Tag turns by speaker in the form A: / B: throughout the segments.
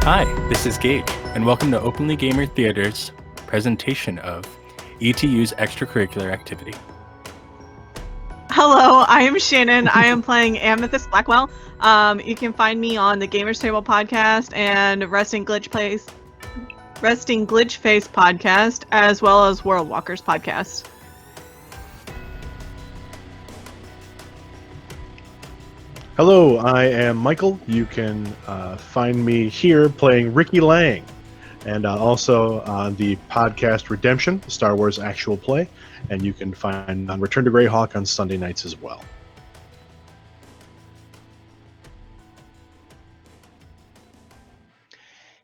A: Hi, this is Gage, and welcome to Openly Gamer Theater's presentation of ETU's extracurricular activity.
B: Hello, I am Shannon. I am playing Amythest Blackwell. You can find me on the Gamers Table podcast and Resting Glitch Face podcast, as well as World Walkers podcast.
C: Hello, I am Michael. You can find me here playing Ricky Lang, and also on the podcast Redemption, Star Wars actual play, and you can find Return to Greyhawk on Sunday nights as well.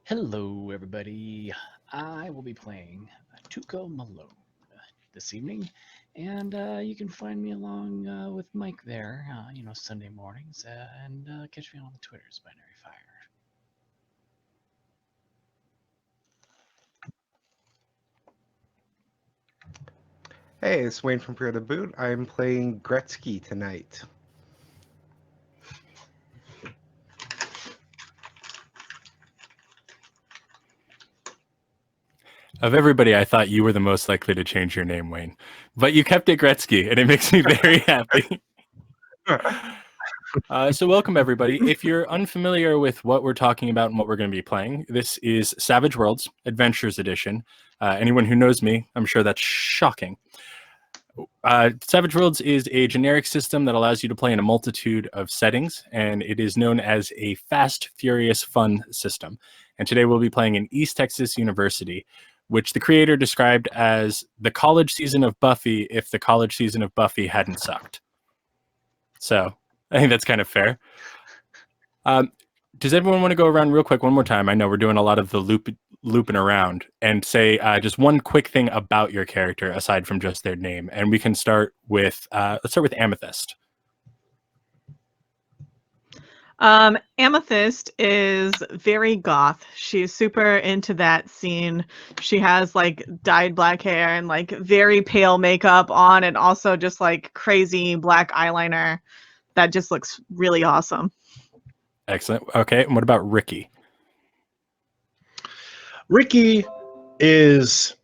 D: Hello, everybody. I will be playing Tuco Malone this evening, and you can find me along with Mike there, Sunday mornings, and catch me on the Twitter's Binary Fire.
E: Hey, it's Wayne from Peer to Boot. I'm playing Gretsky tonight.
A: Of everybody, I thought you were the most likely to change your name, Wayne. But you kept it Gretsky, and it makes me very happy. So welcome, everybody. If you're unfamiliar with what we're talking about and what we're going to be playing, this is Savage Worlds Adventures Edition. Anyone who knows me, I'm sure that's shocking. Savage Worlds is a generic system that allows you to play in a multitude of settings, and it is known as a fast, furious, fun system. And today we'll be playing in East Texas University, which the creator described as the college season of Buffy if the college season of Buffy hadn't sucked. So I think that's kind of fair. Does everyone want to go around real quick one more time? I know we're doing a lot of the looping around, and say just one quick thing about your character aside from just their name. And we can start with, let's start with Amythest.
B: Amythest is very goth. She's super into that scene. She has like dyed black hair and like very pale makeup on, and also just like crazy black eyeliner that just looks really awesome.
A: Excellent. Okay, and what about Ricky?
C: Ricky is,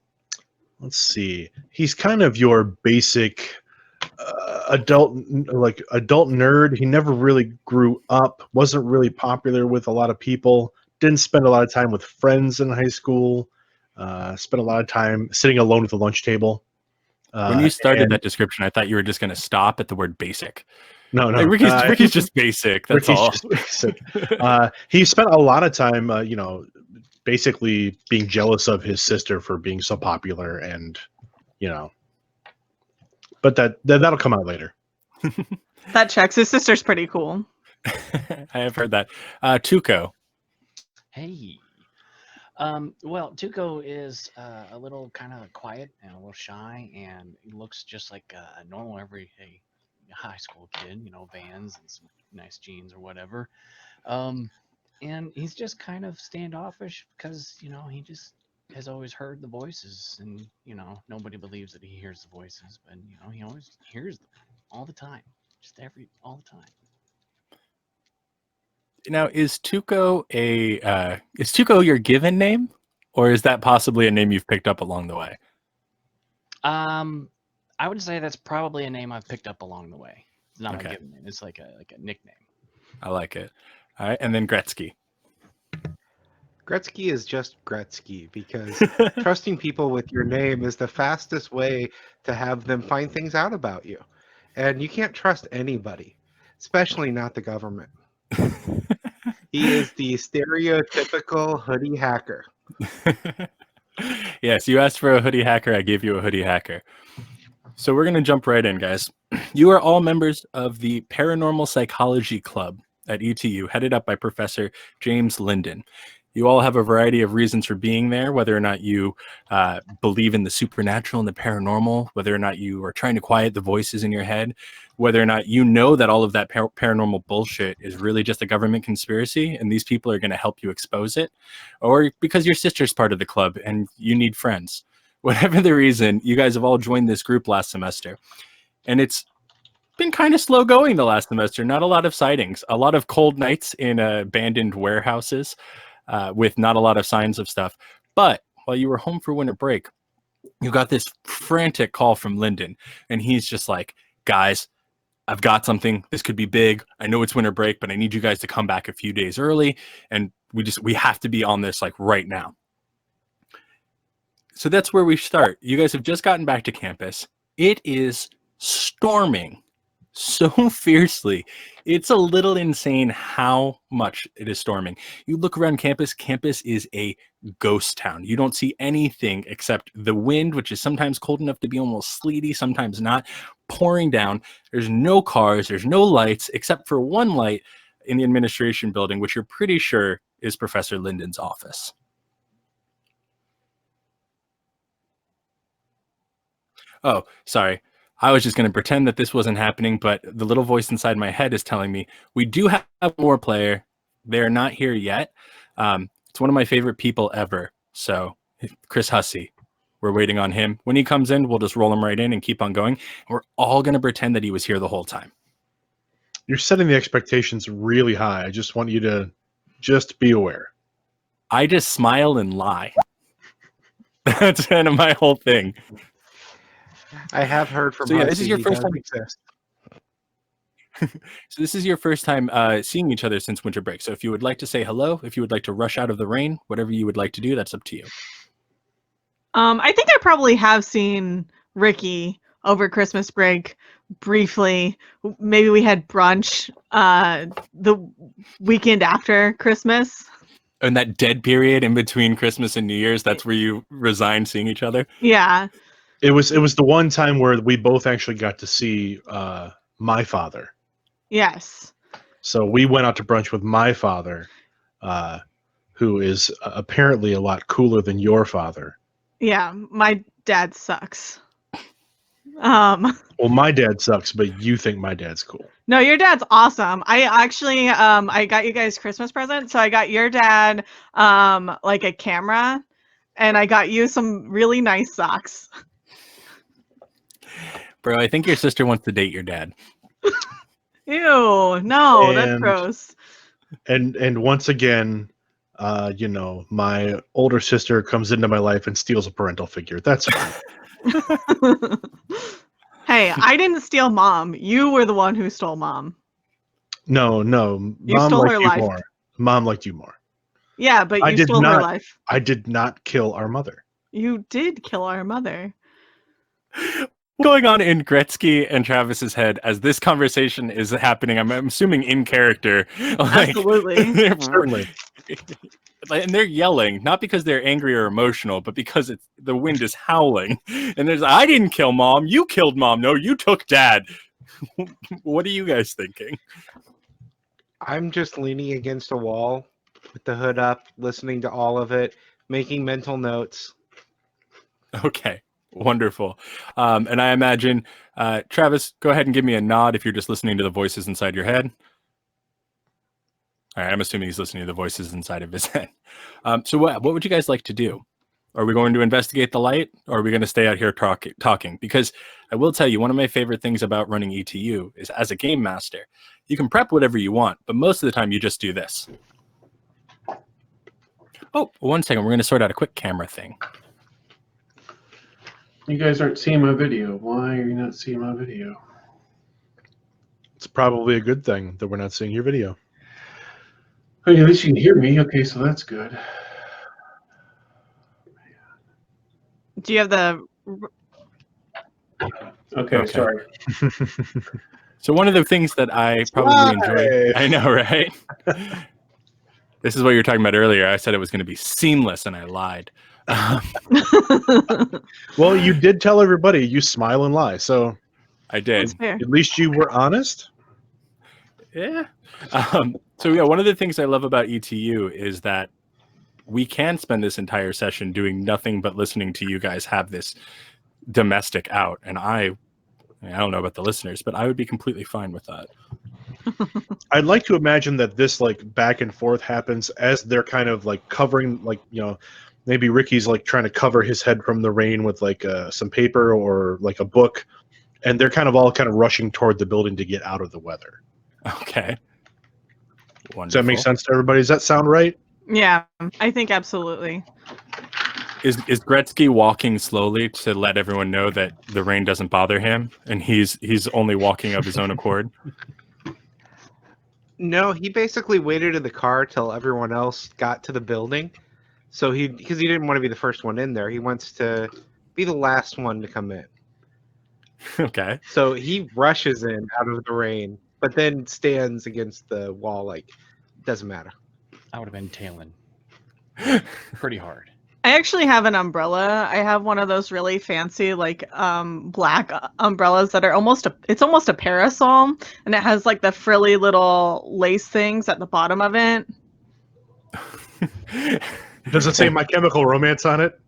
C: let's see, he's kind of your basic adult nerd. He never really grew up, wasn't really popular with a lot of people, didn't spend a lot of time with friends in high school, spent a lot of time sitting alone at the lunch table.
A: When you started that description, I thought you were just going to stop at the word basic.
C: No.
A: Like Ricky's just basic. That's all.
C: Just basic. He spent a lot of time, basically being jealous of his sister for being so popular, and but that'll come out later.
B: That checks. His sister's pretty cool.
A: I have heard that. Tuco.
D: Hey. Well, Tuco is a little kind of quiet and a little shy, and he looks just like a normal everyday high school kid, Vans and some nice jeans or whatever. And he's just kind of standoffish because, he just has always heard the voices, and, nobody believes that he hears the voices, but, he always hears them all the time, all the time.
A: Now, is Tuco your given name, or is that possibly a name you've picked up along the way?
D: I would say that's probably a name I've picked up along the way. It's not
A: Okay.
D: my given name. It's like a nickname.
A: I like it. All right, and then Gretsky.
E: Gretsky is just Gretsky because trusting people with your name is the fastest way to have them find things out about you. And you can't trust anybody, especially not the government. He is the stereotypical hoodie hacker.
A: Yes, you asked for a hoodie hacker. I gave you a hoodie hacker. So we're going to jump right in, guys. You are all members of the Paranormal Psychology Club at ETU, headed up by Professor James Linden. You all have a variety of reasons for being there, whether or not you believe in the supernatural and the paranormal, whether or not you are trying to quiet the voices in your head, whether or not you know that all of that paranormal bullshit is really just a government conspiracy and these people are going to help you expose it, or because your sister's part of the club and you need friends. Whatever the reason, you guys have all joined this group last semester. And it's been kind of slow going the last semester. Not a lot of sightings, a lot of cold nights in abandoned warehouses. with not a lot of signs of stuff. But while you were home for winter break, you got this frantic call from Lyndon, and he's just like, guys, I've got something. This could be big. I know it's winter break, but I need you guys to come back a few days early, and we have to be on this like right now. So that's where we start. You guys have just gotten back to campus. It is storming so fiercely. It's a little insane how much it is storming. You look around campus, campus is a ghost town. You don't see anything except the wind, which is sometimes cold enough to be almost sleety, sometimes not, pouring down. There's no cars, there's no lights, except for one light in the administration building, which you're pretty sure is Professor Lyndon's office. Oh, sorry. I was just going to pretend that this wasn't happening, but the little voice inside my head is telling me we do have more player. They're not here yet. It's one of my favorite people ever. So Chris Hussey, we're waiting on him. When he comes in, we'll just roll him right in and keep on going. And we're all going to pretend that he was here the whole time.
C: You're setting the expectations really high. I just want you to just be aware.
A: I just smile and lie. That's kind of my whole thing.
E: I have heard from.
A: So yeah, this is your
E: he
A: first
E: does
A: time.
E: exist.
A: So this is your first time seeing each other since winter break. So if you would like to say hello, if you would like to rush out of the rain, whatever you would like to do, that's up to you.
B: I think I probably have seen Ricky over Christmas break briefly. Maybe we had brunch the weekend after Christmas.
A: And that dead period in between Christmas and New Year's, that's where you resigned seeing each other?
B: Yeah.
C: It was the one time where we both actually got to see my father.
B: Yes.
C: So we went out to brunch with my father, who is apparently a lot cooler than your father.
B: Yeah, my dad sucks. Well,
C: my dad sucks, but you think my dad's cool.
B: No, your dad's awesome. I actually I got you guys Christmas present. So I got your dad like a camera, and I got you some really nice socks.
A: Bro, I think your sister wants to date your dad.
B: Ew, no, that's gross.
C: And once again, my older sister comes into my life and steals a parental figure. That's fine.
B: Hey, I didn't steal mom. You were the one who stole mom.
C: No.
B: You
C: Mom
B: stole
C: liked
B: her
C: you
B: life.
C: more. Mom liked you more.
B: Yeah, but you stole her life.
C: I did not kill our mother.
B: You did kill our mother.
A: Going on in Gretsky and Travis's head as this conversation is happening, I'm assuming in character. Like,
B: absolutely.
C: Certainly.
A: And they're yelling, not because they're angry or emotional, but because the wind is howling. And there's, I didn't kill mom. You killed mom. No, you took dad. What are you guys thinking?
E: I'm just leaning against a wall with the hood up, listening to all of it, making mental notes.
A: Okay. Wonderful. And I imagine, Travis, go ahead and give me a nod if you're just listening to the voices inside your head. All right, I'm assuming he's listening to the voices inside of his head. So what would you guys like to do? Are we going to investigate the light, or are we going to stay out here talking? Because I will tell you, one of my favorite things about running ETU is as a game master, you can prep whatever you want, but most of the time you just do this. Oh, 1 second. We're going to sort out a quick camera thing.
F: You guys aren't seeing my video. Why are you not seeing my video?
C: It's probably a good thing that we're not seeing your video.
F: Okay, at least you can hear me. Okay, so that's good.
B: Do you have the...
F: Okay. Sorry.
A: So one of the things that I probably enjoy... I know, right? This is what you were talking about earlier. I said it was going to be seamless, and I lied.
C: Well, you did tell everybody you smile and lie, so
A: I did.
C: At least you were honest.
A: Yeah. So yeah, one of the things I love about ETU is that we can spend this entire session doing nothing but listening to you guys have this domestic out, and I don't know about the listeners, but I would be completely fine with that.
C: I'd like to imagine that this like back and forth happens as they're kind of like covering, like, maybe Ricky's like trying to cover his head from the rain with like some paper or like a book, and they're kind of rushing toward the building to get out of the weather.
A: Okay. Wonderful.
C: Does that make sense to everybody? Does that sound right?
B: Yeah, I think absolutely.
A: Is Gretsky walking slowly to let everyone know that the rain doesn't bother him, and he's only walking of his own accord?
E: No, he basically waited in the car till everyone else got to the building. So because he didn't want to be the first one in there, he wants to be the last one to come in.
A: Okay.
E: So he rushes in out of the rain, but then stands against the wall like doesn't matter.
D: I would have been tailing pretty hard.
B: I actually have an umbrella. I have one of those really fancy, like, black umbrellas that are it's almost a parasol, and it has like the frilly little lace things at the bottom of it.
C: Does it say My Chemical Romance on it?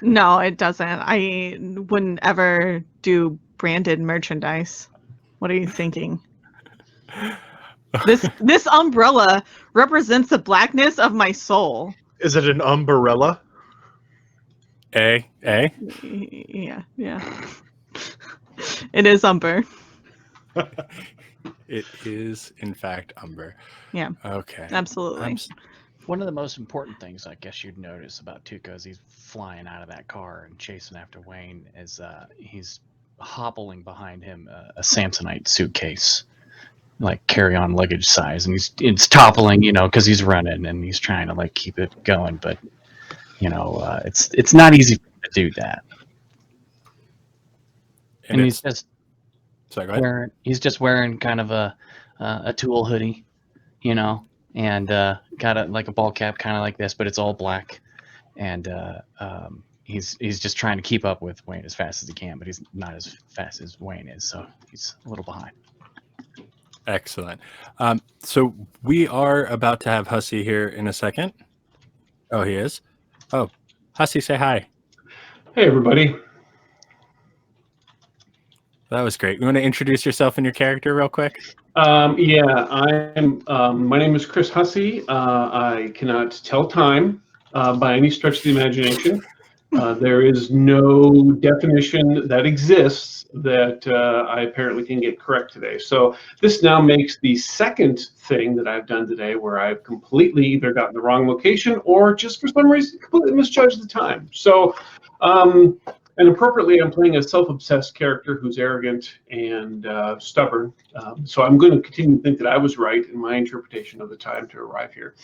B: No, it doesn't. I wouldn't ever do branded merchandise. What are you thinking? This umbrella represents the blackness of my soul.
C: Is it an umbrella?
A: A.
B: Yeah. It is umber.
A: It is, in fact, umber.
B: Yeah.
A: Okay.
B: Absolutely.
D: One of the most important things I guess you'd notice about Tuco as he's flying out of that car and chasing after Wayne is he's hobbling behind him a Samsonite suitcase, like carry-on luggage size, and it's toppling, because he's running and he's trying to like keep it going, but it's not easy to do that. And he's just
A: Sorry, go ahead.
D: wearing kind of a Tool hoodie, and got a ball cap kind of like this, but it's all black, and he's just trying to keep up with Wayne as fast as he can, but he's not as fast as Wayne is, so he's a little behind.
A: Excellent. So we are about to have Hussey here in a second. Oh, he is? Oh, Hussey, say hi.
F: Hey, everybody.
A: That was great. You want to introduce yourself and your character real quick?
F: Yeah, I'm. My name is Chris Hussey. I cannot tell time by any stretch of the imagination. There is no definition that exists that I apparently can get correct today. So this now makes the second thing that I've done today where I've completely either gotten the wrong location or just for some reason completely misjudged the time. So, and appropriately, I'm playing a self-obsessed character who's arrogant and stubborn. So I'm going to continue to think that I was right in my interpretation of the time to arrive here.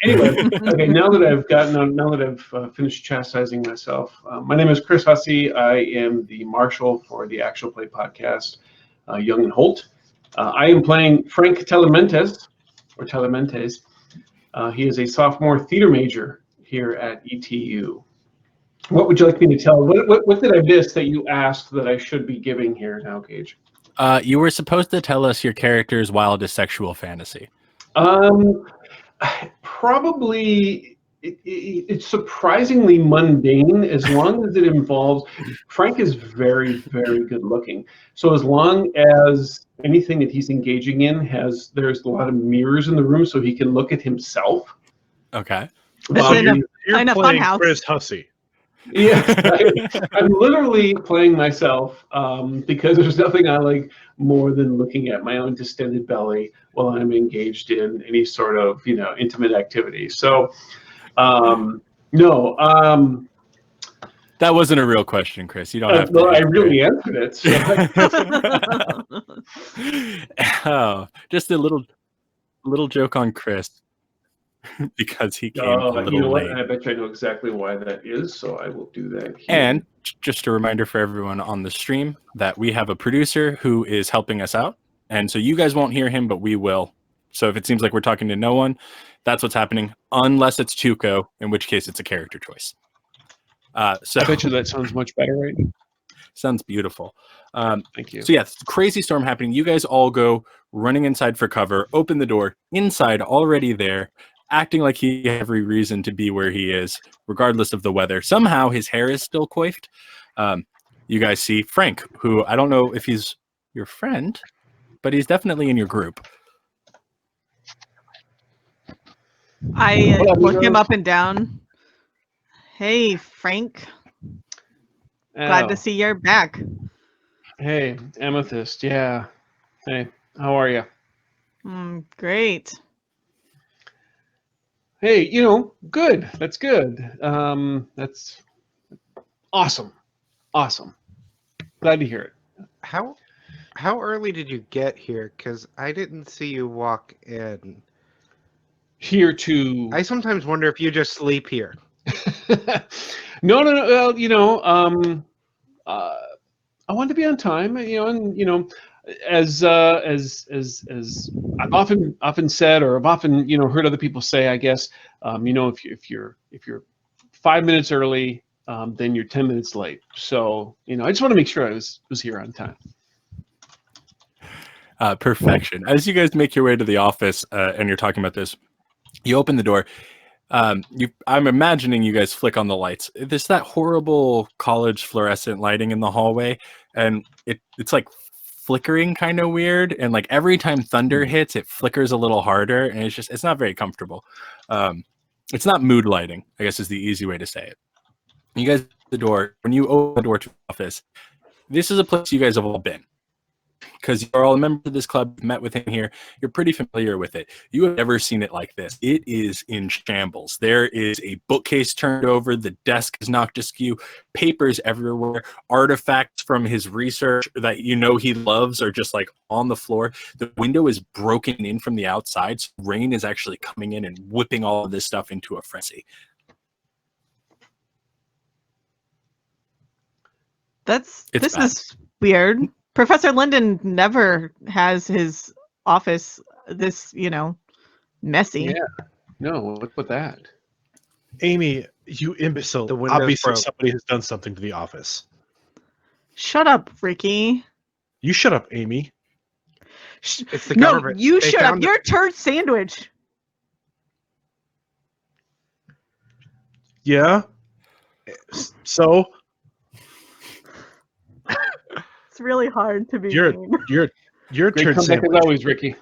F: Anyway, okay. Now that I've finished chastising myself, my name is Chris Hussey. I am the marshal for the Actual Play podcast, Young and Holt. I am playing Frank Talamantes, or Talamantes. He is a sophomore theater major here at ETU. What would you like me to tell? What did I miss that you asked that I should be giving here now, Gage?
A: You were supposed to tell us your character's wildest sexual fantasy.
F: Probably it's surprisingly mundane as long as it involves. Frank is very, very good looking. So as long as anything that he's engaging in there's a lot of mirrors in the room so he can look at himself.
A: Okay.
C: You're
B: a
C: playing
B: funhouse.
C: Chris Hussey.
F: Yeah, I'm literally playing myself because there's nothing I like more than looking at my own distended belly while I'm engaged in any sort of intimate activity. So, no.
A: That wasn't a real question, Chris. You don't have to.
F: Well, I really answered it. So.
A: Oh, just a little joke on Chris. Because he came a little late.
F: I bet you I know exactly why that is, so I will do that here.
A: And just a reminder for everyone on the stream that we have a producer who is helping us out. And so you guys won't hear him, but we will. So if it seems like we're talking to no one, that's what's happening, unless it's Tuco, in which case it's a character choice. So
F: I bet you that sounds much better, right?
A: Sounds beautiful.
F: Thank you.
A: So yeah, crazy storm happening. You guys all go running inside for cover, open the door, inside already there, acting like he has every reason to be where he is, regardless of the weather. Somehow his hair is still coiffed. You guys see Frank, who I don't know if he's your friend, but he's definitely in your group.
B: I look him up and down. Hey, Frank. Glad to see you're back.
F: Hey, Amythest. Yeah. Hey, how are you?
B: Great.
F: Hey, good. That's good. That's awesome. Awesome. Glad to hear it.
E: How early did you get here? Because I didn't see you walk in.
F: Here to
E: I sometimes wonder if you just sleep here.
F: no. Well, I want to be on time, and as I've often said, or I've often heard other people say, I guess, if you're 5 minutes early, then you're 10 minutes late. So I just want to make sure I was here on time.
A: Perfection. As you guys make your way to the office and you're talking about this, you open the door. I'm imagining you guys flick on the lights. There's that horrible college fluorescent lighting in the hallway, and it's like flickering kind of weird. And like every time thunder hits, it flickers a little harder, and it's not very comfortable. It's not mood lighting, I guess is the easy way to say it. You guys, the door, when you open the door to the office, this is a place you guys have all been. Because you're all a member of this club, met with him here, you're pretty familiar with it. You have never seen it like this. It is in shambles. There is a bookcase turned over, the desk is knocked askew, papers everywhere, artifacts from his research that he loves are just like on the floor. The window is broken in from the outside, so rain is actually coming in and whipping all of this stuff into a frenzy.
B: This
A: bad.
B: is weird. Professor Linden never has his office this, messy.
F: Yeah. No, what's with that?
C: Amy, you imbecile.
E: The window's
C: Obviously,
E: broke.
C: somebody has done something to the office.
B: Shut up, Ricky.
C: You shut up, Amy.
E: It's the
B: No,
E: government.
B: you
E: They
B: shut up.
E: found
B: You're a turd sandwich.
C: Yeah? So,
B: It's really hard to be
C: you're
B: mean.
C: a
F: Great
C: turd
F: comeback
C: sandwich.
F: as always, Ricky.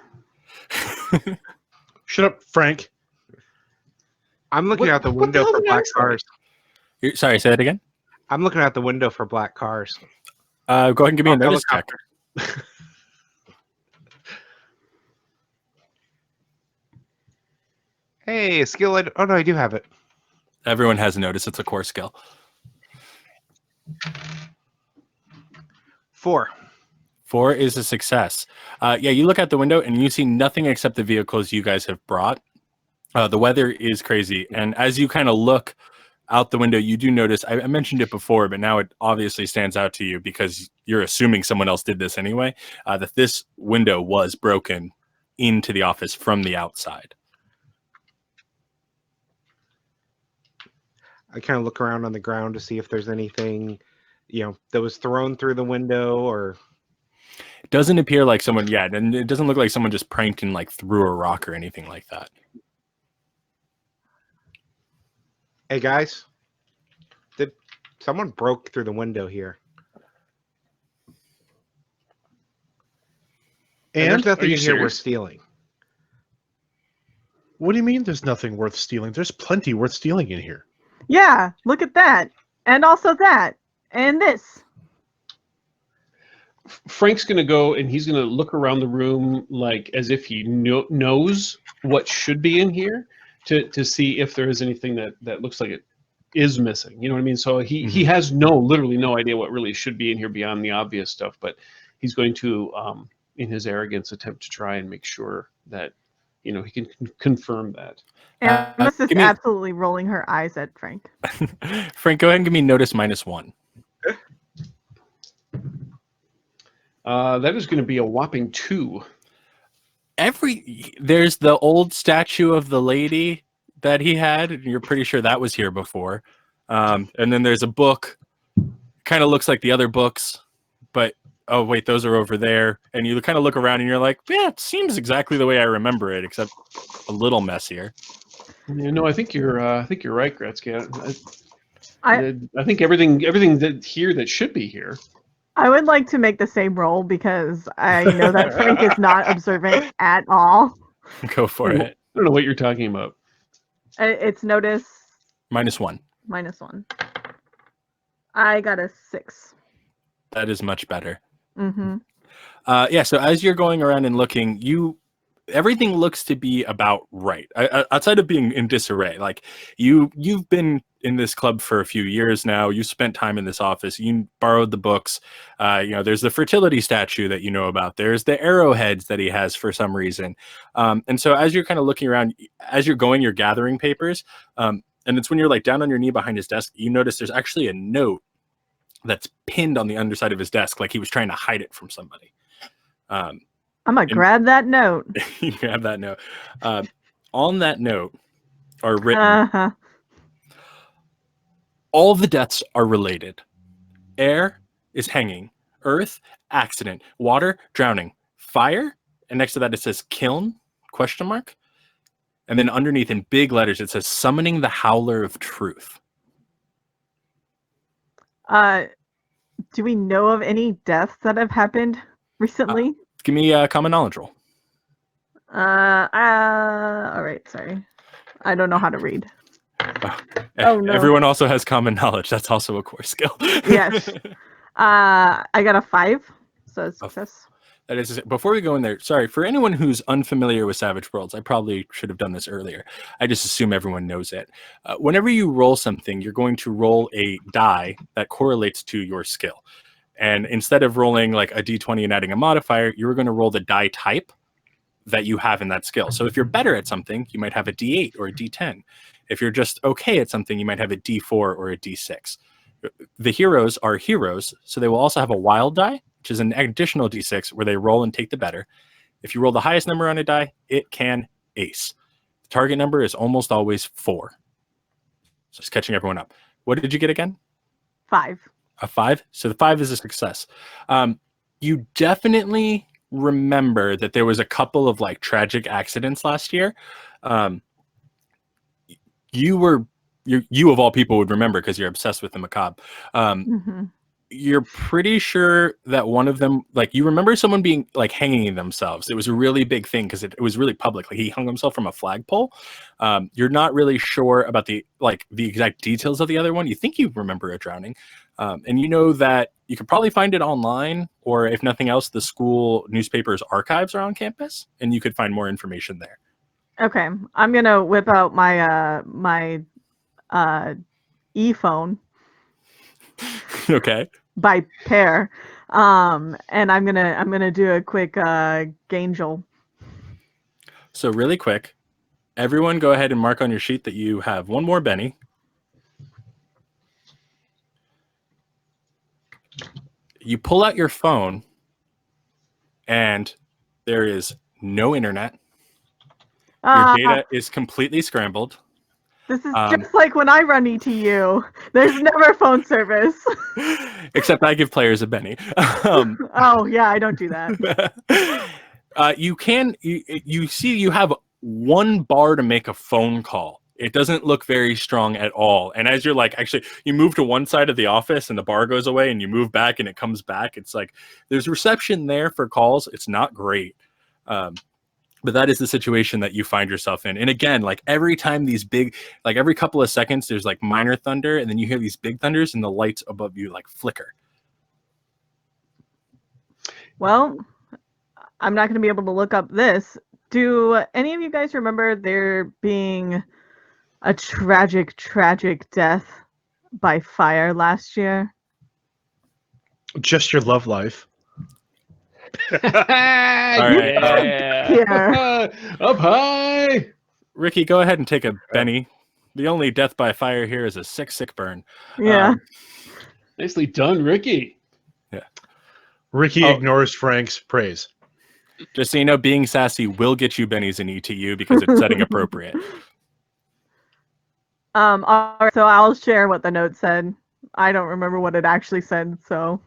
C: Shut up, Frank.
E: I'm looking out the
F: what the
E: window
F: hell
E: for
F: did I
E: black
F: say?
E: cars.
A: Sorry, say that again?
E: I'm looking out the window for black cars.
A: Go ahead and give me a notice check.
E: Helicopter. Hey, a skill. Oh no, I do have it.
A: Everyone has notice. It's a core skill.
E: 4.
A: 4 is a success. You look out the window and you see nothing except the vehicles you guys have brought. The weather is crazy. And as you kind of look out the window, you do notice, I mentioned it before, but now it obviously stands out to you because you're assuming someone else did this anyway, that this window was broken into the office from the outside.
E: I kind of look around on the ground to see if there's anything, that was thrown through the window or.
A: It doesn't appear like someone, and it doesn't look like someone just pranked and like threw a rock or anything like that.
E: Hey guys, did someone broke through the window here? And there's
C: And
E: nothing
F: you
E: in here worth
F: serious?
E: stealing.
C: what do you mean there's nothing worth stealing? There's plenty worth stealing in here.
B: Yeah, look at that. And also that. And this.
F: Frank's going to go and he's going to look around the room like as if he knows what should be in here to see if there is anything that looks like it is missing. You know what I mean? So he has literally no idea what really should be in here beyond the obvious stuff, but he's going to, in his arrogance, attempt to try and make sure that, he can confirm that.
B: And Miss is
A: give me-
B: absolutely rolling her eyes at Frank.
A: Frank, go ahead and give me notice -1.
F: That is going to be a whopping 2.
A: There's the old statue of the lady that he had. And you're pretty sure that was here before. And then there's a book, kind of looks like the other books, but oh wait, those are over there. And you kind of look around and you're like, yeah, it seems exactly the way I remember it, except a little messier.
F: I think you're right, Gretsky.
B: I
F: I think everything that should be here.
B: I would like to make the same roll because I know that Frank is not observant at all.
A: Go for it.
F: I don't know what you're talking about.
B: It's notice
A: -1.
B: -1. I got a 6.
A: That is much better.
B: Mm-hmm.
A: So as you're going around and looking, everything looks to be about right. Outside of being in disarray, like you've been in this club for a few years now. You spent time in this office. You borrowed the books. There's the fertility statue that you know about. There's the arrowheads that he has for some reason. And so as you're kind of looking around, as you're going, you're gathering papers. And it's when you're like down on your knee behind his desk, you notice there's actually a note that's pinned on the underside of his desk, like he was trying to hide it from somebody.
B: I'm gonna grab that note.
A: You grab that note. On that note are written,
B: Uh-huh.
A: all the deaths are related. Air is hanging. Earth, accident. Water, drowning. Fire, and next to that it says kiln, ? And then underneath in big letters it says summoning the howler of truth.
B: Do we know of any deaths that have happened recently?
A: Give me a common knowledge roll.
B: All right, sorry. I don't know how to read. Oh, no.
A: Everyone also has common knowledge. That's also a core skill.
B: Yes. I got a 5, so it's success.
A: That is, before we go in there, sorry, for anyone who's unfamiliar with Savage Worlds, I probably should have done this earlier. I just assume everyone knows it. Whenever you roll something, you're going to roll a die that correlates to your skill. And instead of rolling like a d20 and adding a modifier, you're going to roll the die type that you have in that skill. So if you're better at something, you might have a d8 or a d10. If you're just okay at something, you might have a d4 or a d6. The heroes are heroes, so they will also have a wild die, which is an additional d6 where they roll and take the better. If you roll the highest number on a die, it can ace. The target number is almost always 4. Just catching everyone up. What did you get again?
B: 5.
A: A 5? So the 5 is a success. You definitely remember that there was a couple of like tragic accidents last year. You of all people would remember because you're obsessed with the macabre. You're pretty sure that one of them, like you remember someone being like hanging themselves. It was a really big thing because it was really public. Like he hung himself from a flagpole. You're not really sure about the exact details of the other one. You think you remember a drowning. And you know that you could probably find it online, or if nothing else, the school newspaper's archives are on campus and you could find more information there.
B: Okay, I'm gonna whip out my e-phone.
A: Okay.
B: By pair, and I'm gonna do a quick Gangel.
A: So really quick, everyone go ahead and mark on your sheet that you have one more Benny. You pull out your phone, and there is no internet. Your data is completely scrambled.
B: This is just like when I run ETU. There's never phone service.
A: Except I give players a Benny.
B: Oh, yeah, I don't do that.
A: You see you have one bar to make a phone call. It doesn't look very strong at all. And as you're like, actually, you move to one side of the office and the bar goes away and you move back and it comes back. It's like there's reception there for calls. It's not great. But that is the situation that you find yourself in. And again, like every time these big, like every couple of seconds, there's like minor thunder, and then you hear these big thunders and the lights above you like flicker.
B: Well, I'm not going to be able to look up this. Do any of you guys remember there being a tragic, tragic death by fire last year?
C: Just your love life.
F: Yeah. Up high.
A: Ricky, go ahead and take a Benny. The only death by fire here is a sick burn.
B: Yeah.
F: Nicely done, Ricky.
A: Yeah.
C: Ricky ignores Frank's praise.
A: Just so you know, being sassy will get you Bennies in ETU because it's setting appropriate.
B: All right, so I'll share what the note said. I don't remember what it actually said, so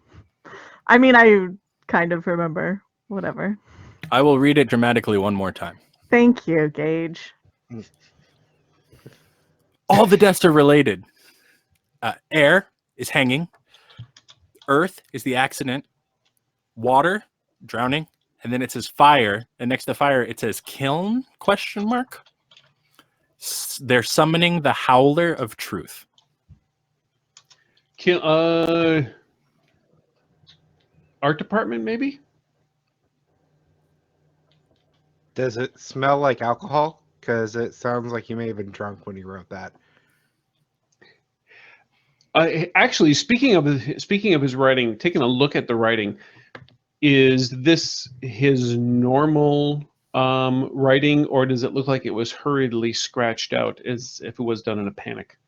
B: I mean, I kind of remember. Whatever.
A: I will read it dramatically one more time.
B: Thank you, Gage.
A: All the deaths are related. Air is hanging. Earth is the accident. Water, drowning. And then it says fire. And next to fire, it says kiln, ? They're summoning the howler of truth.
F: Art department, maybe?
E: Does it smell like alcohol? Because it sounds like you may have been drunk when you wrote that.
F: Actually, speaking of his writing, taking a look at the writing, is this his normal writing, or does it look like it was hurriedly scratched out as if it was done in a panic?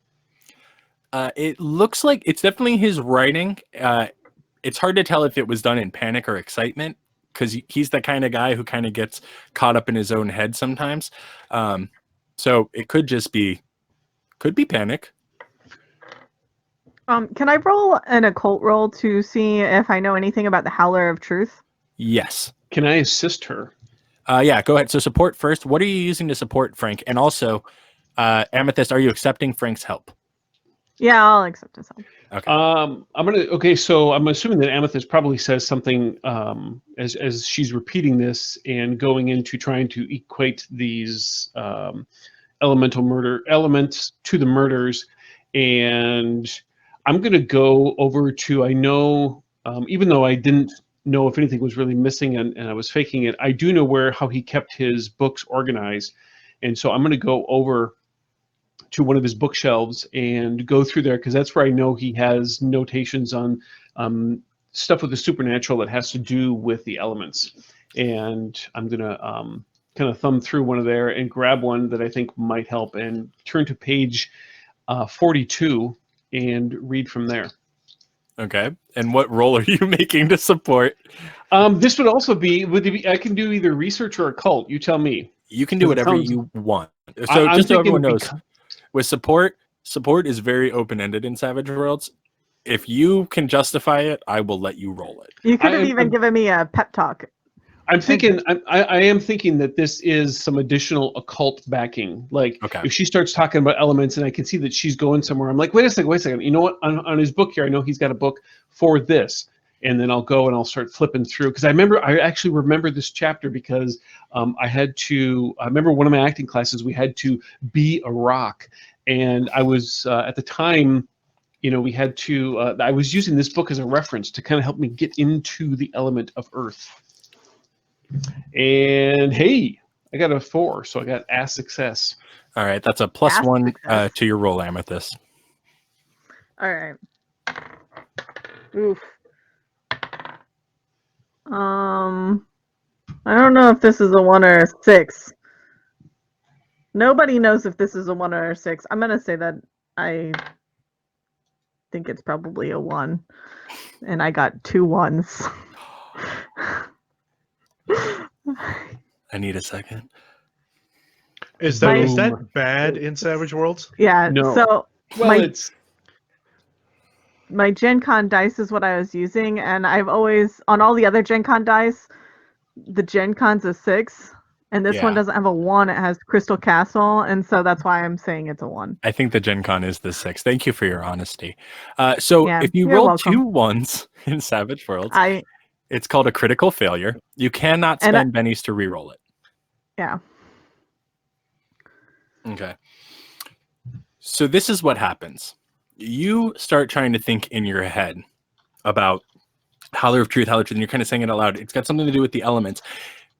A: It looks like it's definitely his writing. It's hard to tell if it was done in panic or excitement, because he's the kind of guy who kind of gets caught up in his own head sometimes. So it could be panic.
B: Can I roll an occult roll to see if I know anything about the Howler of Truth?
A: Yes.
F: Can I assist her?
A: Yeah, go ahead. So support first. What are you using to support Frank? And also, Amythest, are you accepting Frank's help?
B: Yeah, I'll accept his help.
A: Okay.
F: So I'm assuming that Amythest probably says something as she's repeating this and going into trying to equate these elements to the murders, and I'm going to go over to, I know, even though I didn't know if anything was really missing and I was faking it, I do know how he kept his books organized. And so I'm going to go over to one of his bookshelves and go through there, because that's where I know he has notations on stuff with the supernatural that has to do with the elements. And I'm going to kind of thumb through one of there and grab one that I think might help and turn to page 42 and read from there.
A: Okay. And what role are you making to support?
F: This would also be, I can do either research or occult. You tell me.
A: You can do whatever you want. So
F: I'm
A: just so
F: thinking
A: everyone knows, with support is very open-ended in Savage Worlds. If you can justify it, I will let you roll it.
B: You could have even given me a pep talk.
F: I'm thinking, I am thinking that this is some additional occult backing. Like,
A: Okay.
F: if she starts talking about elements and I can see that she's going somewhere, I'm like, wait a second. You know what? On his book here, I know he's got a book for this. And then I'll go and I'll start flipping through. Because I actually remember this chapter because I remember one of my acting classes, we had to be a rock. And I was, at the time, we had to, I was using this book as a reference to kind of help me get into the element of earth. And hey, I got a 4, so I got a success.
A: All right, that's a +1 to your roll, Amythest.
B: All right. Oof. I don't know if this is a 1 or a 6. Nobody knows if this is a 1 or a 6. I'm gonna say that I think it's probably a 1, and I got 2 1s.
A: I need a second.
C: Is that bad in Savage Worlds?
B: Yeah.
F: No.
B: So
F: Well,
B: my Gen Con dice is what I was using, and I've always, on all the other Gen Con dice, the Gen Con's a 6, and this one doesn't have a 1. It has Crystal Castle, and so that's why I'm saying it's a 1.
A: I think the Gen Con is the 6. Thank you for your honesty. So
B: Yeah,
A: if you
B: you're
A: roll
B: welcome.
A: 2 1s in Savage Worlds, it's called a critical failure. You cannot spend bennies to reroll it.
B: Yeah.
A: Okay. So this is what happens. You start trying to think in your head about Howler of Truth, and you're kind of saying it out loud. It's got something to do with the elements.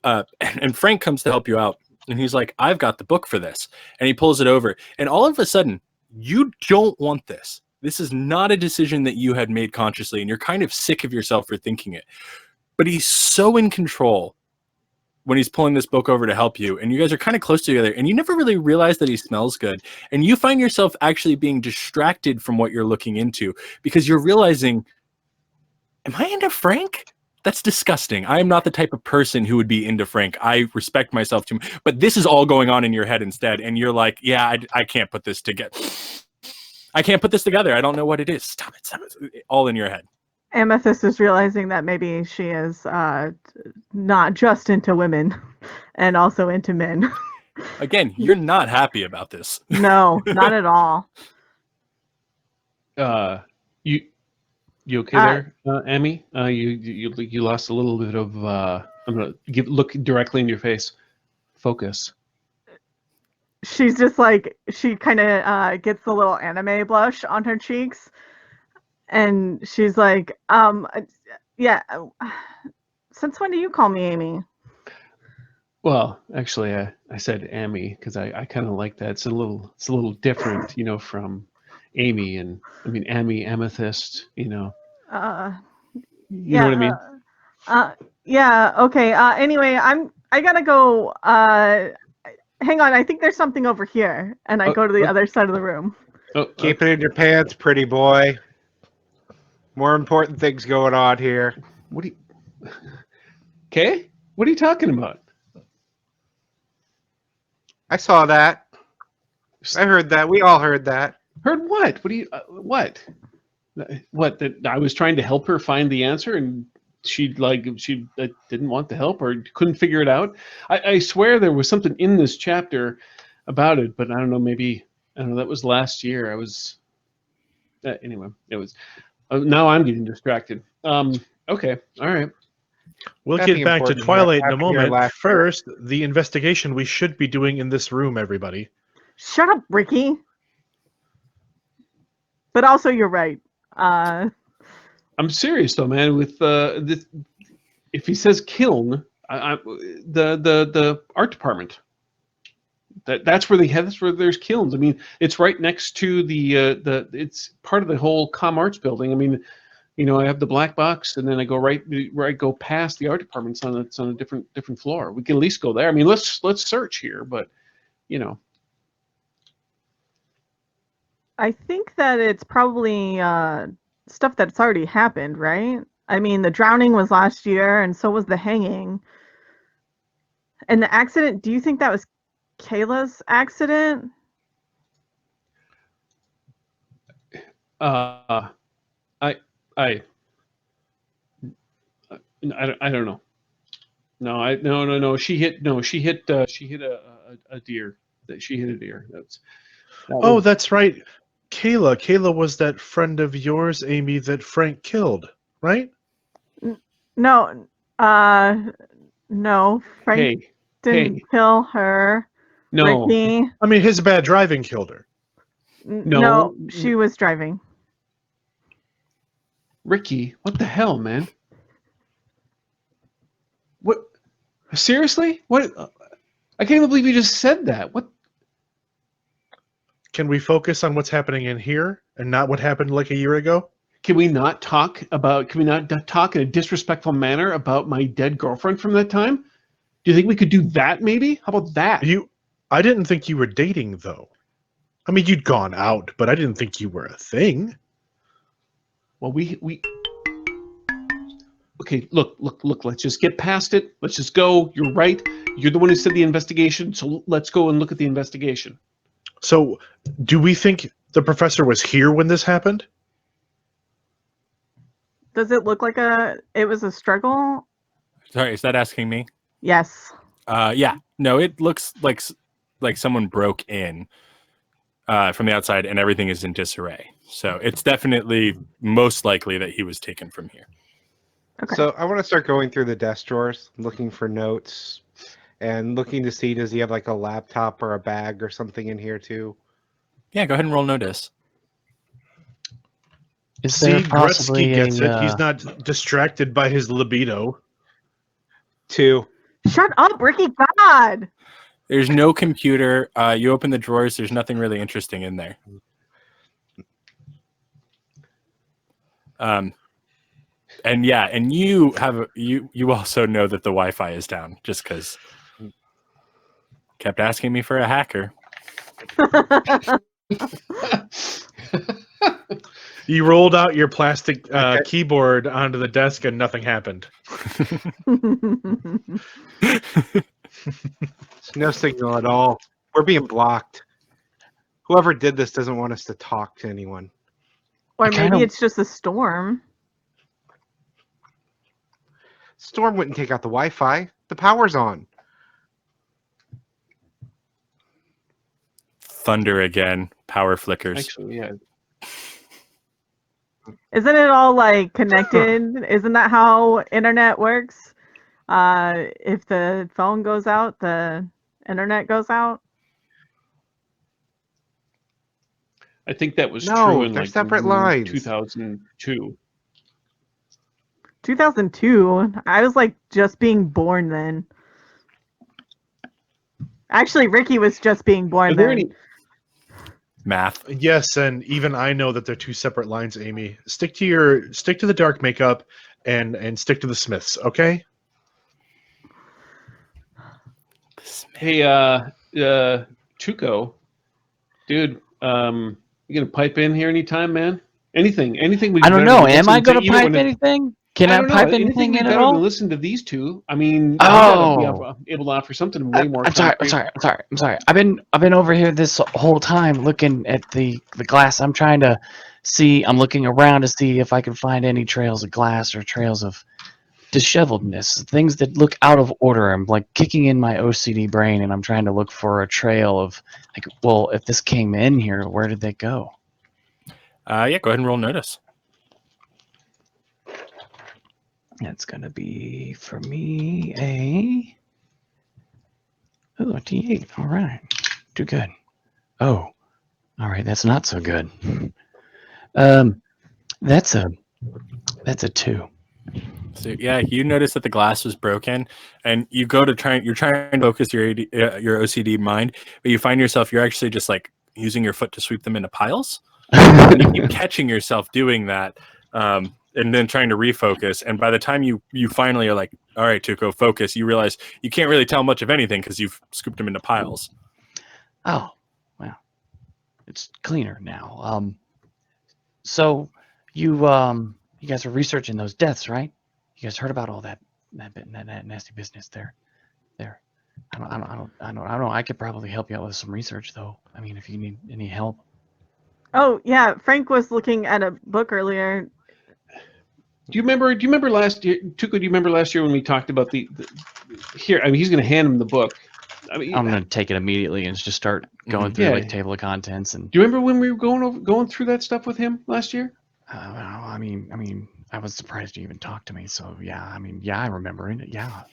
A: And Frank comes to help you out. And he's like, I've got the book for this. And he pulls it over. And all of a sudden, you don't want this. This is not a decision that you had made consciously. And you're kind of sick of yourself for thinking it. But he's so in control when he's pulling this book over to help you. And you guys are kind of close together. And you never really realize that he smells good. And you find yourself actually being distracted from what you're looking into. Because you're realizing, am I into Frank? That's disgusting. I am not the type of person who would be into Frank. I respect myself too much. But this is all going on in your head instead. And you're like, yeah, I can't put this together. I can't put this together. I don't know what it is. Stop it. All in your head.
B: Amythest is realizing that maybe she is not just into women and also into men.
A: Again, you're not happy about this.
B: No, not at all.
F: You okay there, Amy? You lost a little bit of. I'm gonna look directly in your face. Focus.
B: She's just like, she kind of gets a little anime blush on her cheeks, and she's like, yeah. Since when do you call me Amy?
F: Well, actually, I said Amy because I kind of like that. It's a little different, from Amy and I mean Amy Amethyst.
B: Uh,
F: You know what I mean?
B: yeah. Okay. Anyway, I gotta go. Hang on. I think there's something over here, and I
F: Oh,
B: go to the
F: oh.
B: other side of the room.
F: Oh,
E: Keep it in your pants, pretty boy. More important things going on here.
F: what do you? Okay, what are you talking about?
E: I saw that. I heard that. We all heard that.
F: Heard what? What do you? What? What? That I was trying to help her find the answer, and she didn't want to help or couldn't figure it out. I swear there was something in this chapter about it, but I don't know. Maybe I don't know. That was last year. I was anyway. It was. Now I'm getting distracted. Okay. All right.
C: We'll
E: Nothing
C: get back to
E: important
C: Twilight in a
E: happened here
C: moment.
E: last year.
C: First, the investigation we should be doing in this room, everybody.
B: Shut up, Ricky. But also, you're right.
F: I'm serious though, man. With if he says kiln, the art department. That's where that's where there's kilns. I mean, it's right next to the it's part of the whole Com Arts building. I mean, I have the black box, and then I go past the art department. It's on a different floor. We can at least go there. I mean, let's search here, but
B: I think that it's probably stuff that's already happened, right? I mean, the drowning was last year, and so was the hanging. And the accident, do you think that was Kayla's accident?
F: I don't know. No. She hit a deer. She hit a deer.
C: That's right. Kayla was that friend of yours, Amy, that Frank killed, right?
B: No. No. Frank didn't kill her.
F: No.
B: Ricky.
C: I mean, his bad driving killed her.
B: No, she was driving.
F: Ricky, what the hell, man? What? Seriously? What? I can't even believe you just said that. What?
C: Can we focus on what's happening in here and not what happened like a year ago?
F: Can we not talk in a disrespectful manner about my dead girlfriend from that time? Do you think we could do that maybe? How about that?
C: I didn't think you were dating, though. I mean, you'd gone out, but I didn't think you were a thing.
F: Well, we okay, look, let's just get past it. Let's just go. You're right. You're the one who said the investigation, so let's go and look at the investigation.
C: So, do we think the professor was here when this happened?
B: Does it look like it was a struggle?
A: Sorry, is that asking me?
B: Yes.
A: Yeah. No, it looks like someone broke in from the outside and everything is in disarray. So it's definitely most likely that he was taken from here.
B: Okay.
E: So I want to start going through the desk drawers, looking for notes, and looking to see, does he have like a laptop or a bag or something in here too?
A: Yeah, go ahead and roll notice.
C: Gretsky gets it. He's not distracted by his libido.
E: 2.
B: Shut up, Ricky. God.
A: There's no computer. You open the drawers. There's nothing really interesting in there. And you have you also know that the Wi-Fi is down just because kept asking me for a hacker.
C: You rolled out your plastic keyboard onto the desk and nothing happened.
E: No signal at all. We're being blocked. Whoever did this doesn't want us to talk to anyone.
B: Or maybe it's just a storm.
E: Storm wouldn't take out the Wi-Fi. The power's on.
A: Thunder again. Power flickers.
F: Actually, yeah.
B: Isn't it all like connected? Isn't that how internet works? If the phone goes out, the internet goes out.
F: I think that was true in
E: they're
F: like
E: separate lines.
F: 2002.
B: 2002. I was like just being born then. Actually, Ricky was just being born
F: Are there
B: then.
F: any?
A: Math.
C: Yes, and even I know that they're two separate lines, Amy. Stick to the dark makeup and stick to the Smiths, okay?
F: Hey, Tuco, dude, you gonna pipe in here anytime, man? Anything would be
G: I don't
F: better than
G: know. Am I
F: listening
G: going to
F: either
G: pipe
F: one of-
G: anything? Can I
F: don't know.
G: pipe
F: Anything
G: anything
F: would be
G: in at
F: better than
G: all?
F: listen to these two. I mean, you
G: Oh.
F: gotta be able to offer something way more
G: I'm sorry.
F: concrete.
G: I've been over here this whole time looking at the glass. I'm trying to see. I'm looking around to see if I can find any trails of glass or trails of disheveledness, things that look out of order. I'm like kicking in my OCD brain, and I'm trying to look for a trail of like, well, if this came in here, where did they go?
A: Yeah, go ahead and roll notice.
G: That's gonna be for me a D8. All right, too good. Oh, all right, that's not so good. That's a 2.
A: So yeah, you notice that the glass was broken, and you go to you're trying to focus your your OCD mind, but you find yourself you're actually just like using your foot to sweep them into piles, and you keep catching yourself doing that, and then trying to refocus. And by the time you finally are like, all right, Tuco, focus, you realize you can't really tell much of anything because you've scooped them into piles.
G: Oh, well, it's cleaner now. So you guys are researching those deaths, right? You guys heard about all that nasty business there. I don't know. I could probably help you out with some research, though. I mean, if you need any help.
B: Oh yeah, Frank was looking at a book earlier.
F: Do you remember last year, Tuco? Do you remember last year when we talked about the here? I mean, he's gonna hand him the book. I mean,
G: I'm gonna take it immediately and just start going through like table of contents and.
F: Do you remember when we were going through that stuff with him last year?
G: I mean, I was surprised you even talked to me. So yeah, I remember it. Yeah.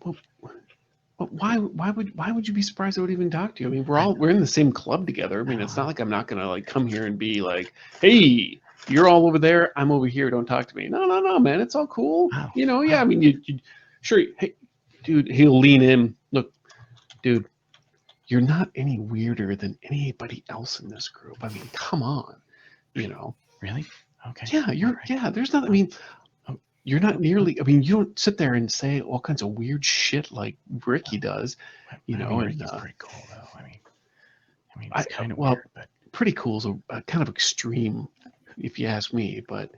F: Well, why would you be surprised I would even talk to you? I mean, we're in the same club together. I mean, it's not like I'm not gonna like come here and be like, hey, you're all over there, I'm over here. Don't talk to me. No, man, it's all cool.
G: Wow.
F: Yeah. I mean, you sure. Hey, dude, he'll lean in. Look, dude, you're not any weirder than anybody else in this group. I mean, come on.
G: Really? Okay.
F: Yeah,
G: Right.
F: there's not. I mean, you're not nearly. I mean, you don't sit there and say all kinds of weird shit like Ricky does.
G: Ricky's pretty cool though. I mean, it's kind of weird, but
F: pretty cool is a kind of extreme, if you ask me. But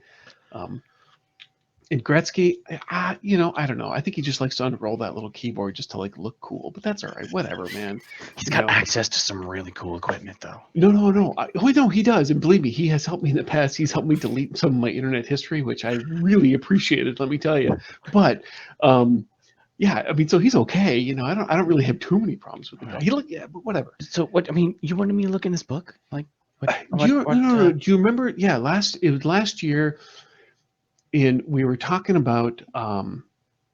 F: in Gretsky, I don't know. I think he just likes to unroll that little keyboard just to like look cool. But that's all right. Whatever, man.
G: he's got access to some really cool equipment though.
F: No. No, he does. And believe me, he has helped me in the past. He's helped me delete some of my internet history, which I really appreciated, let me tell you. But yeah, I mean, so he's okay. I don't really have too many problems with the guy. But whatever.
G: So what? I mean, you wanted me to look in this book, like?
F: No. Do you remember? Yeah, it was last year. And we were talking about.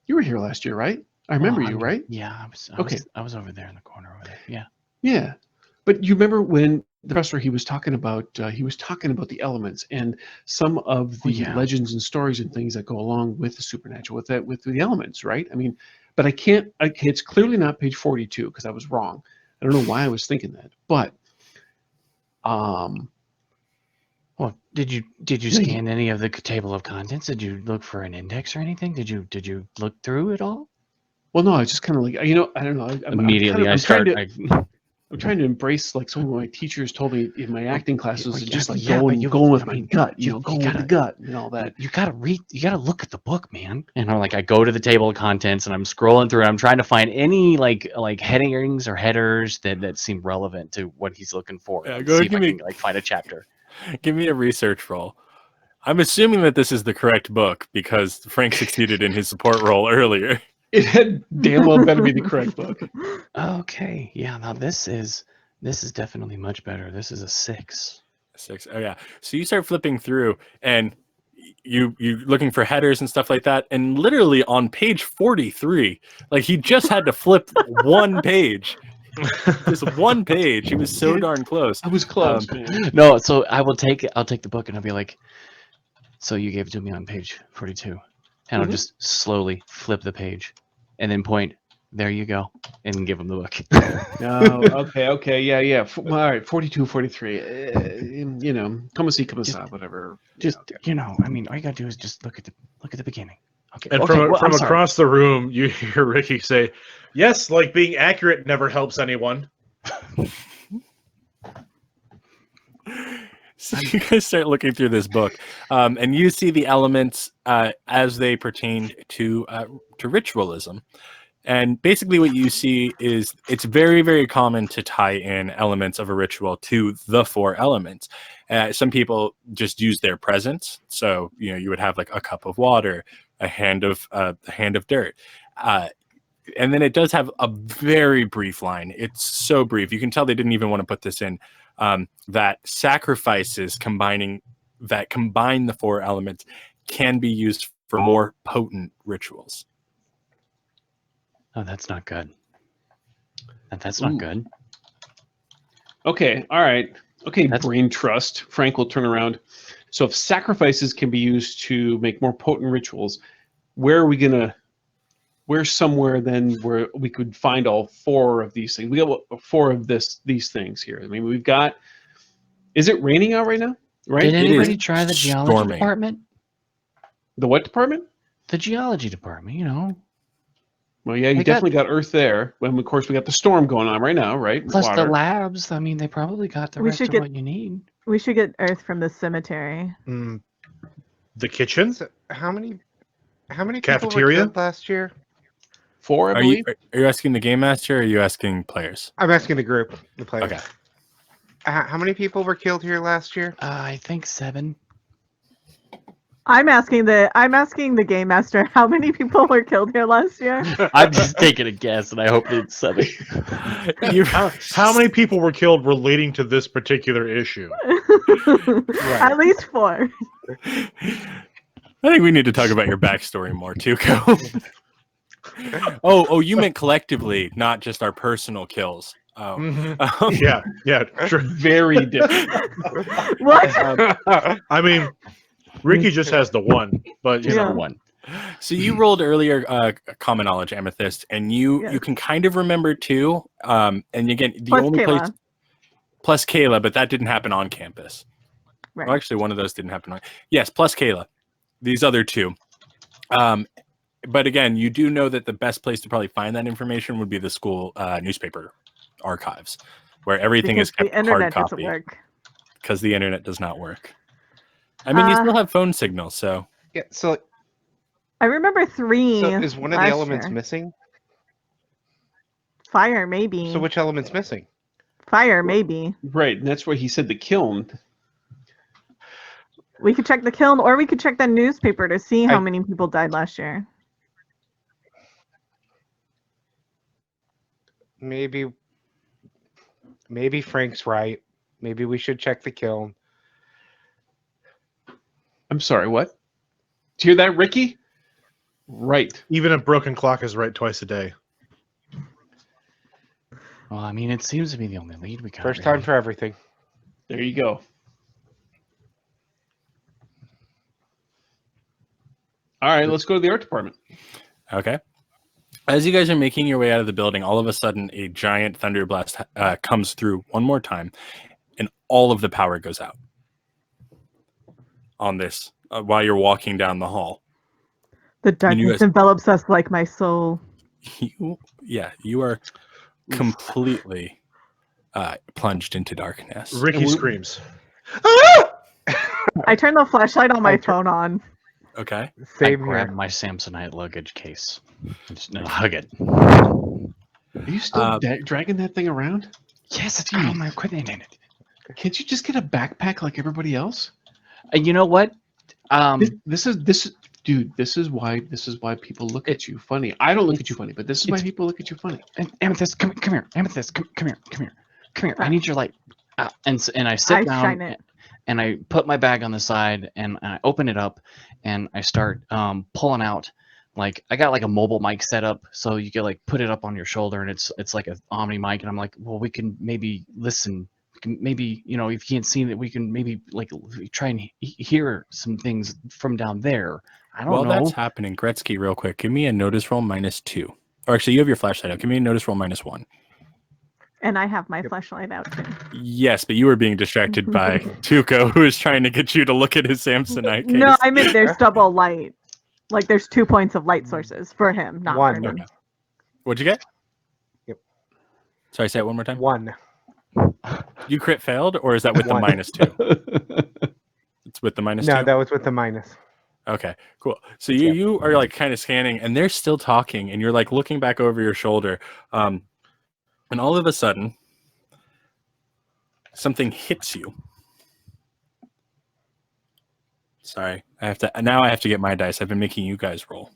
F: You were here last year, right? I remember you, right?
G: Yeah, I was over there in the corner over there. Yeah.
F: Yeah, but you remember when the professor he was talking about the elements and some of the legends and stories and things that go along with the supernatural with the elements, right? I mean, but I can't. It's clearly not page 42 because I was wrong. I don't know why I was thinking that, but
G: Well, did you scan any of the table of contents? Did you look for an index or anything? Did you look through it all?
F: Well, no, I just kind of like I don't know. I'm trying to embrace like some of my teachers told me in my acting classes, and just like going with my gut, going with the gut and all that.
G: You gotta read. You gotta look at the book, man. And I go to the table of contents and I'm scrolling through. And I'm trying to find any like headings or headers that seem relevant to what he's looking for.
A: Yeah,
G: see if I can find a chapter.
A: Give me a research roll. I'm assuming that this is the correct book because Frank succeeded in his support role earlier.
F: It had damn well better be the correct book.
G: Okay, yeah. Now this is definitely much better. This is a 6.
A: 6. Oh yeah. So you start flipping through and you looking for headers and stuff like that, and literally on page 43, like he just had to flip one page. Just one page. He was so darn close.
F: I was close, man.
G: No, so I'll take the book and I'll be like, so you gave it to me on page 42. And I'll just slowly flip the page and then point There you go, and give him the book.
F: No, okay, yeah. All right, 42, 43. Come see, come
G: Just-
F: aside, whatever.
G: Just
F: Okay.
G: I mean, all you gotta do is just look at the beginning. Okay.
C: And
G: okay,
C: from
G: well, I'm sorry.
C: across the room, you hear Ricky say, "Yes, like being accurate never helps anyone."
A: So you guys start looking through this book, and you see the elements as they pertain to ritualism. And basically, what you see is it's very, very common to tie in elements of a ritual to the 4 elements. Some people just use their presence, so you would have like a cup of water, a hand of dirt. And then it does have a very brief line. It's so brief. You can tell they didn't even want to put this in. That sacrifices combine the 4 elements can be used for more potent rituals.
G: Oh, that's not good. That's not
F: Ooh.
G: good.
F: Okay, all right. Okay,
G: That's-
F: brain trust. Frank will turn around. So if sacrifices can be used to make more potent rituals, where's somewhere then where we could find all 4 of these things? We got 4 of these things here. I mean, we've got. Is it raining out right now? Right?
G: Did
A: It
G: anybody
A: is
G: try the geology
A: storming.
G: department?
F: The what department?
G: The geology department,
F: Well, yeah, you
G: They got-
F: definitely got Earth there. And of course, we got the storm going on right now, right?
G: Plus
F: Water.
G: the labs. I mean, they probably got the
B: We
G: rest
B: should
G: of
B: get-
G: what you need.
B: We should get Earth from the cemetery.
C: The kitchen?
E: So how many people were
C: Cafeteria?
E: killed last year?
F: 4, I
A: Are you
F: believe.
A: are you asking the game master or are you asking players?
E: I'm asking the group, the players.
A: Okay.
E: How many people were killed here last year?
G: I think 7.
B: I'm asking the game master. How many people were killed here last year?
G: I'm just taking a guess, and I hope it's 7.
C: How many people were killed relating to this particular issue?
B: At least 4.
A: I think we need to talk about your backstory more, Tuco. Oh, you meant collectively, not just our personal kills. Oh,
C: Yeah, sure.
F: Very different.
B: What?
C: I mean, Ricky just has the one, but you
B: Yeah.
C: know,
G: One.
A: So you rolled earlier common knowledge amethyst, and you
B: Yes.
A: can kind of remember too. And again, the
B: Plus
A: only place
B: Kayla.
A: plus Kayla, but that didn't happen on campus.
B: Right.
A: Well, actually, one of those didn't happen on. Yes, plus Kayla. These other 2. But again, you do know that the best place to probably find that information would be the school newspaper archives, where everything
B: Because
A: is kept
B: the internet
A: hard
B: doesn't
A: copy
B: work.
A: because the internet does not work. I mean, you
B: Uh,
A: still have phone signals, so
E: Yeah. So,
B: I remember 3.
E: is one of the
B: last
E: elements
B: year.
E: missing?
B: Fire, maybe.
E: So which element's missing?
B: Fire, maybe.
F: Right, and that's why he said the kiln.
B: We could check the kiln, or we could check the newspaper to see how
E: I-
B: many people died last year.
E: Maybe Frank's right. Maybe we should check the kiln.
F: I'm sorry, what? Do you hear that, Ricky? Right.
C: even a broken clock is right twice a day.
G: Well, I mean, it seems to be the only lead we got.
E: First time for everything.
F: There you go. All right, let's go to the art department.
A: okay. As you guys are making your way out of the building, all of a sudden a giant thunder blast comes through one more time, and all of the power goes out on this while you're walking down the hall.
B: The
A: you
B: darkness
A: guys-
B: envelops us like my soul.
A: You are completely plunged into darkness.
C: Ricky
F: And we-
C: screams.
B: I turned the flashlight on my
E: I tur-
B: phone on.
A: Okay.
G: I
E: Same
G: grabbed
E: here.
G: my Samsonite luggage case. Just hug it.
F: Are you still dragging that thing around?
G: Yes, it's got all my equipment in it.
F: Can't you just get a backpack like everybody else?
G: You know what?
F: This is dude. This is why people look at you funny. I don't look at you funny, but this is why people look at you funny.
G: Amethyst, come here. Amethyst, come here. I need your light. And I sit
B: I
G: down
B: shine it.
G: and I put my bag on the side and I open it up and I start pulling out. Like I got like a mobile mic set up, so you can like put it up on your shoulder and it's like an Omni mic. And I'm like, well, we can maybe listen. We can maybe, if you can't see that, we can maybe like try and hear some things from down there. I don't
A: While
G: know.
A: that's happening, Gretsky, real quick, give me a notice roll -2. Or actually, you have your flashlight out. Give me a notice roll -1.
B: And I have my flashlight out too.
A: Yes, but you were being distracted by Tuco, who is trying to get you to look at his Samsonite case.
B: No, I meant there's double light. Like there's 2 points of light sources for him, not
E: One.
B: for me.
A: Okay. What'd you get?
E: Yep.
A: Sorry, say it one more time.
E: 1.
A: You crit failed, or is that with the
E: One.
A: -2? It's with the -2?
E: No, that was with the minus.
A: Okay, cool. So you are like kind of scanning, and they're still talking, and you're like looking back over your shoulder, and all of a sudden, something hits you. Sorry, I have to get my dice. I've been making you guys roll.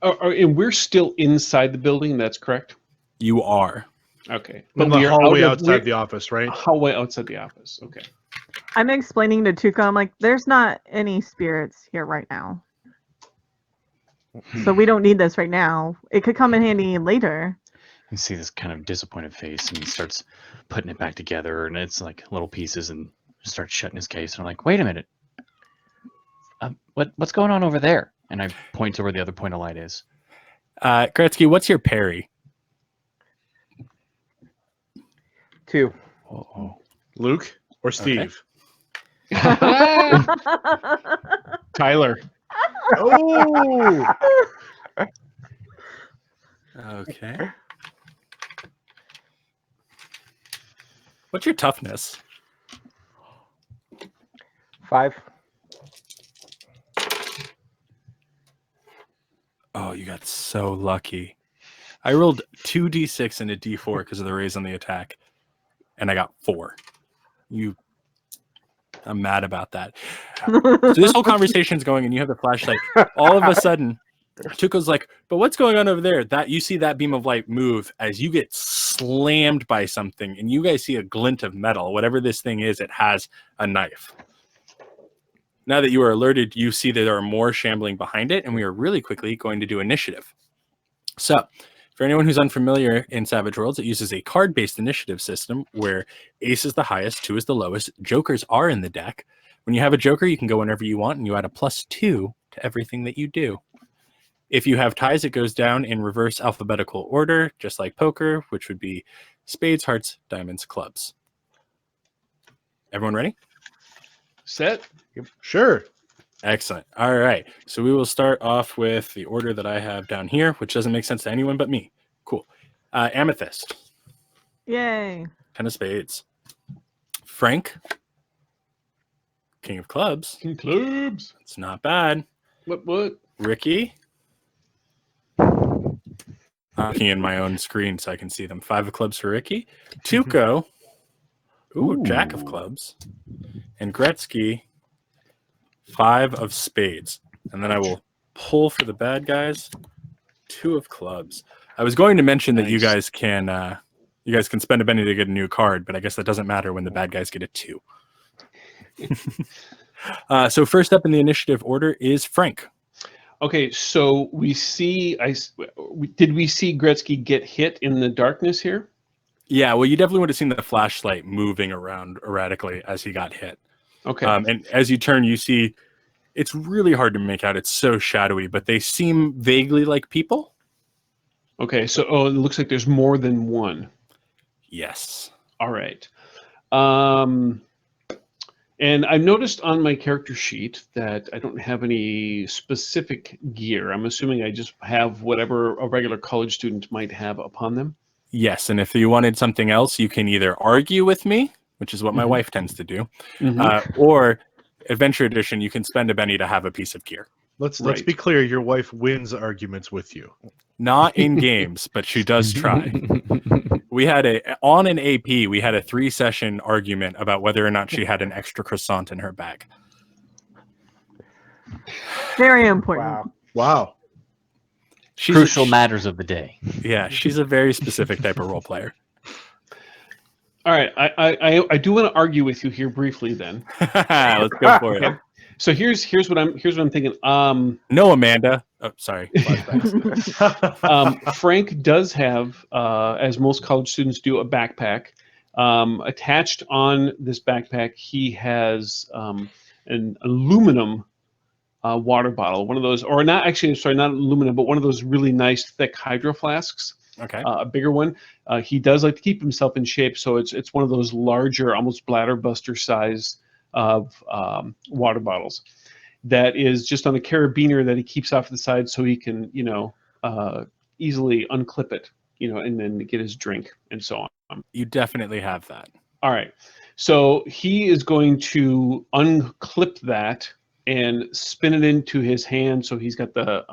F: And we're still inside the building. That's correct.
A: You are.
F: Okay,
C: In
F: we
C: the
F: are
C: hallway
F: out of-
C: outside the office, right?
F: hallway outside the office. Okay.
B: I'm explaining to Tuco, I'm like, there's not any spirits here right now. So we don't need this right now. It could come in handy later.
G: You see this kind of disappointed face, and he starts putting it back together, and it's like little pieces, and starts shutting his case. And I'm like, wait a minute, what's going on over there? And I point to where the other point of light is.
A: Gretsky, what's your parry?
E: 2.
G: Oh,
C: Luke or Steve?
F: Tyler.
C: Oh,
A: Okay. What's your toughness?
E: 5.
A: Oh, you got so lucky. I rolled 2d6 and a d4 because of the raise on the attack, and I got 4. I'm mad about that. So this whole conversation's going, and you have the flashlight. All of a sudden, Tuco's like, but what's going on over there? That you see that beam of light move as you get slammed by something, and you guys see a glint of metal. Whatever this thing is, it has a knife. Now that you are alerted, you see that there are more shambling behind it, and we are really quickly going to do initiative. So, for anyone who's unfamiliar in Savage Worlds, it uses a card-based initiative system where ace is the highest, 2 is the lowest. Jokers are in the deck. When you have a joker, you can go whenever you want, and you add a +2 to everything that you do. If you have ties, it goes down in reverse alphabetical order, just like poker, which would be spades, hearts, diamonds, clubs. Everyone ready?
F: Set.
C: sure.
A: Excellent. All right. So we will start off with the order that I have down here, which doesn't make sense to anyone but me. Cool. Amethyst.
B: Yay.
A: 10 of spades. Frank. King of clubs.
F: King clubs.
A: It's not bad.
F: What?
A: Ricky. I'm looking in my own screen so I can see them. 5 of clubs for Ricky. Tuco. Ooh, Jack of clubs. And Gretsky. 5 of spades. And then I will pull for the bad guys. 2 of clubs. I was going to mention that you guys can spend a penny to get a new card, but I guess that doesn't matter when the bad guys get a 2. So first up in the initiative order is Frank.
F: Okay, so we see. Did we see Gretsky get hit in the darkness here?
A: Yeah, well, you definitely would have seen the flashlight moving around erratically as he got hit.
F: Okay.
A: And as you turn, you see it's really hard to make out. It's so shadowy, but they seem vaguely like people.
F: Okay, so it looks like there's more than one.
A: Yes.
F: All right. And I've noticed on my character sheet that I don't have any specific gear. I'm assuming I just have whatever a regular college student might have upon them.
A: Yes, and if you wanted something else, you can either argue with me, which is what my wife tends to do, or Adventure Edition, you can spend a penny to have a piece of gear.
C: Let's
F: Right.
C: be clear. Your wife wins arguments with you.
A: Not in games, but she does try. We had on an AP, we had a 3-session argument about whether or not she had an extra croissant in her bag.
B: Very important.
E: Wow.
C: Wow.
G: Crucial matters of the day.
A: Yeah, she's a very specific type of role player.
F: All right, I do want to argue with you here briefly. Then
A: Let's go for it.
F: Okay. So here's what I'm thinking.
A: No, Amanda. Oh, sorry.
F: Frank does have, as most college students do, a backpack. Attached on this backpack, he has an aluminum water bottle, one of those, or not actually, sorry, not aluminum, but one of those really nice thick hydro flasks.
A: Okay.
F: A bigger one. He does like to keep himself in shape, so it's one of those larger, almost bladder buster size of water bottles. That is just on a carabiner that he keeps off the side, so he can, easily unclip it, and then get his drink and so on.
A: You definitely have that.
F: All right. So he is going to unclip that and spin it into his hand. So he's got the,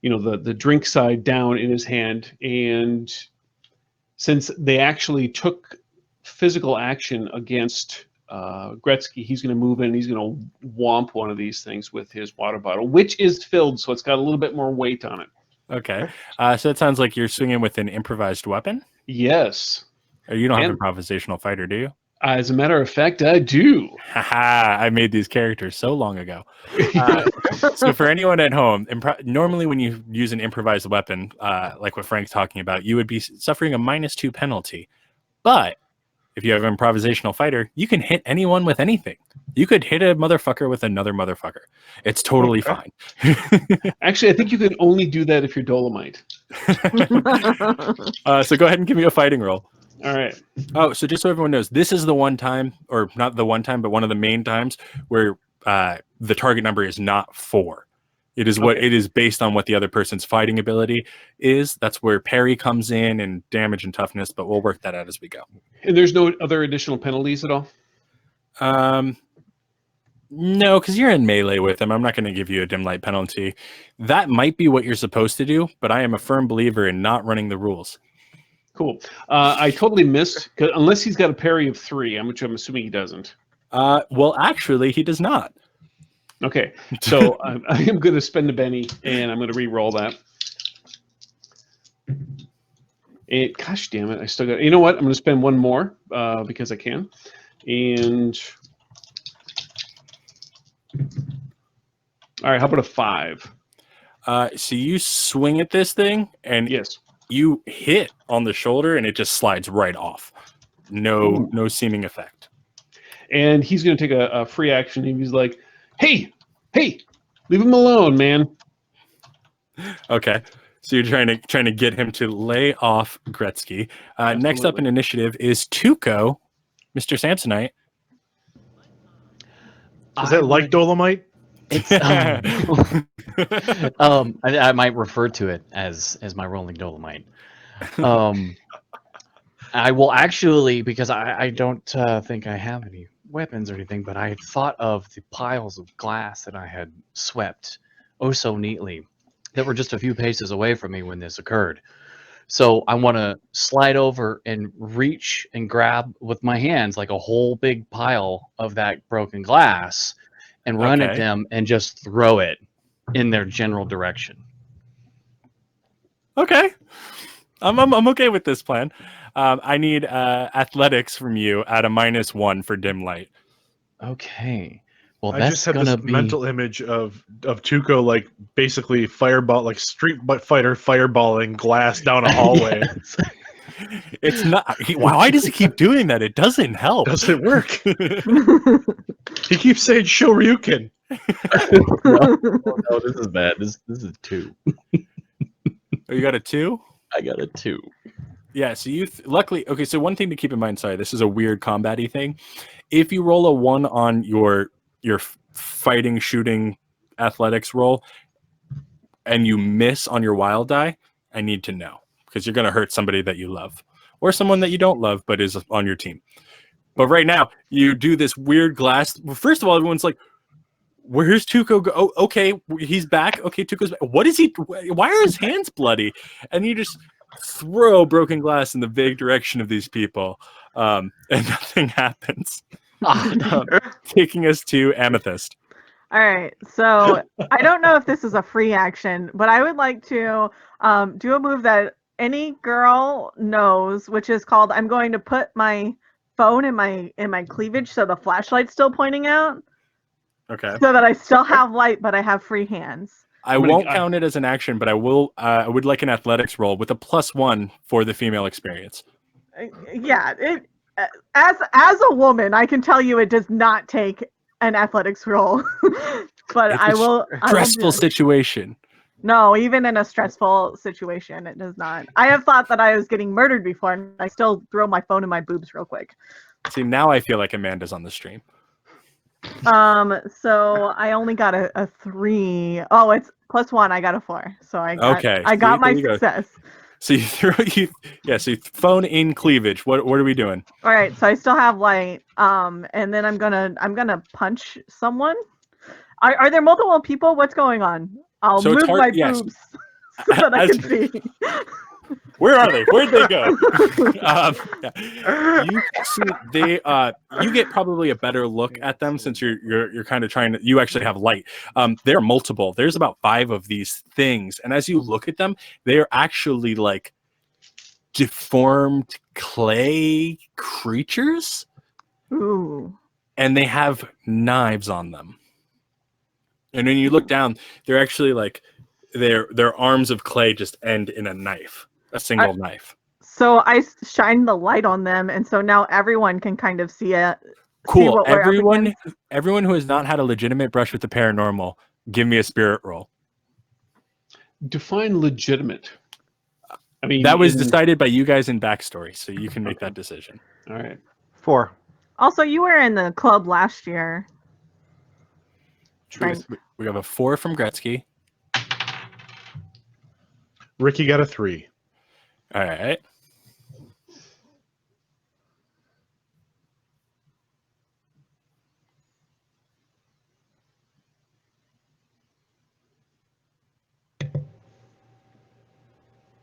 F: the drink side down in his hand. And since they actually took physical action against Gretsky, he's going to move in. He's going to whomp one of these things with his water bottle, which is filled. So it's got a little bit more weight on it.
A: Okay. So it sounds like you're swinging with an improvised weapon.
F: Yes.
A: You don't have an improvisational fighter, do you?
F: As a matter of fact, I do.
A: Haha, I made these characters so long ago. So for anyone at home, normally when you use an improvised weapon, like what Frank's talking about, you would be suffering a -2 penalty. But if you have an improvisational fighter, you can hit anyone with anything. You could hit a motherfucker with another motherfucker. It's totally fine.
F: Actually, I think you can only do that if you're Dolomite.
A: So go ahead and give me a fighting roll.
F: All right.
A: Oh, so just so everyone knows, this is the one time, or not the one time, but one of the main times where the target number is not 4. It is what it is based on what the other person's fighting ability is. That's where parry comes in and damage and toughness, but we'll work that out as we go.
F: And there's no other additional penalties at all?
A: No, because you're in melee with him. I'm not going to give you a dim light penalty. That might be what you're supposed to do, but I am a firm believer in not running the rules.
F: Cool. I totally missed, unless he's got a parry of 3, which I'm assuming he doesn't.
A: Well, actually, he does not.
F: Okay, so I am going to spend a Benny, and I'm going to re-roll that. And gosh damn it, I still got. You know what? I'm going to spend one more because I can. And all right, how about a 5?
A: So you swing at this thing, and
F: yes,
A: you hit on the shoulder, and it just slides right off. No seeming effect.
F: And he's going to take a free action. And he's like, "Hey, leave him alone, man."
A: Okay. So you're trying to get him to lay off Gretsky. Next up in initiative is Tuco, Mr. Samsonite.
C: Is that like Dolomite?
G: It's, I might refer to it as my rolling Dolomite. I will actually, because I don't think I have any weapons or anything, but I had thought of the piles of glass that I had swept oh so neatly that were just a few paces away from me when this occurred. So I want to slide over and reach and grab with my hands like a whole big pile of that broken glass and run at them and just throw it in their general direction.
A: Okay. I'm okay with this plan. I need athletics from you at a -1 for dim light.
G: Okay. Well,
C: I
G: that's
C: just have
G: gonna
C: this
G: be
C: mental image of Tuco like basically fireball, like street fighter fireballing glass down a hallway.
G: Yes.
A: It's not. Why does he keep doing that? It doesn't help.
C: Doesn't work. He keeps saying Shoryuken.
G: No, this is bad. This is 2.
A: Oh, you got a 2?
G: I got a 2.
A: Yeah, so you luckily, okay, so one thing to keep in mind, sorry, this is a weird combat-y thing. If you roll a 1 on your fighting, shooting, athletics roll, and you miss on your wild die, I need to know, because you're going to hurt somebody that you love, or someone that you don't love but is on your team. But right now, you do this weird glass. First of all, everyone's like, where's Tuco go? Oh, okay, he's back. Okay, Tuco's back. What is he? Why are his hands bloody? And you just throw broken glass in the vague direction of these people, and nothing happens. Taking us to Amythest.
B: All right, so I don't know if this is a free action, but I would like to do a move that any girl knows, which is called I'm going to put my phone in my cleavage so the flashlight's still pointing out.
A: Okay.
B: So that I still have light, but I have free hands.
A: I won't count it as an action, but I will. I would like an athletics roll with a +1 for the female experience.
B: Yeah, as a woman, I can tell you it does not take an athletics roll. But
A: It's
B: I
A: a
B: will
A: Stressful
B: do it.
A: situation.
B: No, even in a stressful situation, it does not. I have thought that I was getting murdered before, and I still throw my phone in my boobs real quick.
A: See, now I feel like Amanda's on the stream.
B: So I only got a 3. Oh, it's +1. I got a 4. So I got
A: Okay,
B: I
A: see,
B: got my
A: there you go.
B: success.
A: So so you phone in cleavage. What are we doing?
B: All right, so I still have light. And then I'm gonna punch someone. Are there multiple people? What's going on? I'll
A: So it's
B: move
A: hard-
B: my
A: yes.
B: boobs so that I
A: As-
B: can see.
A: Where are they? Where'd they go? You see, you get probably a better look at them since you're kind of trying to. You actually have light. There are multiple. There's about 5 of these things, and as you look at them, they are actually like deformed clay creatures,
B: Ooh.
A: and they have knives on them. And when you look down, they're actually like their arms of clay just end in a knife. A single knife.
B: So I shine the light on them, and so now everyone can kind of see it.
A: Cool.
B: what we're up
A: Everyone who has not had a legitimate brush with the paranormal, give me a spirit roll.
F: Define legitimate. I mean,
A: That was decided by you guys in backstory, so you can make that decision.
F: All right.
E: 4.
B: Also, you were in the club last year.
A: Truth. We have a 4 from Gretsky.
C: Ricky got a 3.
A: All right.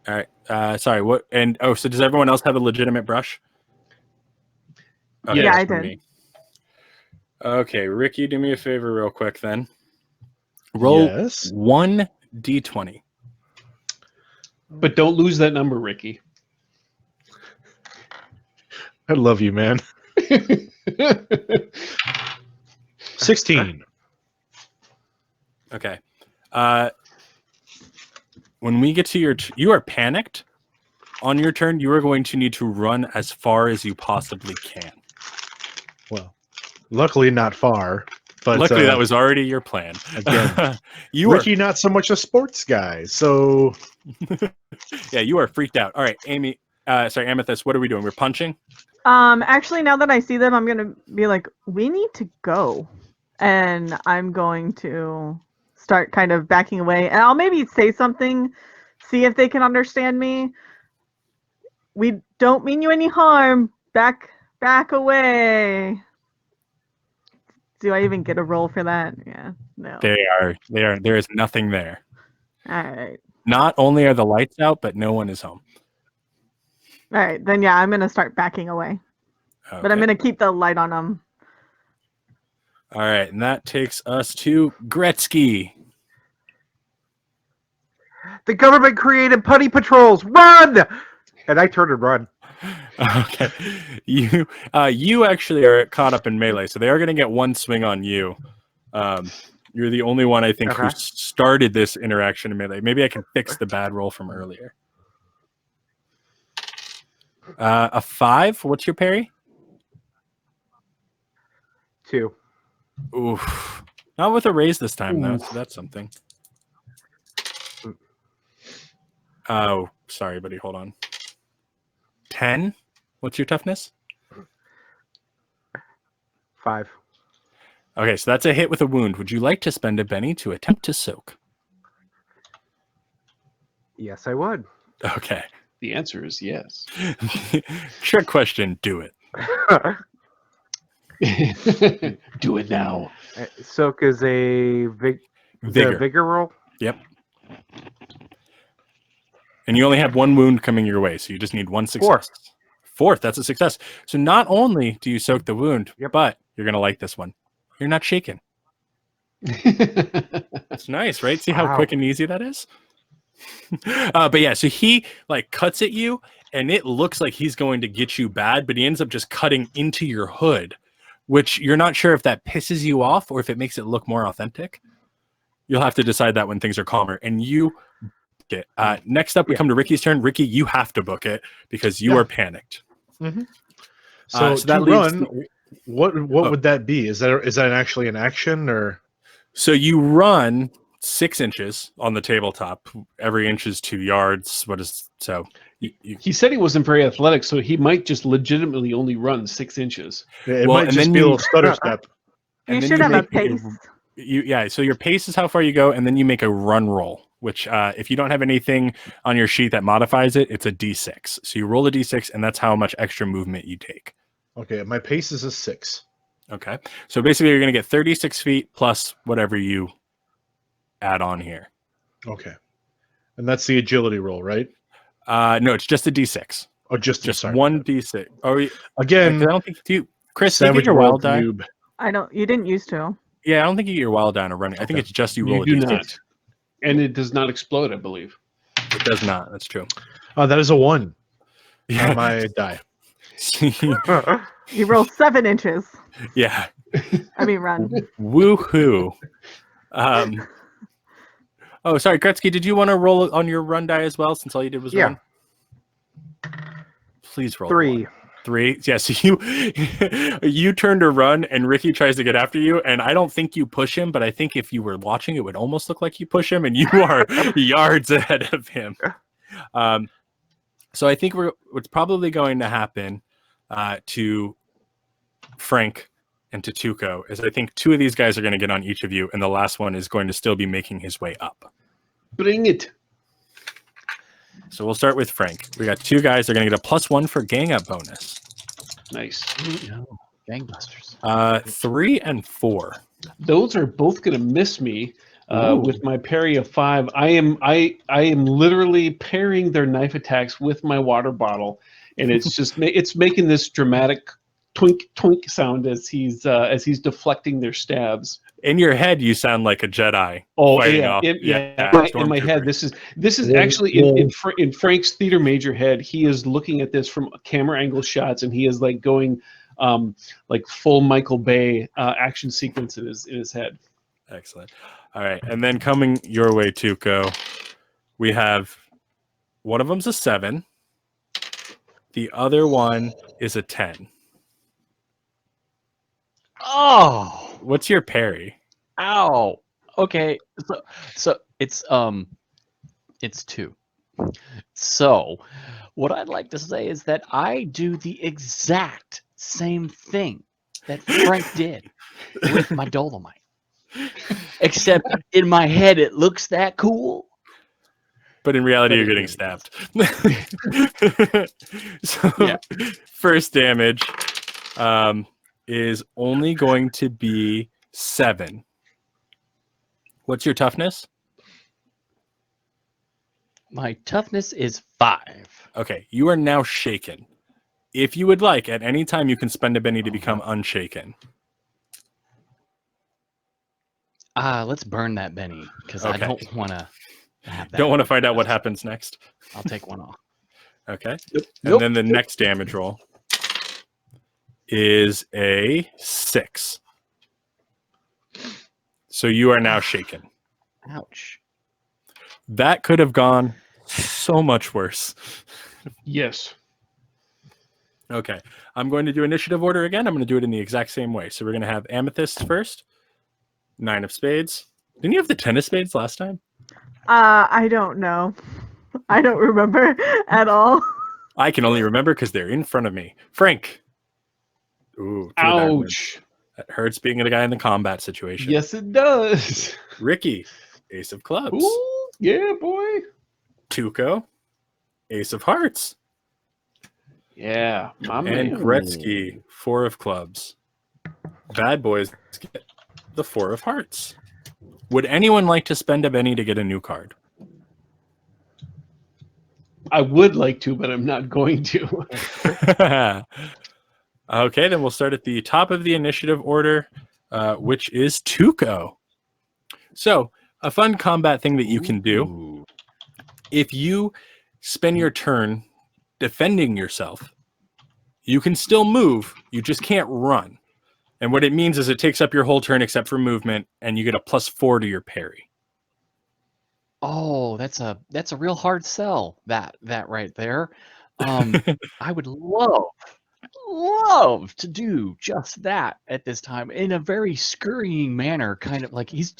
A: All right. Sorry. What? And so does everyone else have a legitimate brush?
B: Yeah, I
A: for
B: did.
A: me. Okay, Ricky, do me a favor, real quick, then. Roll
C: Yes.
A: 1 d20.
F: But don't lose that number, Ricky.
C: I love you, man. 16.
A: Okay. When we get to you are panicked. On your turn, you are going to need to run as far as you possibly can.
C: Well, luckily not far. But
A: Luckily, that was already your plan.
C: again,
A: Ricky,
C: not so much a sports guy, so
A: yeah, you are freaked out. All right, Amythest, what are we doing? We're punching?
B: Actually, now that I see them, I'm gonna be like, we need to go, and I'm going to start kind of backing away, and I'll maybe say something, see if they can understand me. We don't mean you any harm. Back away. Do I even get a roll for that? Yeah, no.
A: There is nothing there.
B: All right.
A: Not only are the lights out, but no one is home.
B: All right, then yeah, I'm gonna start backing away, but I'm
A: Okay.
B: gonna keep the light on them.
A: All right, and that takes us to Gretsky.
E: The government created putty patrols. Run! And I turn and run.
A: Okay, you actually are caught up in melee, so they are going to get one swing on you. You're the only one I think who
E: Okay.
A: started this interaction in melee. Maybe I can fix the bad roll from earlier. A 5. What's your parry?
E: 2.
A: Oof. Not with a raise this time though. So that's something. Oh, sorry, buddy. Hold on. 10. What's your toughness?
E: 5.
A: Okay, so that's a hit with a wound. Would you like to spend a Benny to attempt to soak?
E: Yes, I would.
A: Okay.
F: The answer is yes.
A: Trick question. Do it.
F: Do it now.
E: Soak is a
A: Vigor.
E: vigor roll.
A: Yep. And you only have one wound coming your way, so you just need one success. Fourth, that's a success. So not only do you soak the wound, but you're going to like this one. You're not shaken. That's nice, right? See how quick and easy that is? But yeah, so he like cuts at you, and it looks like he's going to get you bad, but he ends up just cutting into your hood, which you're not sure if that pisses you off or if it makes it look more authentic. You'll have to decide that when things are calmer. And you it. Next up, we come to Ricky's turn. Ricky, you have to book it because you are panicked.
C: Mm-hmm.
A: So
C: to
A: that leaves
C: run, What
A: Oh.
C: would that be? Is that actually an action or?
A: So you run 6 inches on the tabletop. Every inch is 2 yards. What is so?
F: He said he wasn't very athletic, so he might just legitimately only run 6 inches.
C: It
A: Well,
C: might
A: and
C: just
A: then
C: be a
A: you-
C: little stutter step.
B: You
A: and then
B: should have a
A: make
B: pace.
A: So your pace is how far you go, and then you make a run roll. Which, if you don't have anything on your sheet that modifies it, it's a d6. So you roll a d6, and that's how much extra movement you take.
C: Okay, my pace is a 6.
A: Okay. So basically, you're going to get 36 feet plus whatever you add on here.
C: Okay, and that's the agility roll, right?
A: No, it's just a d6.
C: Oh, just sorry.
A: one d6. Oh, I
C: Again,
A: don't think Chris, do you get
C: Savage
A: your
C: World
A: wild die?
C: noob.
B: I don't. You didn't used to.
A: Yeah, I don't think you get your wild die on a running. I think
C: Okay.
A: it's just you
F: You
A: roll a
F: do
A: d6.
F: not. And it does not explode, I believe.
A: It does not. That's true.
C: Oh, that is a 1 on
A: Yeah.
C: my die.
B: You roll 7 inches.
A: Yeah.
B: I mean, run.
A: Woohoo. Oh, sorry, Gretsky. Did you want to roll on your run die as well? Since all you did was
E: Yeah.
A: run. Please roll.
E: 3.
A: 3. Yeah. So you turn to run, and Ricky tries to get after you, and I don't think you push him, but I think if you were watching, it would almost look like you push him, and you are yards ahead of him. So I think what's probably going to happen to Frank and to Tuco is I think 2 of these guys are going to get on each of you, and the last one is going to still be making his way up.
F: Bring it.
A: So we'll start with Frank. We got 2 guys. They're going to get a +1 for gang up bonus.
F: Nice.
G: No, gangbusters.
A: 3 and 4.
F: Those are both going to miss me with my parry of 5. I am literally parrying their knife attacks with my water bottle, and it's just it's making this dramatic twink twink sound as he's deflecting their stabs.
A: In your head, you sound like a Jedi.
F: Oh
A: fighting
F: yeah,
A: off.
F: in my head. This is actually in Frank's theater major head. He is looking at this from camera angle shots, and he is like going like full Michael Bay action sequence in his head.
A: Excellent. All right, and then coming your way, Tuco, we have one of them's a 7. The other one is a 10.
G: Oh,
A: What's your parry?
G: ow. Okay, so it's 2. So, what I'd like to say is that I do the exact same thing that Frank did with my Dolomite. Except in my head, it looks that cool.
A: But in reality,
G: But
A: you're
G: it
A: getting
G: really
A: stabbed. So,
G: Yeah.
A: first damage is only going to be 7. What's your toughness?
G: My toughness is 5.
A: Okay, you are now shaken. If you would like, at any time, you can spend a penny to become unshaken.
G: Let's burn that Benny because I
A: Okay.
G: don't want to have that.
A: Don't want to find out what happens next.
G: I'll take one off.
A: Okay.
F: Yep.
A: And then the next damage roll is a 6. So you are now shaken.
G: Ouch.
A: That could have gone so much worse.
F: Yes.
A: Okay. I'm going to do initiative order again. I'm going to do it in the exact same way. So we're going to have Amythest first. 9 of spades. Didn't you have the 10 of spades last time?
B: I don't know. I don't remember at all.
A: I can only remember because they're in front of me. Frank. Ooh. 2 of diamonds.
F: Ouch.
A: That hurts being the guy in the combat situation.
F: Yes, it does.
A: Ricky. Ace of clubs.
F: Ooh, yeah, boy.
A: Tuco. Ace of hearts.
F: Yeah, my
A: And
F: man.
A: Gretsky, 4 of clubs. Bad boys get the 4 of hearts. Would anyone like to spend a penny to get a new card?
F: I would like to, but I'm not going to.
A: Okay, then we'll start at the top of the initiative order, which is Tuco. So, a fun combat thing that you can do, if you spend your turn defending yourself, you can still move, you just can't run. And what it means is it takes up your whole turn except for movement, and you get a +4 to your parry.
G: Oh, that's a real hard sell. That right there. I would love love to do just that at this time in a very scurrying manner, kind of like this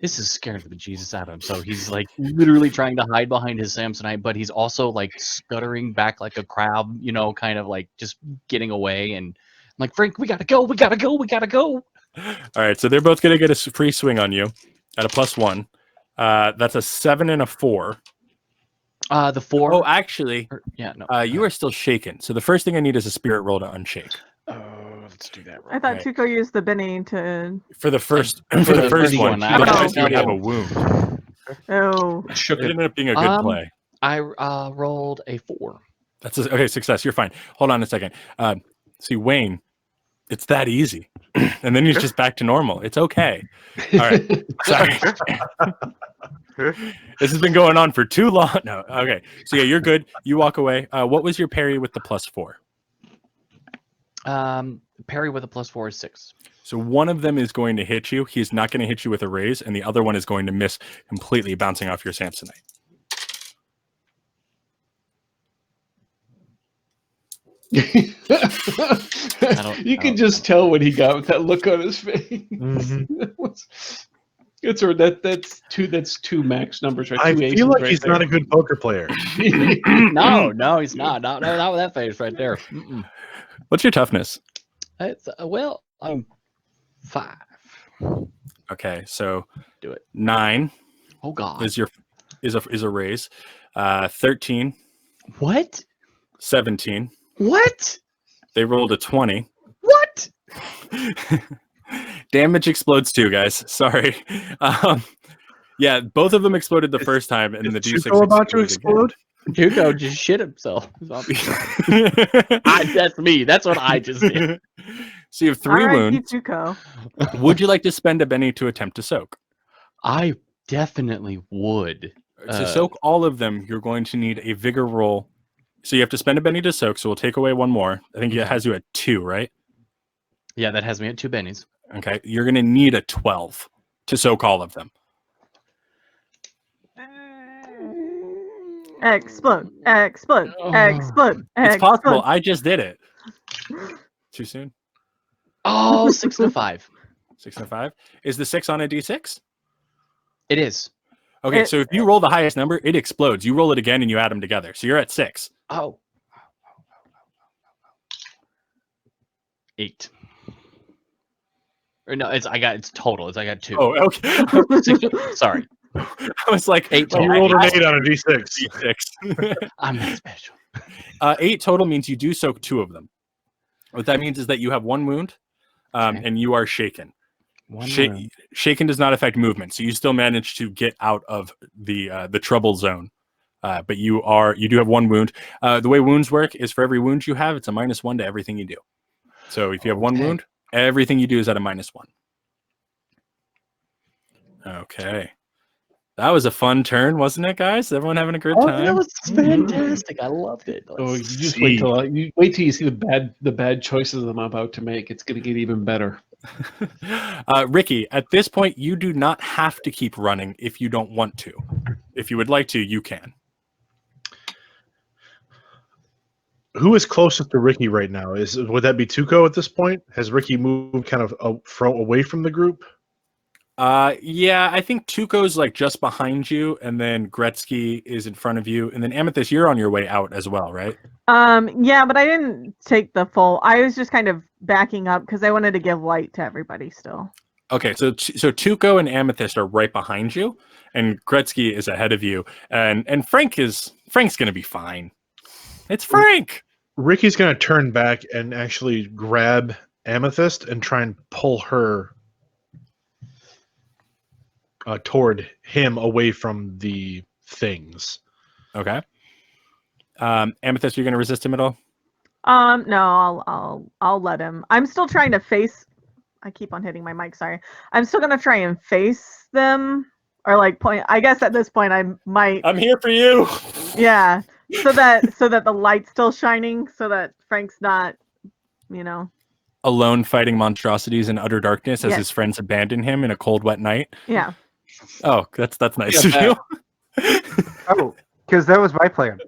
G: is scaring the bejesus out of him. So he's like literally trying to hide behind his Samsonite, but he's also like scuttering back like a crab, kind of like just getting away. And I'm like, Frank, we gotta go.
A: All right, so they're both going to get a free swing on you at a +1. That's a 7 and a 4.
G: The 4.
A: Oh, actually,
G: no.
A: you are still shaken. So the first thing I need is a spirit roll to unshake.
G: Oh, let's do that.
B: I thought Tuco used the Benny to.
A: For the first first one,
G: I
A: because you
G: don't
A: have
G: know.
A: a wound.
B: Oh.
A: It ended up being a good play.
G: I rolled a 4.
A: That's okay. Success. You're fine. Hold on a second. See, Wayne, it's that easy, and then he's just back to normal. It's okay. All right. Sorry. This has been going on for too long. No. Okay. So yeah, you're good. You walk away. What was your parry with the +4?
G: Parry with a +4 is 6.
A: So one of them is going to hit you. He's not going to hit you with a raise, and the other one is going to miss completely, bouncing off your Samsonite.
F: You can just tell what he got with that look on his face.
C: Mm-hmm.
F: That's two max numbers, right?
C: I
F: Two aces
C: feel like
F: right
C: he's
F: there.
C: not a good poker player.
G: No, he's not. Not with that face right there. Mm-mm.
A: What's your toughness?
G: It's I'm 5.
A: Okay, so
G: Do it.
A: 9
G: Oh God.
A: is a raise. 13,
G: What?
A: 17.
G: What?
A: They rolled a 20.
G: What?
A: Damage explodes too, guys. Sorry. Yeah, both of them exploded the first time, and the
C: Is
A: D6
C: Tuco about to
A: exploded
C: explode?
G: Tuco just shit himself.
A: again.
G: That's me. That's what I just did.
A: So you have 3 wounds.
B: Tuco.
A: Would you like to spend a Benny to attempt to soak?
G: I definitely would.
A: To soak all of them, you're going to need a vigor roll. So you have to spend a Benny to soak, so we'll take away 1 more. I think it has you at 2, right?
G: Yeah, that has me at 2 bennies.
A: Okay, you're going to need a 12 to soak all of them.
B: Explode.
A: It's possible. I just did it. Too soon?
G: Oh, 6 and a 5.
A: 6 and a 5. Is the 6 on a D6?
G: It is.
A: Okay, so if you roll the highest number, it explodes. You roll it again and you add them together. So you're at 6.
G: Oh. 8. Or no, it's total. I got 2.
A: Oh, okay.
G: 6, sorry.
A: I was like,
G: 8
C: You
G: total.
C: rolled an 8 on a D6.
A: D6.
G: I'm not special.
A: 8 total means you do soak 2 of them. What that means is that you have 1 wound, and you are shaken. Shaken does not affect movement, so you still manage to get out of the trouble zone. But you do have 1 wound. The way wounds work is for every wound you have, it's a -1 to everything you do. So if you have 1 wound, everything you do is at a -1. Okay. That was a fun turn, wasn't it, guys? Everyone having a good time?
G: That was fantastic. I loved it.
F: Oh, you just wait till you see the bad choices I'm about to make. It's going to get even better.
A: Ricky, at this point, you do not have to keep running if you don't want to. If you would like to, you can.
C: Who is closest to Ricky right now? Would that be Tuco at this point? Has Ricky moved kind of away from the group?
A: Yeah, I think Tuco's like just behind you, and then Gretsky is in front of you, and then Amythest, you're on your way out as well, right?
B: Yeah, but I didn't take the full. I was just kind of backing up because I wanted to give light to everybody still.
A: Okay, so Tuco and Amythest are right behind you, and Gretsky is ahead of you, and Frank's gonna be fine. It's Frank.
C: Ricky's going to turn back and actually grab Amythest and try and pull her toward him away from the things.
A: Okay. Amythest, you're going to resist him at all?
B: No, I'll let him. I'm still trying to face. I keep on hitting my mic. Sorry. I'm still gonna try and face them, or like point. I guess at this point I might.
A: I'm here for you.
B: Yeah. So that the light's still shining, so that Frank's not,
A: alone fighting monstrosities in utter darkness as his friends abandon him in a cold, wet night.
B: Yeah.
A: Oh, that's nice of you.
E: Oh, because that was my plan.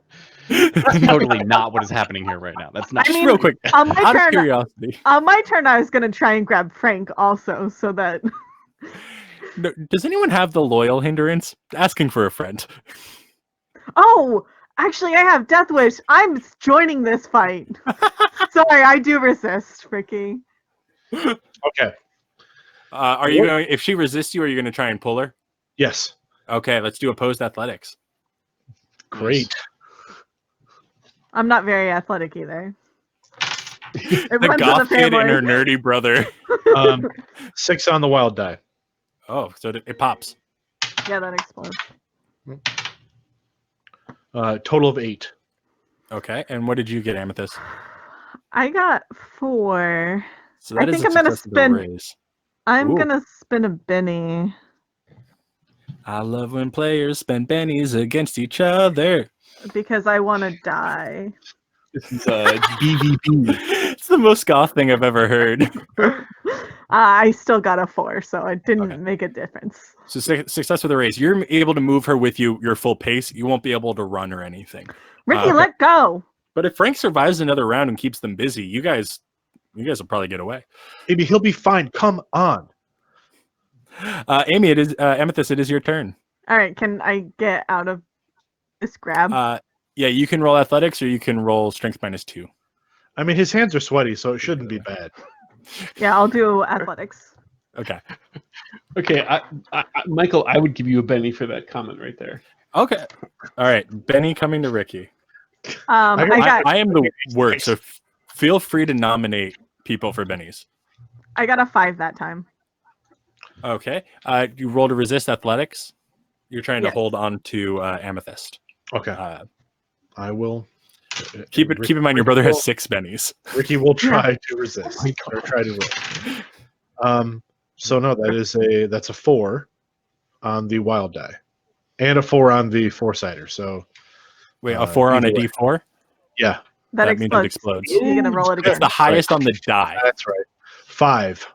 G: That's totally not what is happening here right now. That's not.
B: I mean,
A: Real quick,
B: on my
A: out of
B: turn,
A: curiosity,
B: I was gonna try and grab Frank also, so that.
A: does anyone have the loyal hindrance? Asking for a friend.
B: Oh, actually, I have Death Wish. I'm joining this fight. Sorry, I do resist, Ricky.
C: Okay.
A: Are you going? If she resists you, are you going to try and pull her?
C: Yes.
A: Okay, let's do opposed athletics.
C: Great.
B: I'm not very athletic either. It
A: The
B: runs in the
A: goth kid and
B: family.
A: her nerdy brother.
C: 6 on the wild die.
A: Oh, so it pops.
B: Yeah, that explodes.
C: Total of 8.
A: Okay, and what did you get, Amethyst?
B: I got 4.
A: So that
B: I
A: is
B: think
A: a
B: I'm gonna
A: success with a
B: spin.
A: raise.
B: I'm
A: Ooh.
B: gonna spin a Benny
A: I love when players spend bennies against each other.
B: because I want to die.
F: This is BVP.
A: It's the most goth thing I've ever heard.
B: I still got a 4, so it didn't
A: Okay.
B: make a difference.
A: So success with a raise. You're able to move her with you your full pace. You won't be able to run or anything.
B: Ricky, let go.
A: But if Frank survives another round and keeps them busy, you guys will probably get away.
C: Maybe he'll be fine. Come on.
A: Amy, it is Amethyst. It is your turn.
B: All right, can I get out of this grab?
A: Yeah, you can roll athletics or you can roll strength -2.
C: I mean, his hands are sweaty, so it shouldn't be bad.
B: Yeah, I'll do athletics.
A: Okay.
F: Okay, Michael, I would give you a Benny for that comment right there.
A: Okay. All right. Benny coming to Ricky.
B: I
A: I am the worst, so feel free to nominate people for bennies.
B: got a 5 that time.
A: Okay. You roll to resist athletics. You're trying to
B: Yes.
A: hold on to Amethyst.
C: Okay. I will.
A: Keep in mind your brother has 6 bennies.
C: Ricky will try to resist. Or try to roll. So no, that's a 4 on the wild die. And a 4 on the 4-sider. So
A: Wait, a 4 on a
C: either way.
A: D4?
C: Yeah.
B: That
A: means it explodes.
B: You're gonna roll it again.
A: That's the highest on the die.
C: That's right. 5.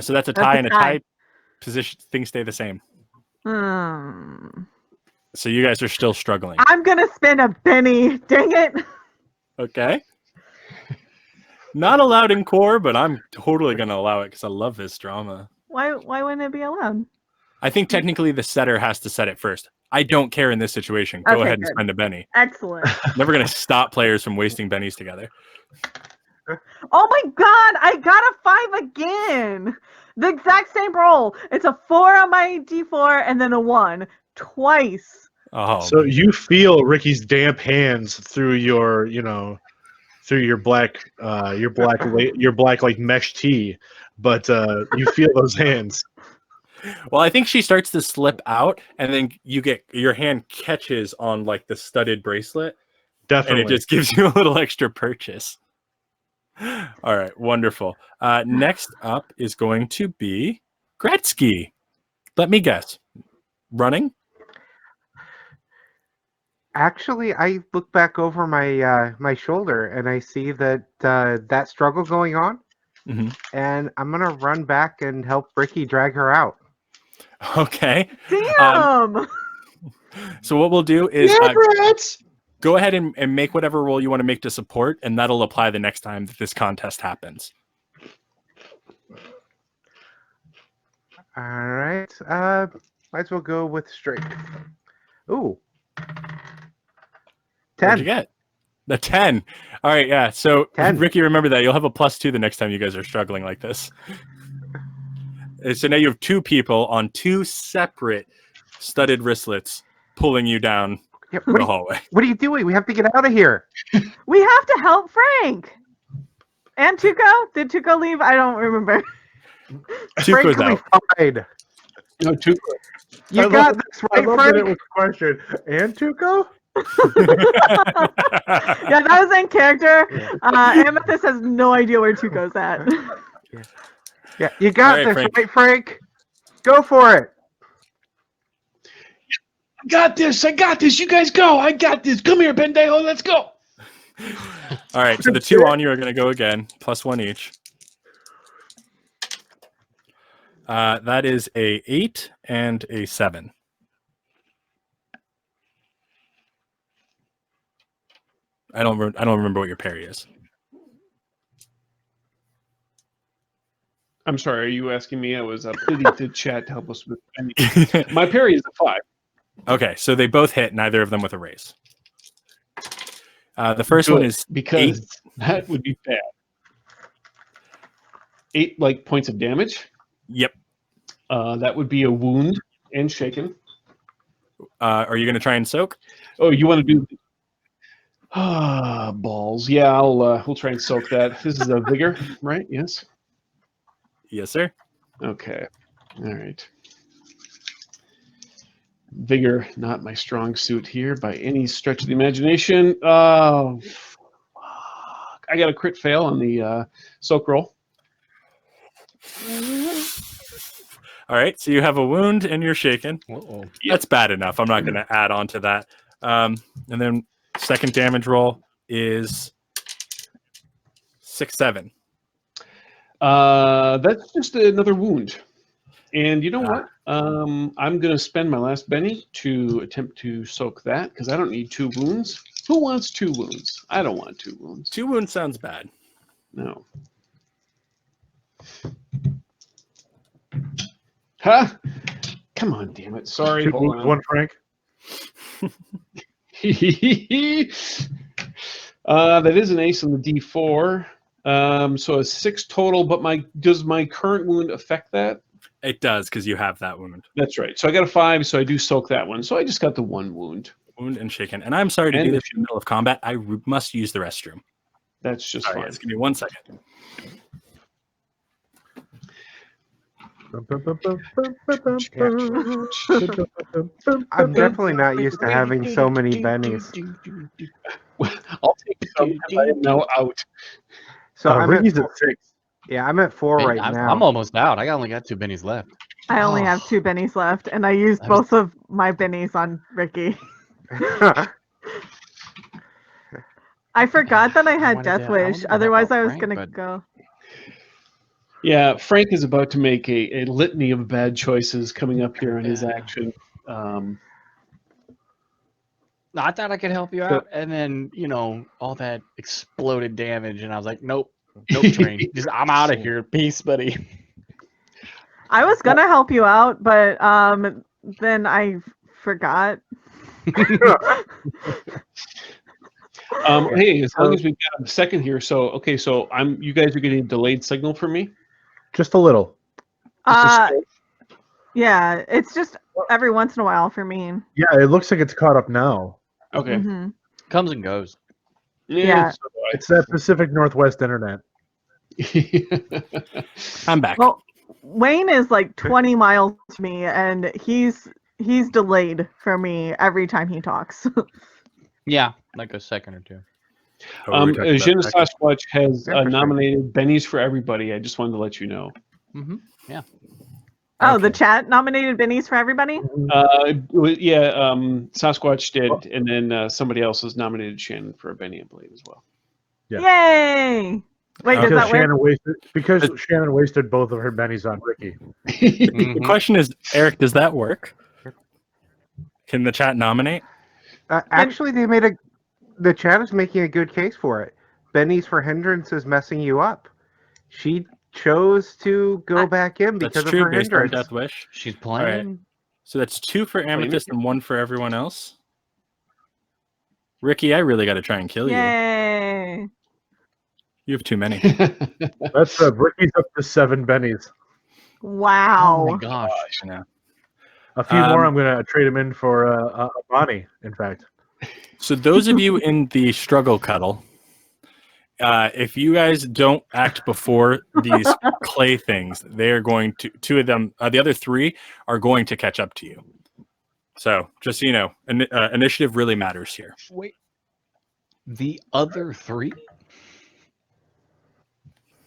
A: So that's a
B: That's
A: tie,
B: a
A: and a
B: tie.
A: tie position. Things stay the same.
B: Hmm.
A: So you guys are still struggling.
B: I'm gonna spin a Benny. Dang it.
A: Okay. Not allowed in core, but I'm totally going to allow it because I love this drama.
B: Why wouldn't it be allowed?
A: I think technically the setter has to set it first. I don't care in this situation. Go
B: Okay,
A: ahead and
B: good.
A: spend a Benny.
B: Excellent.
A: Never going to stop players from wasting bennies together.
B: Oh my god, I got a 5 again. The exact same roll. It's a 4 on my D4 and then a 1 twice.
A: Oh,
C: So you feel Ricky's damp hands through your, through your black like mesh tee, but you feel those hands.
A: well, I think she starts to slip out, and then your hand catches on like the studded bracelet,
C: Definitely.
A: and it just gives you a little extra purchase. All right, wonderful. Next up is going to be Gretsky. Let me guess. Running?
E: Actually, I look back over my my shoulder and I see that that struggle going on, and I'm gonna run back and help Ricky drag her out.
A: Okay.
B: Damn.
A: So what we'll do is
C: Brats!
A: go ahead and make whatever roll you want to make to support, and that'll apply the next time that this contest happens.
E: All right. Might as well go with strength. Ooh.
A: What'd
E: 10.
A: you get? The 10. All right, yeah. So
E: 10.
A: Ricky, remember that. You'll have a +2 the next time you guys are struggling like this. So now you have 2 people on 2 separate studded wristlets pulling you down
E: Yeah,
A: the hallway.
E: what are you doing? We have to get out of here.
B: We have to help Frank. And Tuco? Did Tuco leave? I don't remember.
E: Frank
A: Tuco's
E: will be
A: out.
E: fine.
F: No, Tuco.
E: You got this
C: I
E: right,
C: love that it
E: Frank.
C: was a question. And Tuco?
B: Yeah, that was in character. Amythest has no idea where Tuco's at.
E: Yeah, you got
A: All right,
E: this,
A: Frank.
E: right, Frank? Go for it.
F: I got this. You guys go. I got this. Come here, Pendejo. Let's go.
A: All right, so the 2 on you are going to go again, +1 each. That is a 8 and a 7. I don't remember what your parry is.
F: I'm sorry, are you asking me? I was pleading to chat to help us with my parry is a 5.
A: Okay, so they both hit, neither of them with a raise. The first one is
F: because
A: 8.
F: that would be bad. 8 like points of damage.
A: Yep.
F: That would be a wound and shaken.
A: Are you going to try and soak?
F: Oh, you want to do? Balls. Yeah, we'll try and soak that. This is a vigor, right? Yes.
A: Yes, sir.
F: Okay. All right. Vigor, not my strong suit here by any stretch of the imagination. Oh, fuck. I got a crit fail on the soak roll.
A: All right, so you have a wound and you're shaken.
G: Uh-oh.
F: Yep.
A: That's bad enough. I'm not going to add on to that. And then second damage roll is 6-7.
F: That's just another wound. And you know what? I'm going to spend my last Benny to attempt to soak that because I don't need 2 wounds. Who wants 2 wounds? I don't want 2 wounds.
A: 2 wounds sounds bad.
F: No. Huh? Come on, damn it. Sorry.
C: 2
F: Hold
C: wounds,
F: on.
C: 1 Frank.
F: That is an ace on the D4. So a 6 total, but does my current wound affect that?
A: It does, because you have that wound.
F: That's right. So I got a 5, so I do soak that one. So I just got the 1 wound.
A: Wound and shaken. And I'm sorry to do this in the middle of combat. I must use the restroom.
F: That's just
A: Sorry,
F: fine.
A: guys, give me 1 second.
E: I'm definitely not used to having so many bennies.
F: I'll take some because I am now out.
E: So I'm at
C: Ricky's at 6.
E: yeah, I'm at 4 right
G: I'm
E: now.
G: almost out. I only got 2 bennies left.
B: I only have 2 bennies left, and I used both of my bennies on Ricky. I forgot that I had Death Wish. Otherwise, I was gonna go.
F: Yeah, Frank is about to make a litany of bad choices coming up here on his action.
G: I thought I could help you out, and then all that exploded damage, and I was like, nope, train. I'm out of here. Peace, buddy.
B: I was gonna help you out, but then I forgot.
F: Hey, as long as we got a second here, so okay, so you guys are getting a delayed signal from me.
C: Just a little.
B: Yeah, it's just every once in a while for me.
C: Yeah, it looks like it's caught up now.
F: Okay.
B: Mhm.
G: Comes and goes.
B: Yeah.
C: It's that Pacific Northwest internet.
A: I'm back.
B: Well, Wayne is like 20 miles to me, and he's delayed for me every time he talks.
G: Yeah, like a second or 2.
F: Jenna Sasquatch has
E: Yeah, for sure.
F: nominated bennies for everybody. I just wanted to let you know.
G: Mm-hmm. Yeah.
B: Oh, the chat nominated bennies for everybody?
F: Sasquatch did, and then somebody else has nominated Shannon for a benny, I believe, as well.
C: Yeah.
B: Yay! Wait, does that work?
C: Because Shannon wasted both of her bennies on Ricky.
A: The question is, Eric, does that work? Can the chat nominate?
E: Actually, the chat is making a good case for it. Benny's for hindrance is messing you up. She chose to go back in because
A: That's
E: of
A: true,
E: her
A: based on
E: hindrance.
A: Death Wish.
G: She's playing.
A: So that's 2 for Amythest and 1 for everyone else. Ricky, I really got to try and kill you.
B: Yay!
A: You have too many.
C: That's Ricky's up to 7 bennies.
B: Wow.
G: Oh my gosh.
A: I know.
C: A few more, I'm going to trade him in for a Bonnie, in fact.
A: So those of you in the struggle cuddle, if you guys don't act before these clay things, they're going to, 2 of them, the other 3 are going to catch up to you. So just so you know, initiative really matters here.
G: Wait. The other 3?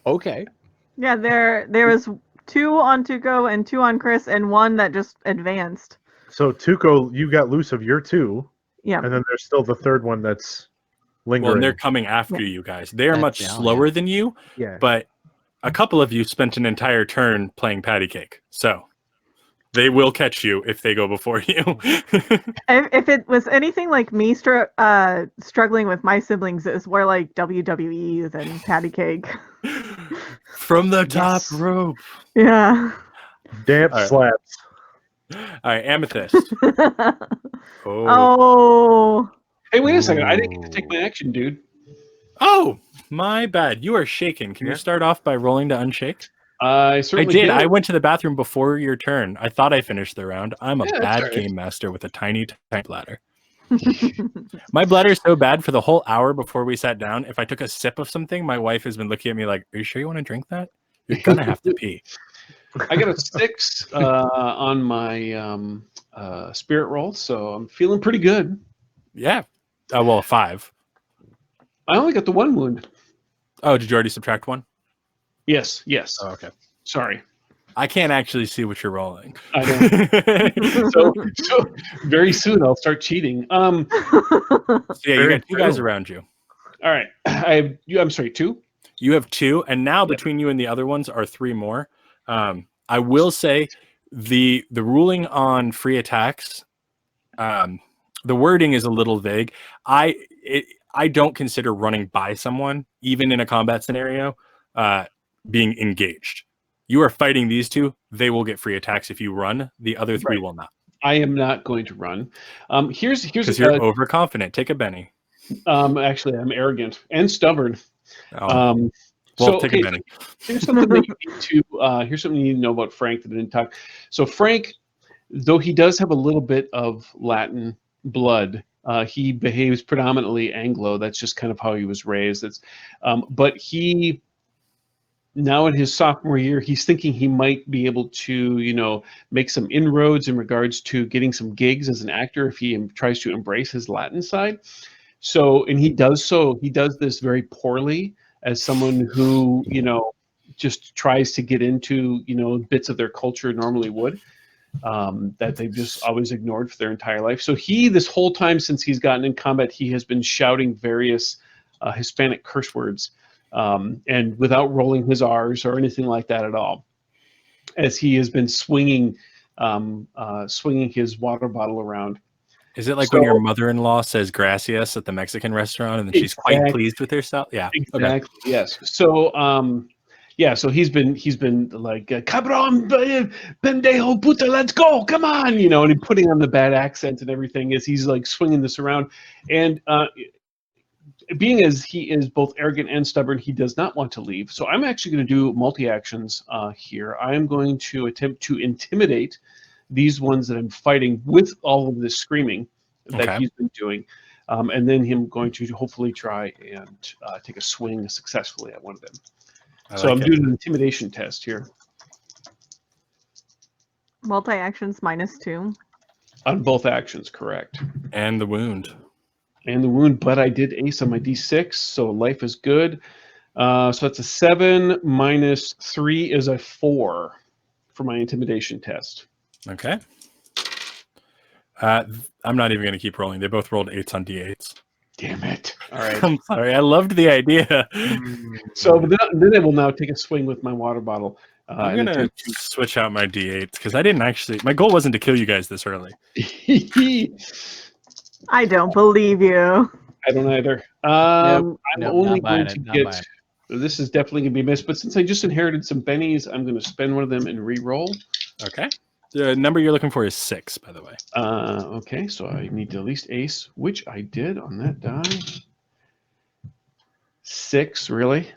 G: Okay.
B: Yeah, there was 2 on Tuco and 2 on Chris, and 1 that just advanced.
C: So Tuco, you got loose of your 2,
B: Yeah.
C: and then there's still the third one that's lingering.
A: Well, and they're coming after you guys. They are much slower than you,
E: Yeah.
A: but a couple of you spent an entire turn playing patty cake. So They will catch you if they go before you.
B: If it was anything like me struggling with my siblings, it's more like WWE than patty cake.
A: From the top
G: Yes.
A: rope.
B: Yeah.
C: Damp
A: All right.
C: slaps.
A: All right, Amethyst. Oh.
B: Oh.
F: Hey, wait a second. I didn't get to take my action, dude.
A: Oh, my bad. You are shaken. Can
C: Yeah.
A: you start off by rolling to unshake?
F: I
A: I
F: certainly
A: did.
F: can.
A: I went to the bathroom before your turn. I thought I finished the round. I'm a
F: Yeah, that's
A: bad
F: all right.
A: game master with a tiny bladder. My bladder is so bad for the whole hour before we sat down. If I took a sip of something, my wife has been looking at me like, "Are you sure you want to drink that? You're gonna have to pee."
F: I got a 6 on my spirit roll, so I'm feeling pretty good.
A: Yeah. Well, a 5.
F: I only got the 1 wound.
A: Oh, did you already subtract 1?
F: Yes.
A: Oh, okay.
F: Sorry.
A: I can't actually see what you're rolling.
F: I know. so very soon I'll start cheating.
A: So yeah, you
C: Very
A: got 2 guys
C: true.
A: around you.
F: All right. I'm sorry, 2.
A: You have 2, and now
F: Yep.
A: between you and the other ones are 3 more. I will say the ruling on free attacks, the wording is a little vague. I don't consider running by someone, even in a combat scenario, being engaged. You are fighting these 2; they will get free attacks if you run. The other 3
F: Right.
A: will not,
F: I am not going to run. Here's
A: because you're overconfident. Take a Benny.
F: actually I'm arrogant and stubborn.
A: Well, take a Benny.
F: Here's something that you need to here's something you need to know about Frank that I didn't talk. So Frank, though he does have a little bit of Latin blood, he behaves predominantly Anglo. That's just kind of how he was raised. But he now in his sophomore year, he's thinking he might be able to, make some inroads in regards to getting some gigs as an actor if he tries to embrace his Latin side. So, and he does this very poorly as someone who, just tries to get into, bits of their culture normally would, that they've just always ignored for their entire life. So this whole time since he's gotten in combat, he has been shouting various Hispanic curse words, and without rolling his R's or anything like that at all, as he has been swinging his water bottle around.
A: Is it like when your mother-in-law says gracias at the Mexican restaurant and then she's quite pleased with herself? Yeah.
F: Exactly.
A: Okay.
F: Yes. So, so he's been like, cabron, pendejo, puta, let's go, come on, and he's putting on the bad accent and everything as he's like swinging this around. And being as he is both arrogant and stubborn, he does not want to leave. So I'm actually going to do multi-actions here. I am going to attempt to intimidate these ones that I'm fighting with all of this screaming that he's been doing. And then him going to hopefully try and take a swing successfully at one of them. I'm doing an intimidation test here.
B: Multi-actions -2.
F: On both actions, correct.
A: And the wound.
F: But I did ace on my D6, so life is good. So that's a 7 minus 3 is a 4 for my intimidation test.
A: Okay. I'm not even going to keep rolling. They both rolled 8s on D8s.
F: Damn it. All right.
A: I'm sorry. I loved the idea.
F: So then I will now take a swing with my water bottle.
A: I'm going to switch out my D8s because I didn't actually... My goal wasn't to kill you guys this early.
B: I don't believe you.
F: I don't either. I'm
G: Nope,
F: only
G: not buying
F: going
G: it,
F: to
G: not
F: get...
G: buying it.
F: This is definitely going to be missed, but since I just inherited some bennies, I'm going to spend one of them and re-roll.
A: Okay. The number you're looking for is 6, by the way.
F: Okay, so I need to at least ace, which I did on that die. 6, really?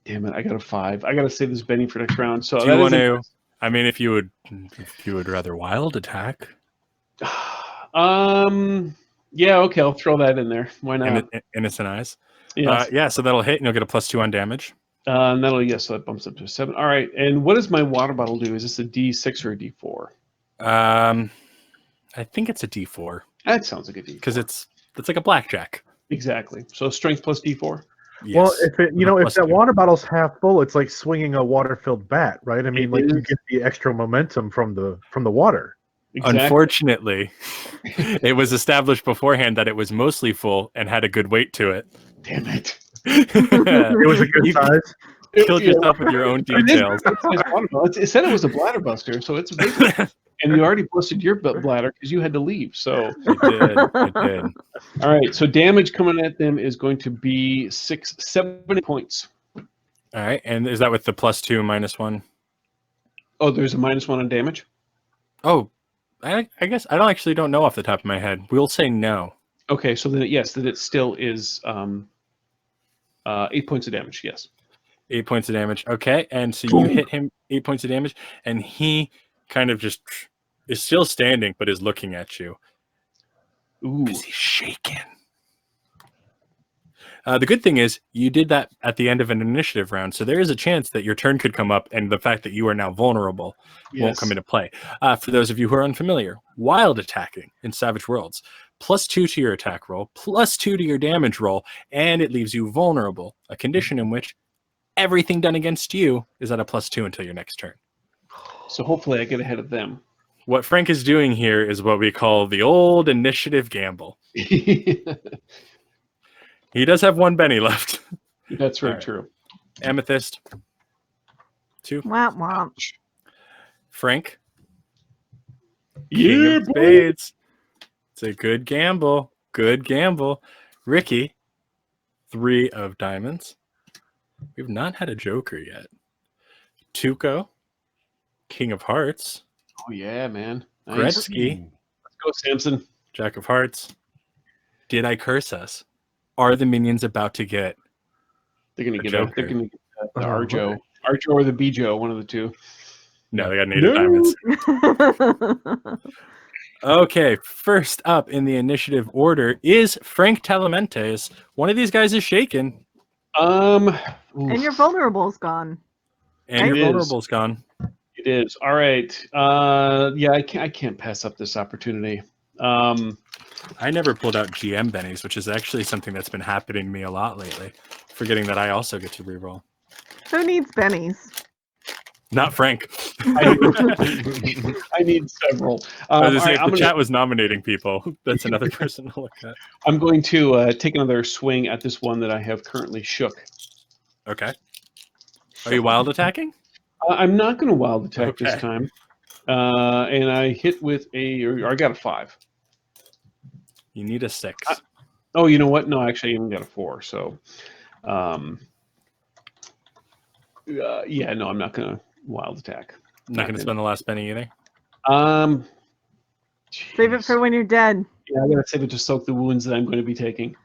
F: Damn it, I got a 5. I got to save this Benny for next round. So
A: do you want to... I mean, if you would rather wild attack.
F: Yeah, okay, I'll throw that in there. Why not?
A: Innocent eyes.
F: Yes.
A: So that'll hit and you'll get a +2 on damage.
F: And so that bumps up to a 7. All right, and what does my water bottle do? Is this a D6 or a D4?
A: I think it's a D4.
F: That sounds like a D4.
A: Because it's like a blackjack.
F: Exactly. So strength plus D4.
A: Yes.
C: Well, if that
A: +2.
C: water bottle's half full, it's like swinging a water-filled bat, right? I mean,
F: It
C: you
F: is.
C: get the extra momentum from the water.
F: Exactly.
A: Unfortunately, it was established beforehand that it was mostly full and had a good weight to it.
F: Damn it.
C: It was a good size.
A: killed yourself with your own details.
F: It said it was a bladder buster, so it's basically, and you already busted your bladder because you had to leave. So
A: It did.
F: all right, so damage coming at them is going to be 70 points.
A: All right, and is that with the +2 -1?
F: Oh, there's a -1 on damage.
A: Oh, I guess I don't know off the top of my head. We'll say no.
F: Okay, so then yes, that it still is 8 points of damage. Yes.
A: 8 points of damage. Okay, and so you hit him 8 points of damage, and he kind of just is still standing, but is looking at you.
F: Ooh.
A: He's shaking. The good thing is you did that at the end of an initiative round, so there is a chance that your turn could come up, and the fact that you are now vulnerable won't come into play. For those of you who are unfamiliar, wild attacking in Savage Worlds, +2 to your attack roll, +2 to your damage roll, and it leaves you vulnerable, a condition in which everything done against you is at a +2 until your next turn.
F: So hopefully I get ahead of them.
A: What Frank is doing here is what we call the old initiative gamble. He does have 1 Benny left.
F: That's very
A: All right.
F: true.
A: Amethyst. 2.
B: Womp womp.
A: Frank.
F: Yeah,
A: King of
F: boy.
A: Spades. It's a good gamble. Good gamble. Ricky. 3 of diamonds. We've not had a joker yet. Tuco. King of Hearts.
F: Oh yeah, man. Nice.
A: Gretsky.
F: Let's go, Samson.
A: Jack of Hearts. Did I curse us? Are the minions about to get
F: They're gonna
A: A
F: get
A: joker.
F: They're gonna get the
C: Oh,
F: Arjo, Arjo or the Bijo, one of the two.
A: No, they got an 8 of diamonds. Okay, first up in the initiative order is Frank Talamantes. One of these guys is shaken,
B: And
F: oof,
B: your vulnerable's gone.
A: and
F: It
A: your
F: is.
A: vulnerable's gone.
F: it is. All right. Yeah, I can't pass up this opportunity.
A: I never pulled out GM bennies, which is actually something that's been happening to me a lot lately. Forgetting that I also get to reroll.
B: Who needs bennies?
A: Not Frank.
F: I need several.
A: I was gonna
F: all
A: say,
F: right,
A: if the chat was nominating people, that's another person to look at.
F: I'm going to take another swing at this one that I have currently shook.
A: Okay. Are you wild attacking?
F: I'm not going to wild attack
A: Okay.
F: this time. And I hit with I got a 5.
A: You need a 6.
F: Oh, you know what? No, actually, I even got a 4. So, yeah, no, I'm not going to wild attack.
A: Not going to spend the last penny either.
B: Save it for when you're dead.
F: Yeah, I gotta save it to soak the wounds that I'm going to be taking.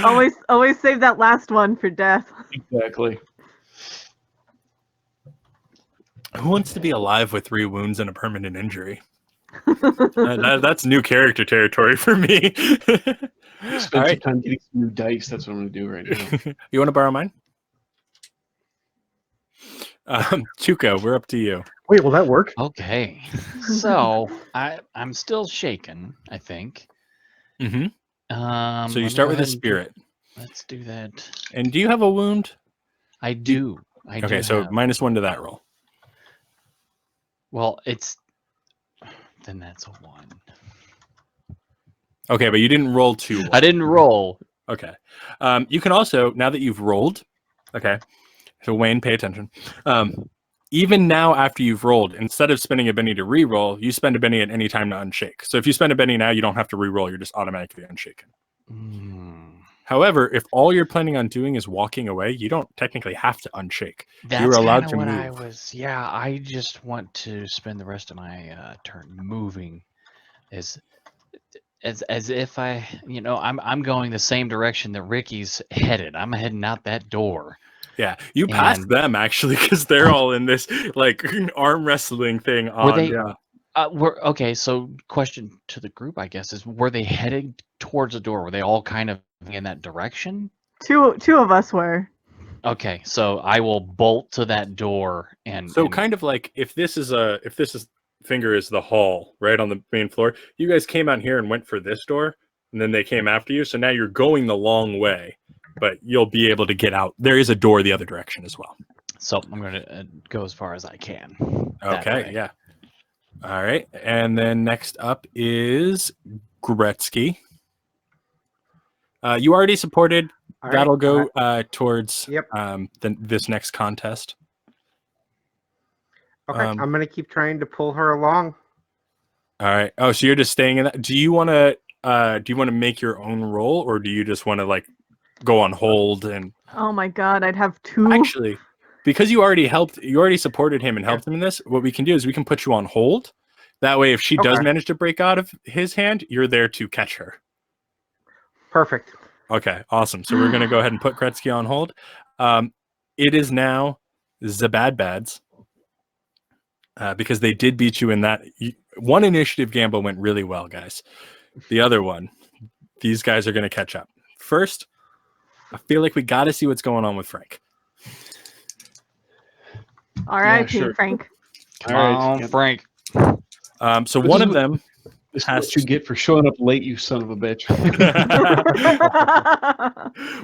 B: Always save that last one for death.
F: Exactly.
A: Who wants to be alive with 3 wounds and a permanent injury? That's new character territory for me.
F: Spend
A: All
F: some
A: right.
F: time getting some new dice. That's what I'm going to do right now.
A: You want to borrow mine? Tuco, we're up to you.
C: Wait, will that work?
G: Okay. So I'm still shaken, I think.
A: Mm-hmm. So you
G: let me
A: start
G: go
A: with a
G: ahead and
A: spirit.
G: Let's do that.
A: And do you have a wound?
G: I do. I
A: Okay,
G: do
A: so
G: have-
A: -1 to that roll.
G: Well, then that's a 1.
A: Okay, but you didn't roll 2.
G: I didn't roll.
A: Okay. You can also, now that you've rolled, okay, so Wayne, pay attention. Even now after you've rolled, instead of spending a Benny to re-roll, you spend a Benny at any time to unshake. So if you spend a Benny now, you don't have to re-roll, you're just automatically unshaken. However, if all you're planning on doing is walking away, you don't technically have to unshake.
G: That's
A: You're allowed
G: kinda
A: to
G: what
A: move.
G: I was. Yeah, I just want to spend the rest of my turn moving, as if I'm going the same direction that Ricky's headed. I'm heading out that door.
A: Yeah, you passed
G: And-
A: them actually because they're all in this like arm wrestling thing on.
G: Were they?
C: yeah.
G: Okay. So, question to the group, I guess, is: were they headed towards the door? Were they all kind of in that direction?
B: Two of us were.
G: Okay, so I will bolt to that door and.
A: So kind of like if this is finger is the hall right on the main floor, you guys came out here and went for this door, and then they came after you. So now you're going the long way, but you'll be able to get out. There is a door the other direction as well.
G: So I'm going to go as far as I can. that
A: Okay,
G: way.
A: yeah. All right, and then next up is Gretsky. You already supported
E: All
A: That'll
E: right,
A: go towards
E: Yep.
A: this next contest.
E: Okay,
A: Um,
E: I'm gonna keep trying to pull her along.
A: All right. Oh, so you're just staying in that. Do you want to make your own roll, or do you just want to like go on hold? And
B: Oh my god, I'd have 2.
A: actually, because you already supported him and helped him in this, what we can do is we can put you on hold. That way, if she does
E: Okay.
A: manage to break out of his hand, you're there to catch her.
E: Perfect.
A: Okay, awesome. So we're going to go ahead and put Gretsky on hold. It is now the Bad Bads. Because they did beat you in that. One initiative gamble went really well, guys. The other one, these guys are going to catch up. First, I feel like we got to see what's going on with Frank.
B: R.I.P.
F: sure.
B: Frank.
G: Come
F: All right,
G: on,
F: yeah.
G: Frank.
A: So
F: But
A: one
F: this
A: of
F: is-
A: them
F: This is
A: has
F: what you get for showing up late, you son of a bitch.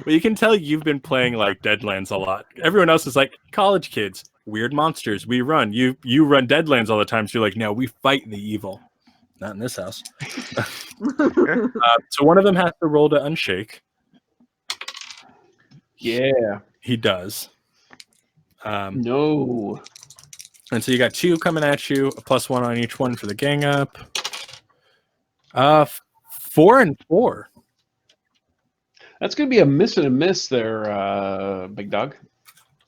A: well, you can tell you've been playing like Deadlands a lot. Everyone else is like college kids, weird monsters. We run. You run Deadlands all the time. So you're like, no, we fight the evil. Not in this house. So one of them has to roll to unshake.
F: Yeah.
A: He does.
F: No.
A: And so you got 2 coming at you, a +1 on each one for the gang up. 4 and 4.
F: That's going to be a miss and a miss there, big dog.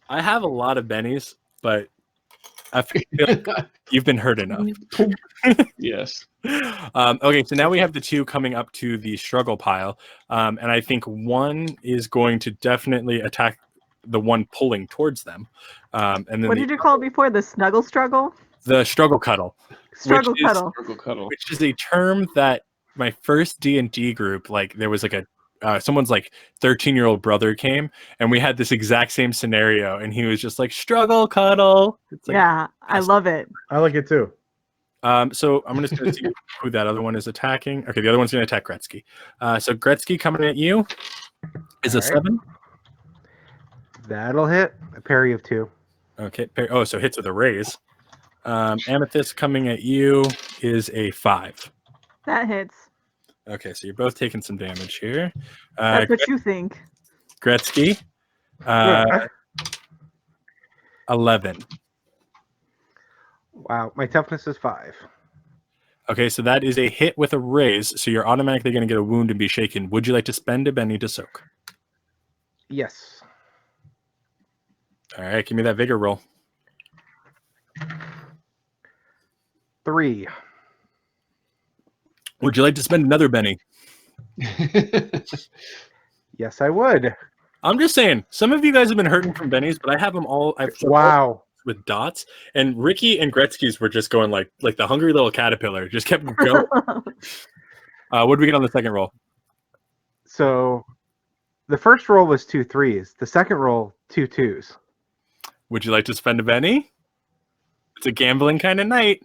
A: I have a lot of bennies, but I feel like you've been hurt enough.
F: Yes.
A: Okay, so now we have the 2 coming up to the struggle pile. And I think one is going to definitely attack the one pulling towards them. And then
B: What did you call it before? The snuggle struggle?
A: the struggle cuddle.
B: Struggle
A: Which is-
B: cuddle.
F: Circle cuddle.
A: Which is a term that my first D&D group, like there was like a someone's like 13-year-old brother came and we had this exact same scenario and he was just like struggle cuddle. It's like,
B: Yeah, I love it.
C: I like it too.
A: so I'm just going to see who that other one is attacking. Okay, the other one's going to attack Gretsky. So Gretsky coming at you is a
E: All right.
A: 7.
E: That'll hit. A parry of 2.
A: Okay. Oh, so hits with a raise. Amythest coming at you is a 5.
B: That hits.
A: Okay, so you're both taking some damage here.
B: That's what you think.
A: Gretsky, 11.
E: Wow, my toughness is 5.
A: Okay, so that is a hit with a raise, so you're automatically going to get a wound and be shaken. Would you like to spend a Benny to soak?
E: Yes.
A: All right, give me that vigor roll.
E: 3.
A: Would you like to spend another Benny?
E: Yes, I would.
A: I'm just saying, some of you guys have been hurting from Bennies, but I have them all. I've
E: Wow.
A: with dots, and Ricky and Gretsky's were just going like the hungry little caterpillar, just kept going. What did we get on the second roll?
E: So the first roll was 2 3s. The second roll, 2 2s.
A: Would you like to spend a Benny? It's a gambling kind of night.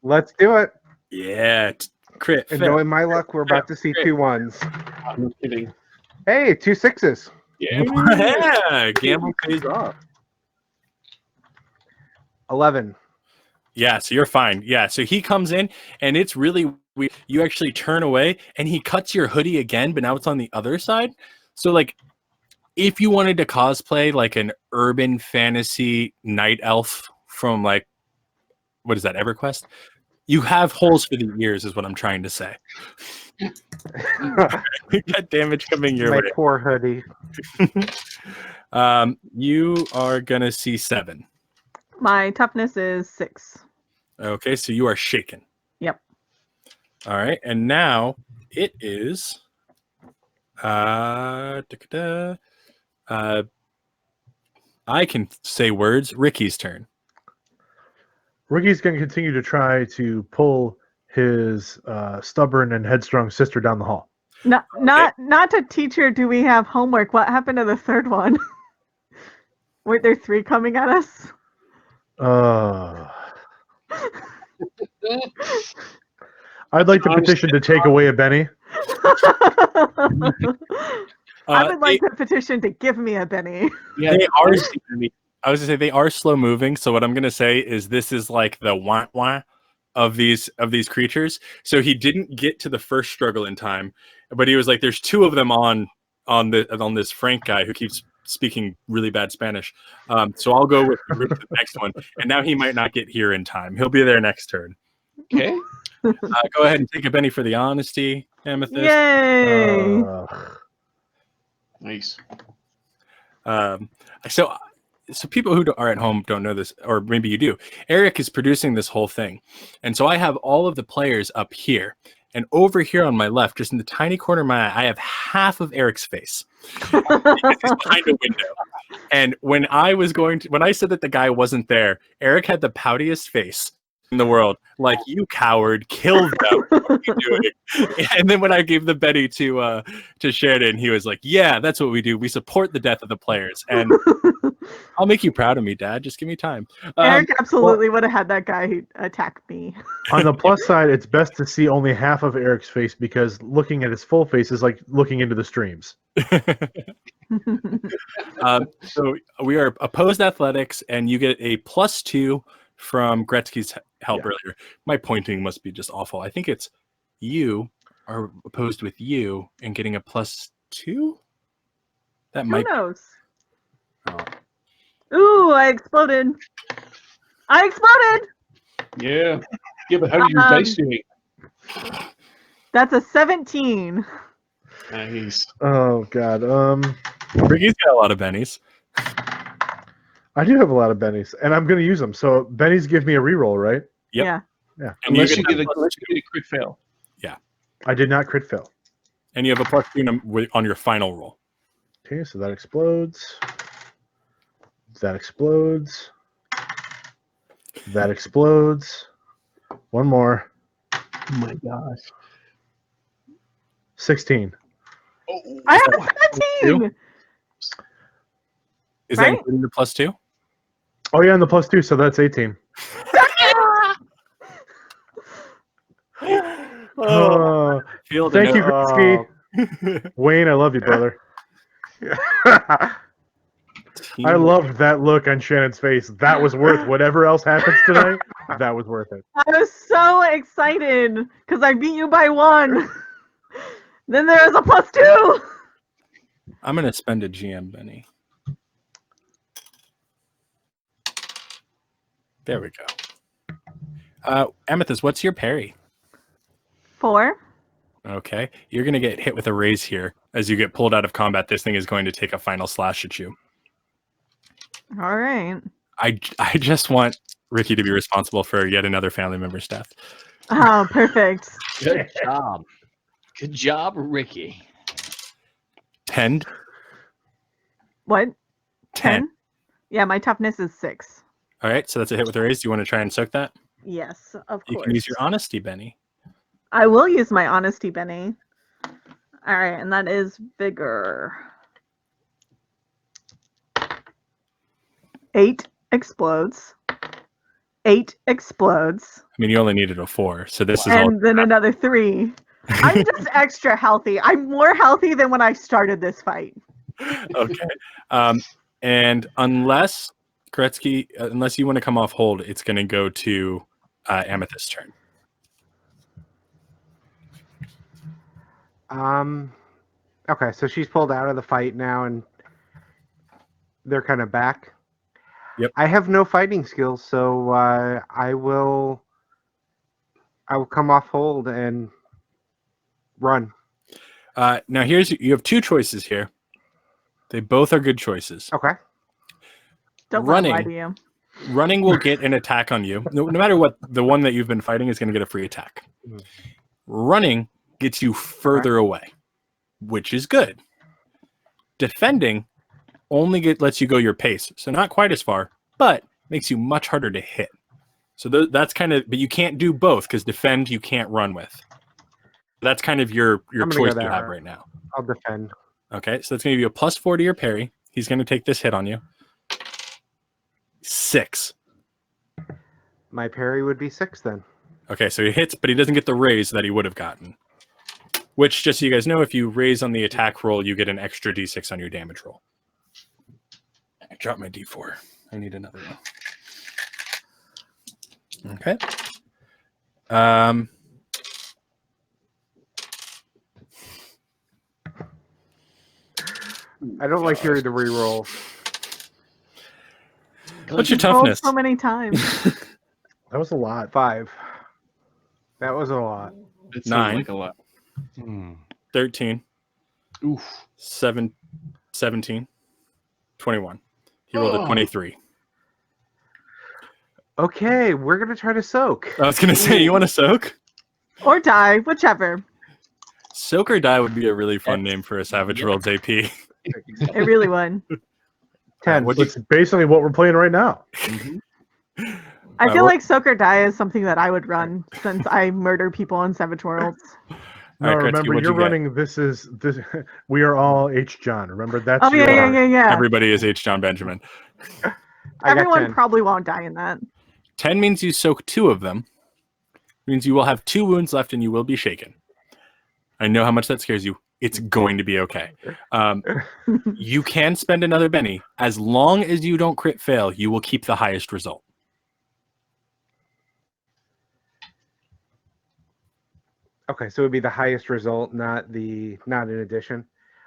E: Let's do it.
A: Yeah, crit.
E: And
A: fail.
E: knowing my luck, we're about to see 2 1s.
F: I'm not kidding.
E: Hey, 2 6s.
F: Yeah.
A: Yeah, gamble pays off.
E: 11.
A: Yeah, so you're fine. Yeah, so he comes in and it's really weird. You actually turn away and he cuts your hoodie again, but now it's on the other side. So like if you wanted to cosplay like an urban fantasy night elf from like what is that, EverQuest? You have holes for the ears is what I'm trying to say. We got damage coming your
E: My
A: way.
E: poor hoodie.
A: You are gonna see 7.
B: My toughness is 6.
A: Okay, so you are shaken.
B: Yep.
A: All right, and now it is I can say words. Ricky's turn.
C: Ricky's going to continue to try to pull his stubborn and headstrong sister down the hall.
B: Not to teacher. Do we have homework? What happened to the third one? Were there 3 coming at us?
C: I'd like to petition to take away a Benny.
B: I would like the petition to give me a Benny.
F: Yeah,
A: They are. I was gonna say they are slow moving. So what I'm gonna say is this is like the wah wah of these creatures. So he didn't get to the first struggle in time, but he was like, "There's 2 of them on on this Frank guy who keeps speaking really bad Spanish. So I'll go with the next one. And now he might not get here in time. He'll be there next turn.
D: Okay.
A: Go ahead and take a Benny for the honesty, Amethyst.
B: Yay!
D: Nice.
A: So people who are at home don't know this, or maybe you do. Eric is producing this whole thing. And so I have all of the players up here. And over here on my left, just in the tiny corner of my eye, I have half of Eric's face. He's behind a window. And when I said that the guy wasn't there, Eric had the poutiest face in the world. Like, you coward, kill them. What are you doing? And then when I gave the Betty to Shannon, he was like, yeah, that's what we do. We support the death of the players. And I'll make you proud of me, Dad. Just give me time.
B: Eric absolutely would have had that guy attack me.
C: On the plus side, it's best to see only half of Eric's face because looking at his full face is like looking into the streams.
A: So we are opposed athletics, and you get a +2 from Gretsky's help earlier. My pointing must be just awful. I think it's you are opposed with you and getting a +2. That
B: Who
A: might.
B: knows?
A: Oh.
B: Ooh, I exploded.
F: Yeah. Yeah, but how do your dice doing?
B: That's a 17.
F: Nice.
C: Oh God.
A: Ricky's got a lot of bennies.
C: I do have a lot of bennies, and I'm going to use them. So bennies give me a reroll, right?
A: Yep.
B: Yeah.
C: Yeah.
A: And
F: Unless you
A: get
F: get
A: a
F: a crit fail.
C: I did not crit fail.
A: and you have a +2 on your final roll.
C: Okay, so that explodes. That explodes. That explodes. One more.
F: Oh my gosh.
C: 16.
B: I have a 17.
A: Is
B: Right?
A: that including the +2?
C: Oh yeah, and the +2, so that's 18. Oh,
A: Feel the
C: thank you,
A: no-
C: Gretsky. Wayne, I love you, brother. I loved that look on Shannon's face. That was worth whatever else happens tonight. That was worth it.
B: I was so excited because I beat you by 1. Then there's a +2.
A: I'm going to spend a GM, Benny. There we go. Amethyst, what's your parry?
B: 4.
A: Okay. You're going to get hit with a raise here. As you get pulled out of combat, this thing is going to take a final slash at you.
B: All right.
A: I just want Ricky to be responsible for yet another family member's death.
B: Oh, perfect.
D: Good job. Good job, Ricky.
A: 10.
B: What?
A: 10.
B: Yeah, my toughness is 6.
A: All right. So that's a hit with a raise. Do you want to try and soak that?
B: Yes, of
A: You
B: course.
A: can use your honesty, Benny.
B: I will use my honesty, Benny. All right, and that is bigger. 8 explodes. 8 explodes.
A: I mean, you only needed a 4. So this is all.
B: And then another 3. I'm just extra healthy. I'm more healthy than when I started this fight.
A: Okay. And unless Gretsky, unless you want to come off hold, it's going to go to Amethyst's turn.
E: Okay, so she's pulled out of the fight now, and they're kind of back.
A: Yep.
E: I have no fighting skills, so I will come off hold and run.
A: Now you have 2 choices here. They both are good choices.
E: Okay.
B: Don't
A: Running.
B: lie to you.
A: Running will get an attack on you. No matter what, the one that you've been fighting is going to get a free attack. Running gets you further away, which is good. Defending only lets you go your pace, so not quite as far, but makes you much harder to hit. So that's kind of, but you can't do both because defend you can't run with. That's kind of your choice you have right now.
E: I'll defend.
A: Okay, so that's going to give you a +4 to your parry. He's going to take this hit on you. 6.
E: My parry would be 6 then.
A: Okay, so he hits, but he doesn't get the raise that he would have gotten. Which, just so you guys know, if you raise on the attack roll, you get an extra d6 on your damage roll. I dropped my d4. I need another one. Okay.
E: I don't like hearing the rerolls.
A: What's your
B: You've rolled
A: toughness?
B: so many times.
C: That was a lot.
E: 5. That was a lot.
F: It sounded
A: 9.
F: like a lot.
A: 13.
F: Oof.
A: 17. 21. He rolled a 23.
E: Okay, we're gonna try to soak.
A: I was going to say, you want to soak?
B: Or die, whichever.
A: Soak or die would be a really fun name for a Savage Worlds AP.
B: It really would.
E: 10.
C: It's basically what we're playing right now.
B: I feel
A: what-
B: like Soak or Die is something that I would run since I murder people in Savage Worlds.
C: No,
A: All right, Gretsky,
C: remember,
A: what'd
C: you're
A: you get?
C: running. This. We are all H. John. Remember, that's
B: Oh,
C: your.
B: yeah.
A: Everybody is H. John Benjamin.
E: I got
B: Everyone
E: 10.
B: probably won't die in that.
A: 10 means you soak 2 of them. Means you will have 2 wounds left and you will be shaken. I know how much that scares you. It's going to be okay. You can spend another Benny. As long as you don't crit fail, you will keep the highest result.
E: Okay, so it would be the highest result, not an addition.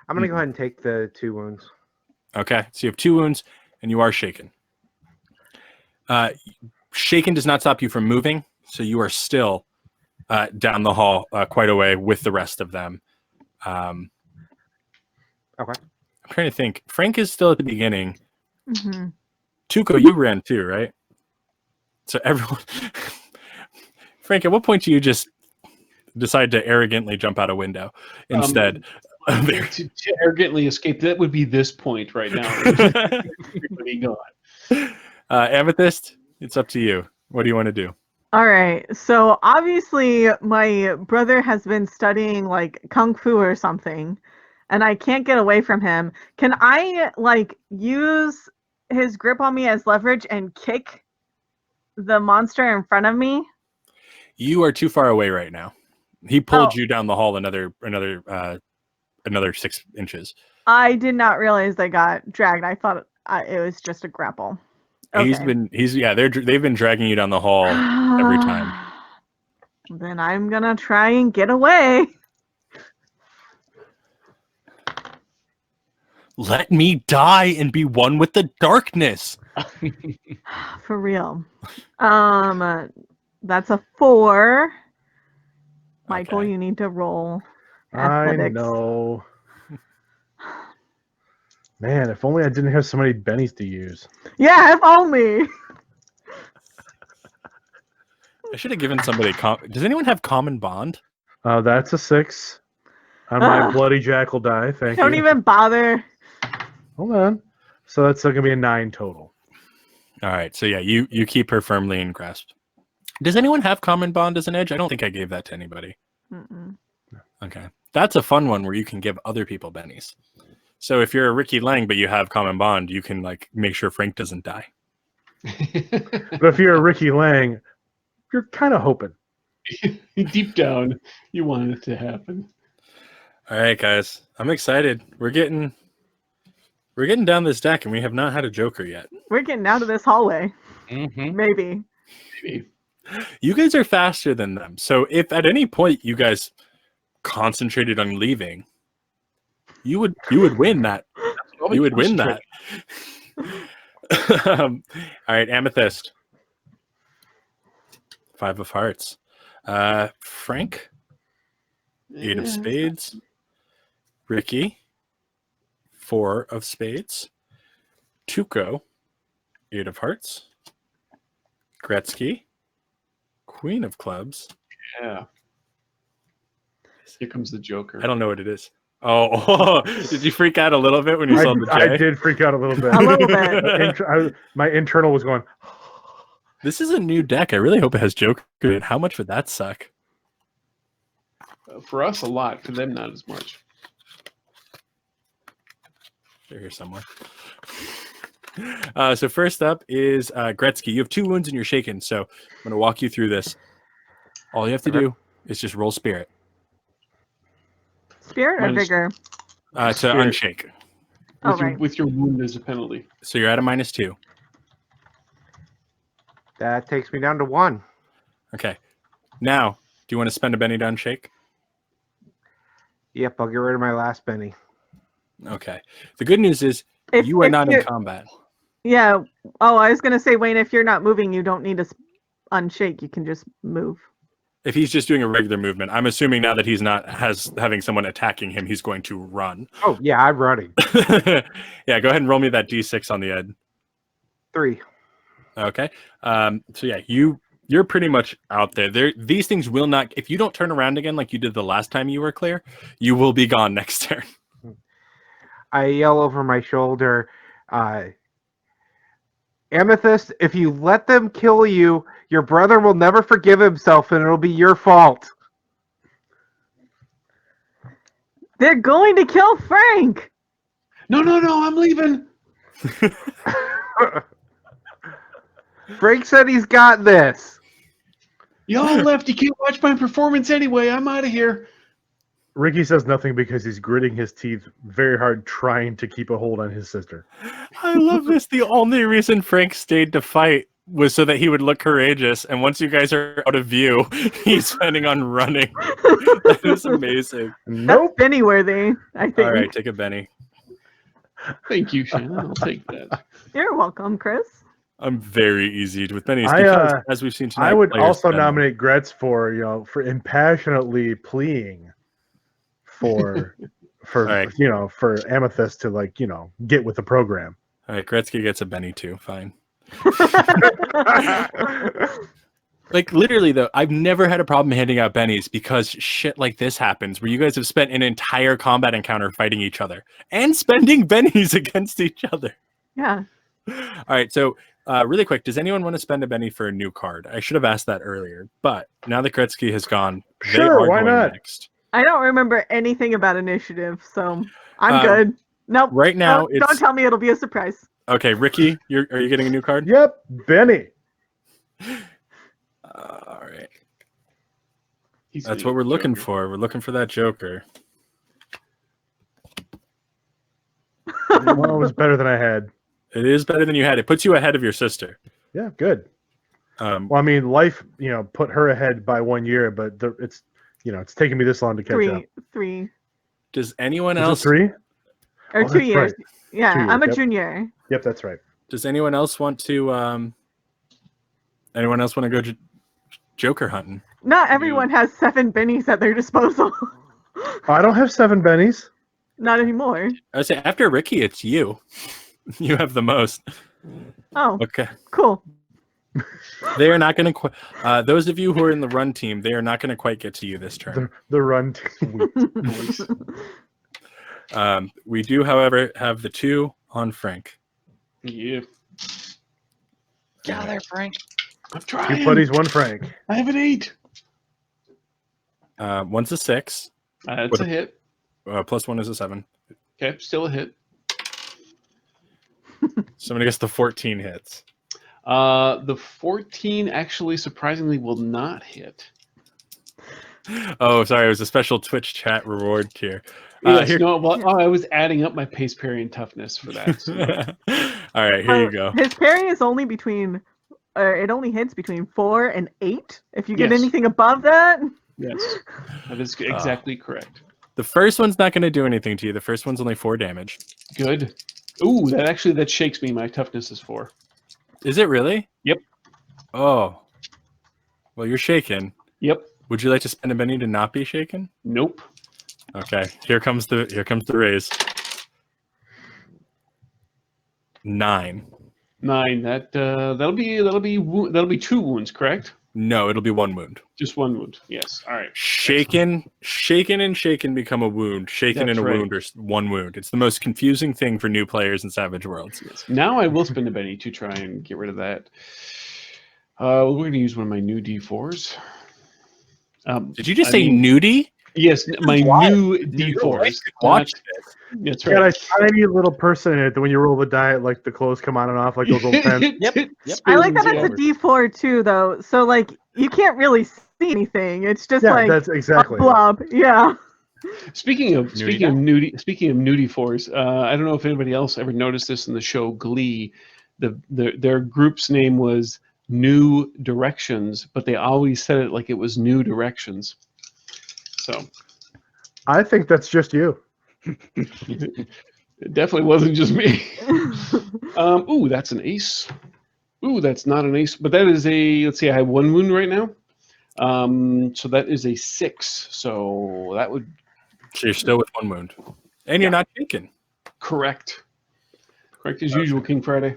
E: I'm gonna go ahead and take the 2 wounds.
A: Okay, so you have 2 wounds and you are shaken. Shaken does not stop you from moving, so you are still down the hall quite a way with the rest of them.
E: Okay.
A: I'm trying to think. Frank is still at the beginning.
B: Mm-hmm.
A: Tuco, you ran too, right? So everyone... Frank, at what point do you just decide to arrogantly jump out a window instead?
F: To arrogantly escape, that would be this point right now. Everybody gone.
A: Amethyst, it's up to you. What do you want to do?
B: All right. So obviously my brother has been studying like kung fu or something, and I can't get away from him. Can I like use his grip on me as leverage and kick the monster in front of me?
A: You are too far away right now. He pulled
B: Oh.
A: you down the hall another 6 inches.
B: I did not realize they got dragged. I thought it was just a grapple.
A: They've been dragging you down the hall every time.
B: Then I'm gonna try and get away.
A: Let me die and be one with the darkness.
B: For real. That's a 4. Michael,
A: Okay.
B: you need to roll
C: I
B: athletics.
C: know. Man, if only I didn't have so many bennies to use.
B: Yeah, if only.
A: I should have given somebody. Does anyone have common bond?
C: That's a 6 on my
B: Ugh.
C: bloody jackal die. Thank you.
B: Don't even bother.
C: Hold on. So that's going to be a 9 total.
A: All right. So yeah, you keep her firmly in grasp. Does anyone have common bond as an edge? I don't think I gave that to anybody.
B: Mm-mm.
A: Okay. That's a fun one where you can give other people bennies. So if you're a Ricky Lang but you have common bond, you can like make sure Frank doesn't die.
C: But if you're a Ricky Lang, you're kind of hoping.
F: Deep down, you want it to happen.
A: All right, guys. I'm excited. We're getting down this deck and we have not had a Joker yet.
B: We're getting out of this hallway.
G: Mm-hmm.
B: Maybe.
F: Maybe.
A: You guys are faster than them. So if at any point you guys concentrated on leaving, you would win that. You would win that. All right, Amythest. 5 of hearts. Frank. 8 of spades. Ricky. 4 of spades. Tuco. 8 of hearts. Gretsky. Queen of clubs.
F: Yeah. Here comes the Joker.
A: I don't know what it is. Oh, did you freak out a little bit when you saw the J?
C: I did freak out a little bit.
B: A little bit.
C: My internal was going.
A: This is a new deck. I really hope it has Joker in it. How much would that suck?
F: For us, a lot. For them, not as much.
A: They're here somewhere. So first up is Gretsky. You have 2 wounds and you're shaken. So I'm going to walk you through this. All you have to do is just roll spirit
B: Spirit or
F: Minus-
B: vigor?
A: to
F: Spirit.
A: unshake.
B: Oh, right.
F: With your wound as a penalty.
A: So you're at a -2.
E: That takes me down to 1.
A: Okay. Now, do you want to spend a Benny to unshake?
E: Yep, I'll get rid of my last penny.
A: Okay. The good news is
B: If,
A: you are
B: if
A: not in
B: you're-
A: combat.
B: Yeah. Oh, I was gonna say, Wayne, if you're not moving, you don't need to unshake. You can just move.
A: If he's just doing a regular movement, I'm assuming now that he's not having someone attacking him, he's going to run.
E: Oh yeah, I'm running.
A: Yeah, go ahead and roll me that d6 on the end.
E: 3.
A: Okay. So yeah, you're pretty much out there. These things will not. If you don't turn around again like you did the last time you were clear, you will be gone next turn.
E: I yell over my shoulder, Amythest, if you let them kill you, your brother will never forgive himself and it'll be your fault.
B: They're going to kill Frank.
F: No, I'm leaving.
E: Frank said he's got this.
F: Y'all left. You can't watch my performance anyway. I'm out of here.
C: Ricky says nothing because he's gritting his teeth very hard, trying to keep a hold on his sister.
A: I love this. The only reason Frank stayed to fight was so that he would look courageous. And once you guys are out of view, he's planning on running. That is amazing.
C: Nope.
B: That's Bennyworthy, I think.
A: All right, take a Benny.
F: Thank you, Shannon. I'll take that.
B: You're welcome, Chris.
A: I'm very easy with Benny's
C: I,
A: because, as we've seen tonight,
C: I would
A: players
C: also
A: spend them.
C: nominate Gretz for impassionately pleading for
A: Right.
C: for Amythest to get with the program.
A: All right, Gretsky gets a Benny too. Fine. Like literally though, I've never had a problem handing out bennies because shit like this happens where you guys have spent an entire combat encounter fighting each other and spending bennies against each other.
B: Yeah.
A: All right, so really quick, does anyone want to spend a benny for a new card? I should have asked that earlier, but now that Gretsky has gone, they
C: Sure,
A: are
C: why
A: going
C: not?
A: next.
B: I don't remember anything about initiative, so I'm
A: Um,
B: good. Nope.
A: Right now,
B: don't tell me it'll be a surprise.
A: Okay, Ricky, are you getting a new card?
C: Yep, Benny.
A: All right.
F: He's
A: That's
F: gonna
A: what we're
F: get
A: looking
F: Joker.
A: for. We're looking for that Joker.
C: Well, it was better than I had.
A: It is better than you had. It puts you ahead of your sister.
C: Yeah, good.
A: Um,
C: Well, I mean, life, put her ahead by 1 year, but it's taken me this long to catch up.
B: Three
A: does anyone
C: Is it
A: else?
C: 3?
B: or
C: Oh,
B: 2
C: that's
B: years.
C: right.
B: Yeah,
C: 2 years,
B: I'm a
C: yep.
B: junior.
C: Yep, that's right.
A: Does anyone else want to? Anyone else want to go Joker hunting?
B: Not everyone has 7 bennies at their disposal.
C: I don't have 7 bennies.
B: Not anymore.
A: I would say after Ricky, it's you. You have the most.
B: Oh,
A: Okay.
B: cool.
A: They are not going to. Those of you who are in the run team, they are not going to quite get to you this turn.
C: The run team.
A: We do, however, have the 2 on Frank.
F: Yeah.
G: Get out of there, Frank.
F: I'm
C: 2
F: trying.
C: putties, 1 Frank.
F: I have an 8.
A: One's a 6.
F: That's a hit.
A: Plus 1 is a 7.
F: Okay, still a hit.
A: Somebody gets the 14 hits.
F: The 14 actually surprisingly will not hit.
A: Oh, sorry. It was a special Twitch chat reward tier.
F: Yes,
A: Here-
F: no, well, I was adding up my pace, parry, and toughness for that. So.
A: All right, here you go.
B: His parry is only between. It only hits between 4 and 8. If you get
F: Yes.
B: anything above that,
F: Yes, that is exactly correct.
A: The first one's not going to do anything to you. The first one's only 4 damage.
F: Good. Ooh, that shakes me. My toughness is 4.
A: Is it really?
F: Yep.
A: Oh. Well, you're shaken.
F: Yep.
A: Would you like to spend a Benny to not be shaken?
F: Nope.
A: Okay. Here comes the raise. 9.
F: 9. That'll be 2 wounds, correct?
A: No, it'll be 1 wound.
F: Just 1 wound. Yes. All right.
A: Shaken become a wound. Shaken
F: That's
A: and a
F: right.
A: wound or 1 wound. It's the most confusing thing for new players in Savage Worlds.
F: Yes. Now I will spend a Benny to try and get rid of that. We're going to use one of my new D4s.
A: Did you just say nudie?
F: Yes, my new D4s.
A: Watch
F: That's
C: Got a
F: right.
C: tiny little person in it that when you roll the die, like the clothes come on and off like those little pens.
G: Yep.
B: I like that
F: Spins,
B: it's a D4 too, though. So like you can't really see anything. It's just
C: Yeah,
B: like
C: that's exactly.
B: a blob. Yeah.
F: Speaking of
A: Nudie
F: nudie fours, I don't know if anybody else ever noticed this in the show Glee. Their group's name was New Directions, but they always said it like it was New Directions. So
C: I think that's just you.
F: It definitely wasn't just me. Ooh, that's an ace. Ooh, that's not an ace, but that is a. Let's see, I have 1 wound right now. So that is a 6. So that would
A: So you're still with 1 wound, and you're not shaken.
F: correct. Correct as usual, King Friday.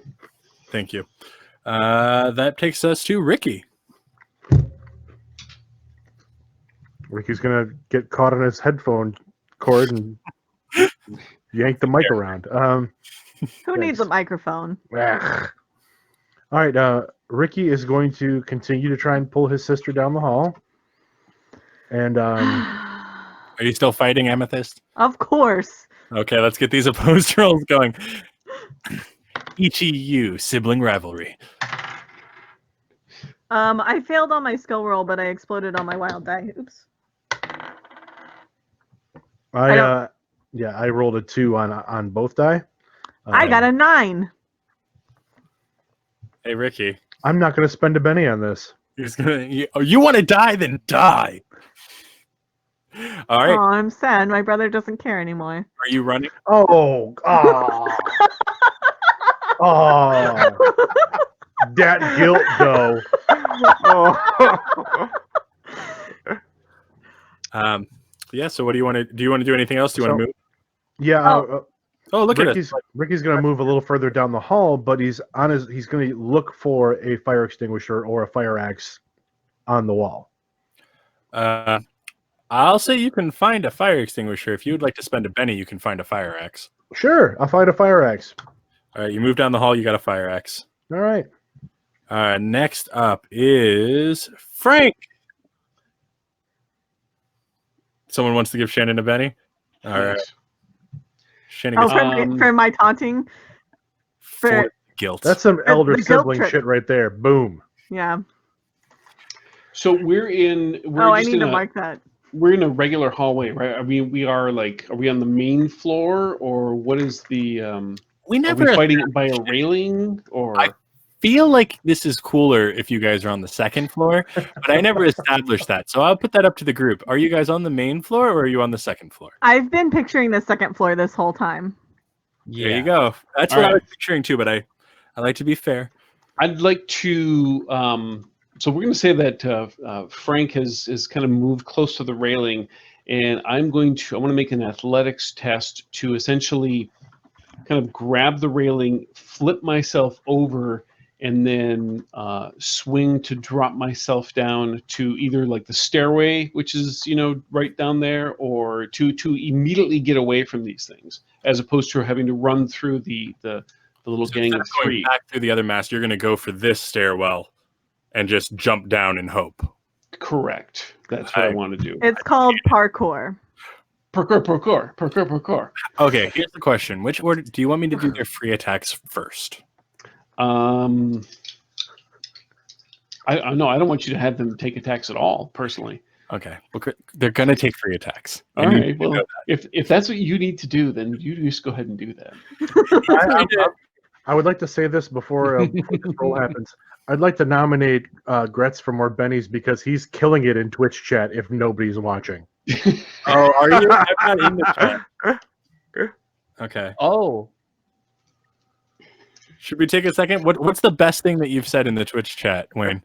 A: Thank you. That takes us to Ricky.
C: Ricky's gonna get caught on his headphone cord and yank the mic around.
B: Who needs a microphone?
C: All right, Ricky is going to continue to try and pull his sister down the hall. And
A: Are you still fighting Amythest?
B: Of course.
A: Okay, let's get these opposed rolls going. ETU, sibling rivalry.
B: I failed on my skill roll, but I exploded on my wild die. Oops.
C: I rolled a 2 on both die.
B: I got a 9.
A: Hey, Ricky.
C: I'm not going to spend a penny on this.
A: You want to die? Then die. All right.
B: Oh, I'm sad. My brother doesn't care anymore.
A: Are you running?
C: Oh, that guilt though.
A: Yeah. So, what do you want to? Do you want to do anything else? Do you want to move?
C: Yeah.
A: Oh, look at it.
C: Ricky's going to move a little further down the hall, but he's going to look for a fire extinguisher or a fire axe on the wall.
A: I'll say you can find a fire extinguisher. If you would like to spend a penny, you can find a fire axe.
C: Sure, I'll find a fire axe.
A: All right, you move down the hall, you got a fire axe.
C: All right.
A: Next up is Frank. Someone wants to give Shannon a penny? All right. Shannon gets
B: for my taunting?
A: for guilt.
C: That's some elder
B: the guilt
C: sibling
B: trip.
C: shit right there. Boom.
B: Yeah.
F: So we're
B: I need to mark that.
F: We're in a regular hallway, right? Are we on the main floor, or what is the
A: we
F: are
A: never
F: we fighting it by a railing, or
A: I feel like this is cooler if you guys are on the second floor, but I never established that. So I'll put that up to the group. Are you guys on the main floor or are you on the second floor?
B: I've been picturing the second floor this whole time.
A: There you go. That's what I was picturing too, but I like to be fair.
F: I'd like to so we're going to say that Frank has kind of moved close to the railing, and I want to make an athletics test to essentially kind of grab the railing, flip myself over, and then swing to drop myself down to either like the stairway, which is right down there, or to immediately get away from these things, as opposed to having to run through the little gang of three.
A: Going back through the other mast, you're going to go for this stairwell and just jump down and hope.
F: Correct. That's what I want to do.
B: It's called parkour.
F: Parkour.
A: Okay, here's the question. Which order do you want me to do their free attacks first?
F: I don't want you to have them take attacks at all, personally.
A: Okay. They're going to take free attacks.
F: All right. Well, if that's what you need to do, then you just go ahead and do that.
C: I would like to say this before this roll happens. I'd like to nominate Gretz for more bennies because he's killing it in Twitch chat if nobody's watching.
A: Oh, are you? I'm not in the chat. Okay.
E: Oh.
A: Should we take a second? What's the best thing that you've said in the Twitch chat, Wayne?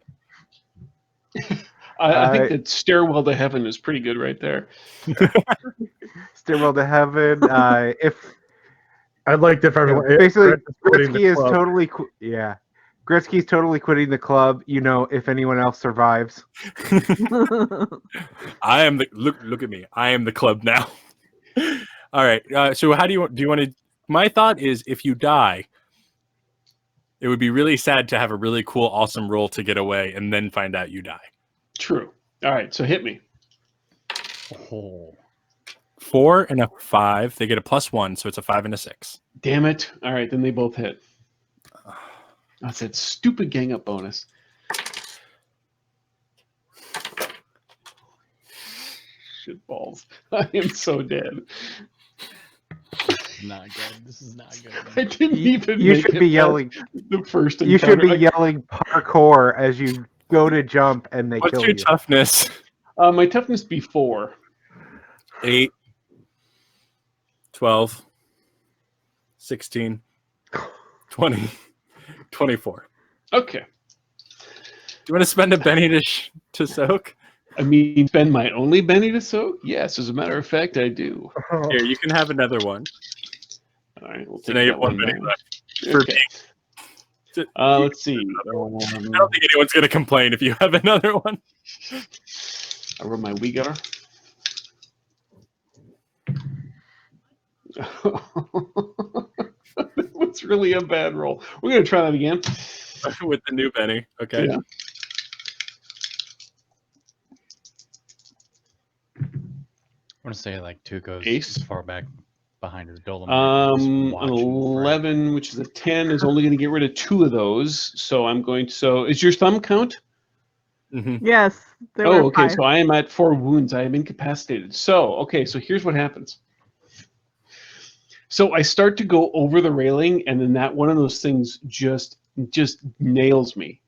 F: I think that Stairwell to Heaven is pretty good right there.
E: Stairwell to Heaven. If
C: I'd like to, if everyone
E: basically Gretsky is totally Gretsky's totally quitting the club. If anyone else survives.
A: I am the look at me. I am the club now. All right. So how do you want to? My thought is, if you die, it would be really sad to have a really cool, awesome roll to get away and then find out you die.
F: True. All right. So hit me.
A: Oh. 4 and a 5. They get a +1, so it's a 5 and a 6.
F: Damn it. All right. Then they both hit. That's that stupid gang up bonus. Shit balls. I am so dead.
G: Not good. This is not good.
F: I didn't even.
E: You
F: make
E: should
F: it
E: be
F: past
E: yelling.
F: The first.
E: You should be
F: encounter.
E: yelling parkour as you go to jump and they
A: What's
E: kill
A: your
E: you.
A: toughness?
F: My toughness be 4.
A: 8, 12, 16, 20, 24.
F: Okay.
A: Do you want to spend a Benny to soak?
F: I mean, spend my only Benny to soak? Yes, as a matter of fact, I do.
A: Here, you can have another one.
F: All right, we'll
A: So
F: take
A: now you
F: that
A: have one
F: one
A: Benny
F: now.
A: left. For
F: Okay. Let's see.
A: I don't think anyone's going to complain if you have another one.
F: I roll my Wii gutter. That was really a bad roll. We're going to try that again.
A: With the new Benny. Okay.
F: Yeah.
H: I want to say like Tuco's
F: Ace.
H: as far back behind his Dolomite.
F: An 11, which is a 10, is only going to get rid of 2 of those. So I'm going to. So is your thumb count?
A: Mm-hmm.
B: Yes. There
F: Oh,
B: were
F: okay.
B: 5.
F: So I am at 4 wounds. I am incapacitated. So, okay. So here's what happens. So I start to go over the railing, and then that one of those things just nails me,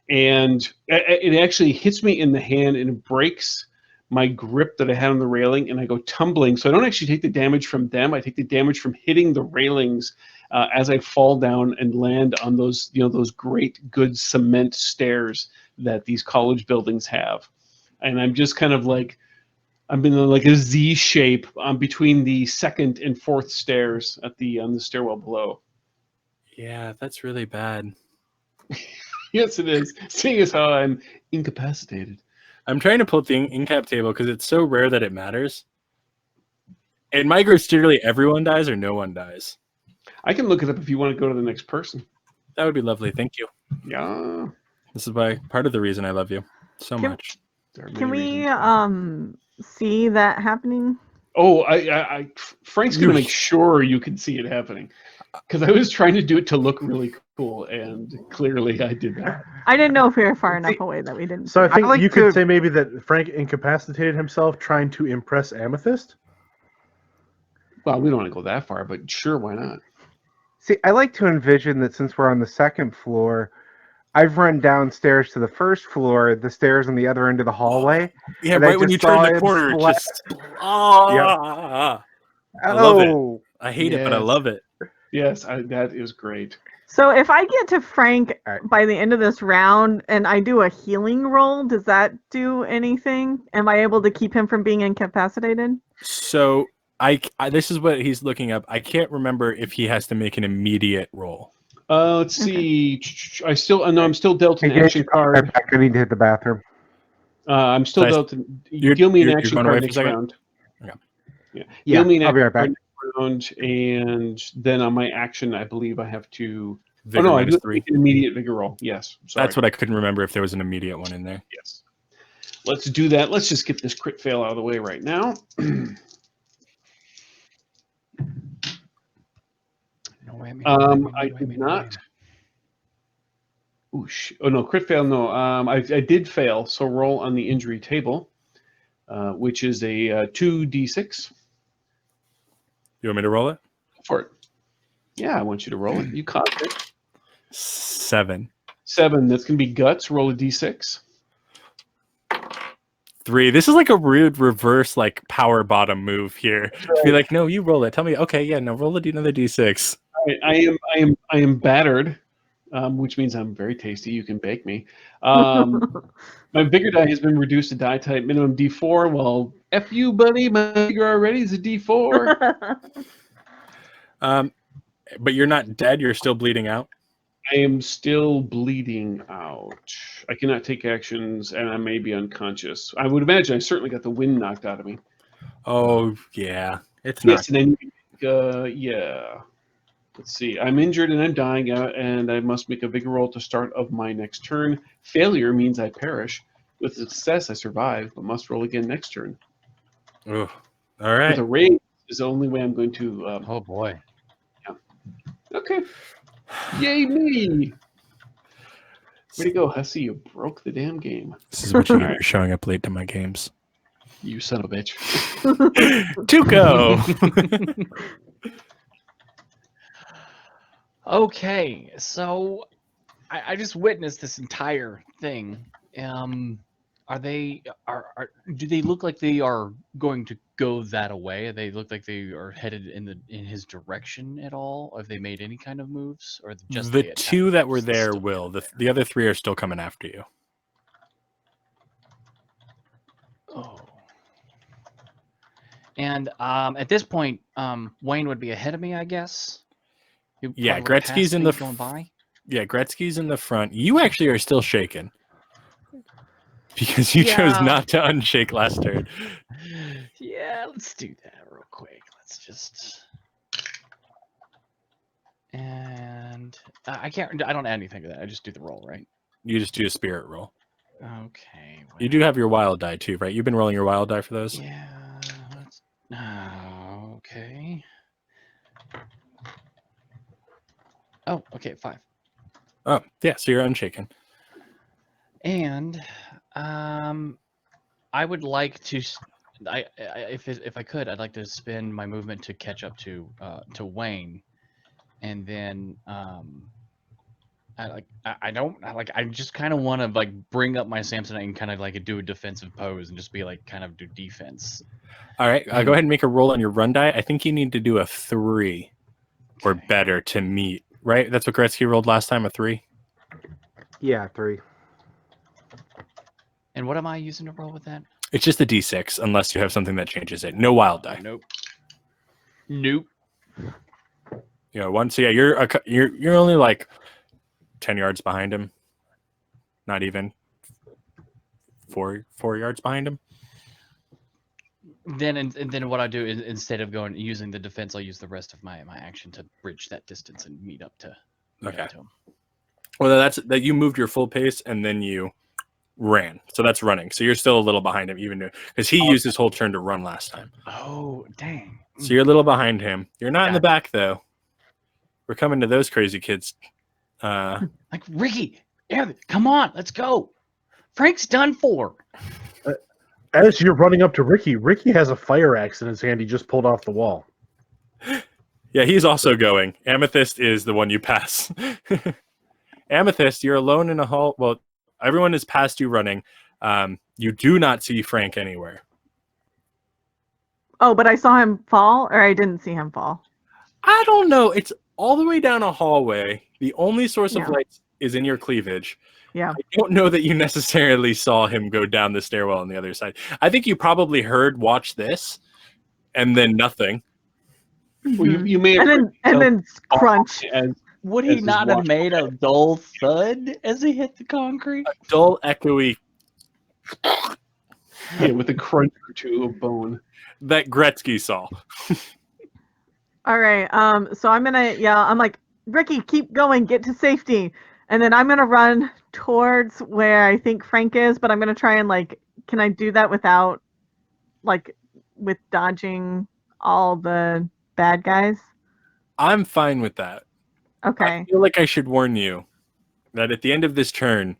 F: and it actually hits me in the hand, and it breaks my grip that I had on the railing, and I go tumbling. So I don't actually take the damage from them. I take the damage from hitting the railings as I fall down and land on those those great good cement stairs that these college buildings have, and I'm just kind of like. I'm in like a Z shape between the 2nd and 4th stairs at on the stairwell below.
A: Yeah, that's really bad.
F: Yes, it is. Seeing as how I'm incapacitated.
A: I'm trying to pull up the in-cap table because it's so rare that it matters. In my group, literally everyone dies or no one dies.
F: I can look it up if you want to go to the next person.
A: That would be lovely. Thank you.
F: Yeah.
A: This is part of the reason I love you so much.
F: There are
B: Can
F: many
B: we
F: reasons.
B: see that happening?
F: Oh, Frank's going to make sure you can see it happening. Because I was trying to do it to look really cool, and clearly I did that.
B: I didn't know if we were far enough away that we didn't.
C: So I
B: see it.
C: think
E: like
C: you could
E: to-
C: say maybe that Frank incapacitated himself trying to impress Amythest.
F: Well, we don't want to go that far, but sure, why not?
E: See, I like to envision that since we're on the 2nd floor, I've run downstairs to the 1st floor, the stairs on the other end of the hallway.
A: Yeah,
E: and I
A: right when
E: just
A: you turn
E: saw
A: the
E: him
A: corner, it
E: splat-
A: just I love it.
E: Oh,
A: I hate it, but I
F: Yes.
A: love it.
F: Yes, that is great.
B: So if I get to Frank
E: Alright.
B: by the end of this round and I do a healing roll, does that do anything? Am I able to keep him from being incapacitated?
A: So I this is what he's looking up. I can't remember if he has to make an immediate roll.
F: Let's see. I'm still dealt an
E: Hey, Gage,
F: action card.
E: I need to hit the bathroom.
F: I'm still
A: Nice.
F: dealt.
A: You're-
F: Deal me an
A: you're
F: action
A: going away
F: card
A: for a
F: next
A: second?
F: round.
A: Okay.
F: Yeah.
E: Yeah,
F: Deal me an
E: I'll be
F: action
E: right back.
F: card next round, and then on my action, I believe I have to.
A: Vigor
F: I do
A: minus 3.
F: make an immediate vigor roll. Yes. Sorry.
A: That's what I couldn't remember if there was an immediate one in there.
F: Yes. Let's do that. Let's just get this crit fail out of the way right now. I did not. Oosh. Oh no, crit fail. No, I did fail. So roll on the injury table, which is a 2d6.
A: You want me to roll it?
F: For it. Yeah, I want you to roll it. You caught it.
A: 7.
F: 7. That's gonna be guts. Roll a d6.
A: 3. This is like a rude reverse, like power bottom move here. To be like, no, you roll it. Tell me, okay, yeah, no, roll another d6.
F: I am battered, which means I'm very tasty. You can bake me. My vigor die has been reduced to die type minimum D4. Well, F you, buddy. My vigor already is a D4.
A: But you're not dead. You're still bleeding out.
F: I am still bleeding out. I cannot take actions, and I may be unconscious. I would imagine I certainly got the wind knocked out of me.
A: Oh yeah, it's not.
F: Yes, and then yeah. Let's see. I'm injured and I'm dying, and I must make a vigor roll to start of my next turn. Failure means I perish. With success, I survive, but must roll again next turn.
A: Oh, all right.
F: With a raise is the only way I'm going to.
H: Oh boy.
F: Okay. Yay me! Way to go, Hussy. You broke the damn game.
A: This is what you get for showing up late to my games.
F: You son of a bitch.
A: Tuco.
G: Okay, so I just witnessed this entire thing.
H: Are they do they look like they are going to go that way? They look like they are headed in his direction at all? Have they made any kind of moves, or just
A: The
H: they attacked
A: two that were
H: still
A: there
H: get
A: will.
H: there?
A: The other three are still coming after you.
H: Oh. And at this point, Wayne would be ahead of me, I guess. He'd
A: Yeah,
H: probably look
A: Gretsky's
H: past
A: in
H: me
A: the
H: going by.
A: Yeah, Gretsky's in the front. You actually are still shaken because you chose
H: Yeah.
A: not to unshake last turn.
H: Yeah, let's do that real quick. Let's just. And I can't. I don't add anything to that. I just do the roll, right?
A: You just do a spirit roll.
H: Okay.
A: You do have your wild die too, right? You've been rolling your wild die for those?
H: Yeah. Let's, okay. Oh, okay. 5.
A: Oh, yeah, so you're unshaken.
H: And I would like to. If I could, I'd like to spend my movement to catch up to Wayne, and then I just kind of want to like bring up my Samsonite and kind of like do a defensive pose and just be like kind of do defense.
A: All right, go ahead and make a roll on your run die. I think you need to do a 3 or
H: Okay.
A: better to meet, right? That's what Gretsky rolled last time, a 3?
E: Yeah, 3.
H: And what am I using to roll with that?
A: It's just a d6 unless you have something that changes it. No wild die.
H: Nope. Nope.
A: You know, once, so yeah, you're only like 10 yards behind him. Not even 4 yards behind him.
H: Then and then what I do is instead of going using the defense, I'll use the rest of my action to bridge that distance and meet up to him.
A: Well, that's that you moved your full pace and then you ran. So that's running. So you're still a little behind him, even because he used his whole turn to run last time.
H: Oh, dang.
A: So you're a little behind him. You're not in the
H: Gotcha.
A: back though. We're coming to those crazy kids.
H: Like Ricky, yeah, come on, let's go. Frank's done for.
C: As you're running up to Ricky, Ricky has a fire axe in his hand. He just pulled off the wall.
A: Yeah, he's also going. Amythest is the one you pass. Amythest, you're alone in a hall. Well, everyone is past you running. You do not see Frank anywhere.
B: Oh, but I saw him fall, or I didn't see him fall.
A: I don't know. It's all the way down a hallway. The only source of
B: Yeah.
A: light is in your cleavage.
B: Yeah.
A: I don't know that you necessarily saw him go down the stairwell on the other side. I think you probably heard "watch this" and then nothing.
F: Well, you may have
B: And then crunch.
F: as
H: Would
F: As
H: he
F: his
H: not have
F: watch-
H: made a dull thud as he hit the concrete?
A: Dull, echoey
F: yeah, with a crunch or two of bone.
A: that Gretsky saw.
B: All right. So I'm gonna I'm like, Ricky, keep going, get to safety. And then I'm gonna run towards where I think Frank is, but I'm gonna try and like, can I do that without with dodging all the bad guys?
A: I'm fine with that. I
B: Okay.
A: feel like I should warn you that at the end of this turn,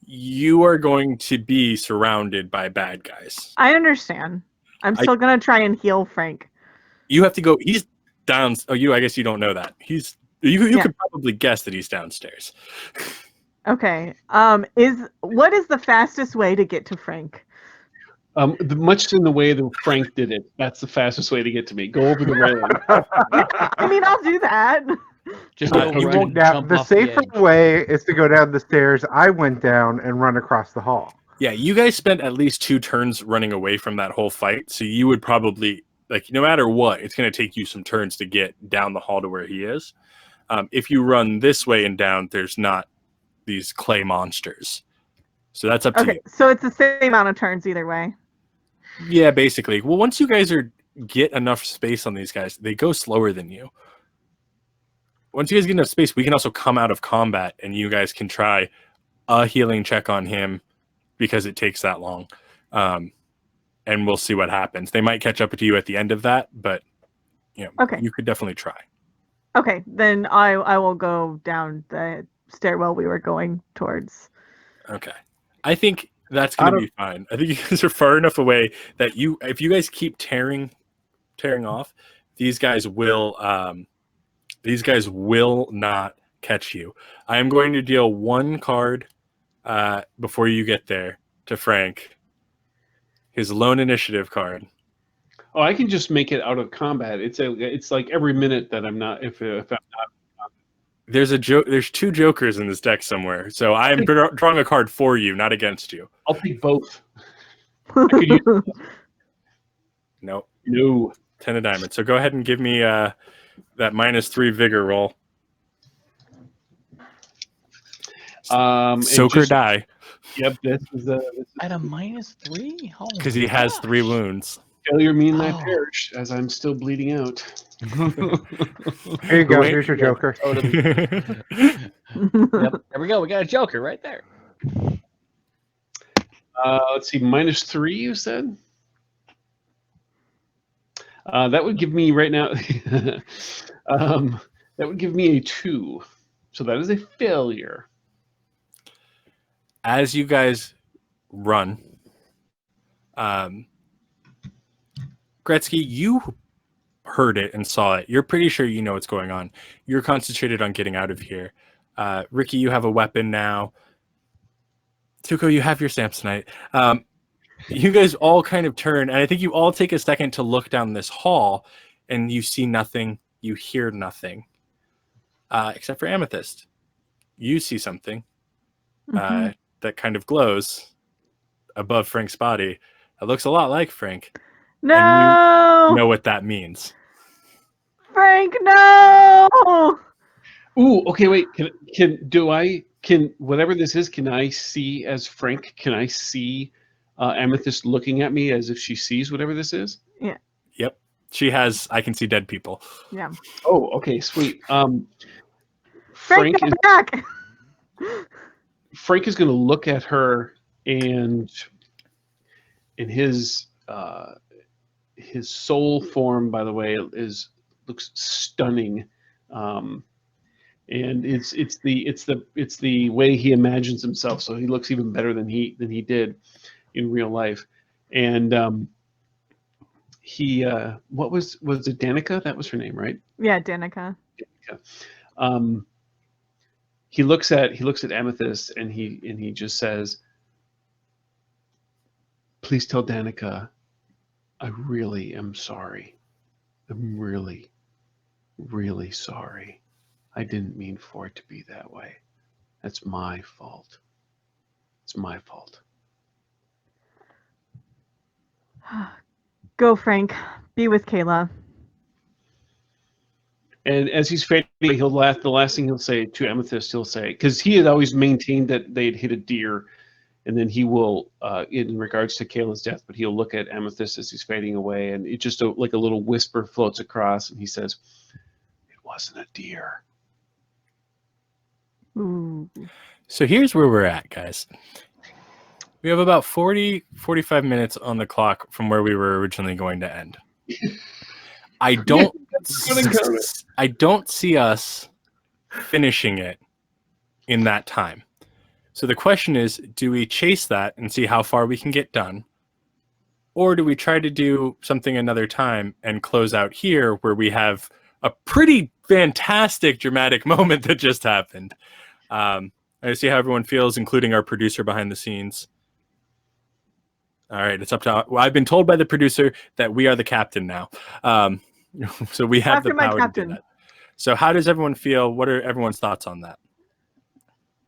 A: you are going to be surrounded by bad guys.
B: I understand. I'm still gonna try and heal Frank.
A: You have to go. He's down. Oh, I guess you don't know that. You
B: Yeah.
A: could probably guess that he's downstairs.
B: Okay. What is the fastest way to get to Frank?
F: Much in the way that Frank did it, that's the fastest way to get to me. Go over the railing.
B: I mean, I'll do that.
H: Just
A: Uh,
H: go
A: you
H: run
A: won't
H: and
E: Now,
H: jump
E: the
H: off
E: safer
H: edge.
E: way is to go down the stairs I went down and run across the hall.
A: Yeah, you guys spent at least 2 turns running away from that whole fight, so you would probably no matter what, it's going to take you some turns to get down the hall to where he is. If you run this way and down, there's not these clay monsters, so that's up to
B: Okay,
A: you.
B: so it's the same amount of turns either way.
A: Yeah, basically. Well, once you guys get enough space on these guys, they go slower than you. Once you guys get enough space, we can also come out of combat and you guys can try a healing check on him because it takes that long. And we'll see what happens. They might catch up to you at the end of that, but
B: Okay.
A: you could definitely try.
B: Okay, then I will go down the stairwell we were going towards.
A: Okay. I think that's going to be fine. I think you guys are far enough away that if you guys keep tearing off, these guys will not catch you. I am going to deal 1 card before you get there to Frank his lone initiative card.
F: Oh, I can just make it out of combat. It's like every minute that I'm not if I'm not.
A: There's two jokers in this deck somewhere, so I'm drawing a card for you, not against you.
F: I'll take both. I could use
A: Nope.
F: no
A: 10 of diamonds. So go ahead and give me that -3 vigor roll. Soak or die.
F: Yep, this is
H: At a -3?
A: Because he has 3 wounds.
F: failure mean I
H: Oh.
F: perish as I'm still bleeding out.
E: Here you go.
A: Wait.
E: Here's your Joker.
H: Yep. There we go. We got a Joker right there.
F: Let's see, -3. You said that would give me right now. That would give me a 2. So that is a failure.
A: As you guys run, Gretsky, you heard it and saw it. You're pretty sure you know what's going on. You're concentrated on getting out of here. Ricky, you have a weapon now. Tuco, you have your Samsonite. You guys all kind of turn, and I think you all take a second to look down this hall, and you see nothing, you hear nothing, except for Amythest. You see something that kind of glows above Frank's body. It looks a lot like Frank.
B: No,
A: You know what that means.
B: Frank, no.
F: Ooh, okay, wait. Can whatever this is? Can I see as Frank? Can I see Amythest looking at me as if she sees whatever this is?
A: Yep. She has, I can see dead people.
B: Yeah.
F: Oh, okay, sweet.
B: Frank,
F: Frank
B: come
F: is
B: back.
F: Frank is going to look at her, and in his soul form, by the way, looks stunning, and it's the way he imagines himself. So he looks even better than he did in real life. And he what was it, Danica? That was her name, right?
B: Yeah, Danica.
F: He looks at Amythest, and he just says, "Please tell Danica, I really am sorry. I'm really, really sorry. I didn't mean for it to be that way. That's my fault. It's my fault."
B: Go, Frank. Be with Kayla.
F: And as he's fading, he'll laugh. The last thing he'll say to Amythest, he'll say, because he had always maintained that they'd hit a deer, and then he will, in regards to Kayla's death, but he'll look at Amythest as he's fading away, and it just like a little whisper floats across, and he says, "It wasn't a deer."
B: Ooh.
A: So here's where we're at, guys. We have about 45 minutes on the clock from where we were originally going to end. I don't see us finishing it in that time. So the question is, do we chase that and see how far we can get done? Or do we try to do something another time and close out here where we have a pretty fantastic dramatic moment that just happened? I see how everyone feels, including our producer behind the scenes. All right, it's up to. Well, I've been told by the producer that we are the captain now, so we have
B: After
A: the
B: my
A: power
B: captain.
A: to do that. So, how does everyone feel? What are everyone's thoughts on that?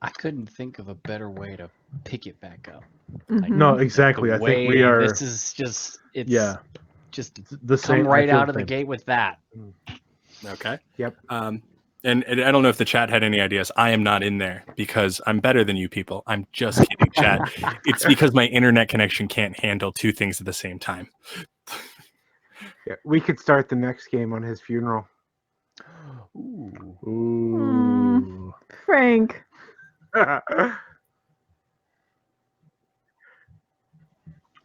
H: I couldn't think of a better way to pick it back up.
B: Mhm.
C: No, exactly.
H: The
C: I think we
H: way
C: are.
H: This is just. It's just
C: the same.
H: come
C: I
H: right
C: feel
H: out of the
C: same.
H: gate with that.
A: Okay.
C: Yep.
A: And I don't know if the chat had any ideas. I am not in there because I'm better than you people. I'm just kidding, chat. It's because my internet connection can't handle 2 things at the same time.
E: Yeah, we could start the next game on his funeral.
C: Ooh.
B: Frank.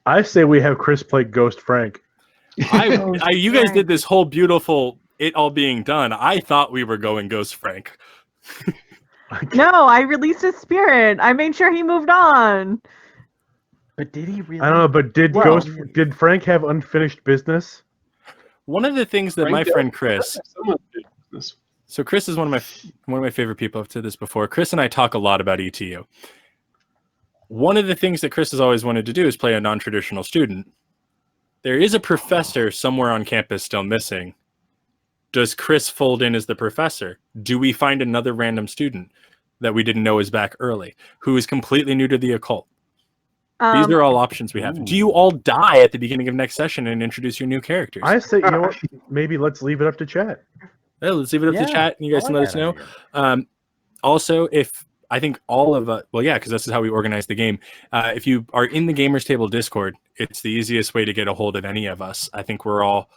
C: I say we have Chris play Ghost Frank.
A: You guys did this whole beautiful it all being done. I thought we were going Ghost Frank.
B: No, I released his spirit. I made sure he moved on.
E: But did he really?
C: I don't know, but did
B: Well-
C: did Frank have unfinished business?
A: One of the things that my friend Chris,
F: Someone did this.
A: so Chris is one of my favorite people. I've said this before. Chris and I talk a lot about ETU. one of the things that Chris has always wanted to do is play a non-traditional student. There is a professor somewhere on campus still missing. Does Chris fold in as the professor? Do we find another random student that we didn't know is back early, who is completely new to the occult? These are all options we have. Do you all die at the beginning of next session and introduce your new characters?
C: I say, you know what? Maybe let's leave it up to chat.
A: Yeah, let's leave it up to chat, and you guys
H: I
A: can
H: like
A: let us
H: that
A: know.
H: idea.
A: Also, if I think all of well, yeah, because this is how we organize the game. If you are in the Gamers Table Discord, it's the easiest way to get a hold of any of us. I think we're all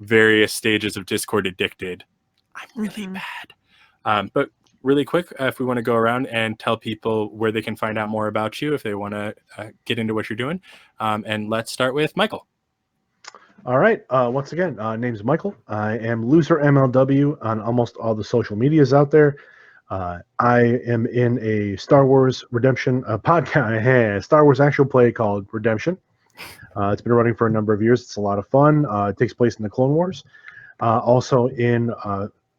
A: various stages of Discord addicted. I'm really bad. But really quick, if we want to go around and tell people where they can find out more about you, if they want to get into what you're doing. And let's start with Michael.
C: All right. Once again, name's Michael. I am Loser MLW on almost all the social medias out there. I am in a Star Wars Redemption podcast, Star Wars actual play called Redemption. It's been running for a number of years. It's a lot of fun. It takes place in the Clone Wars. Also in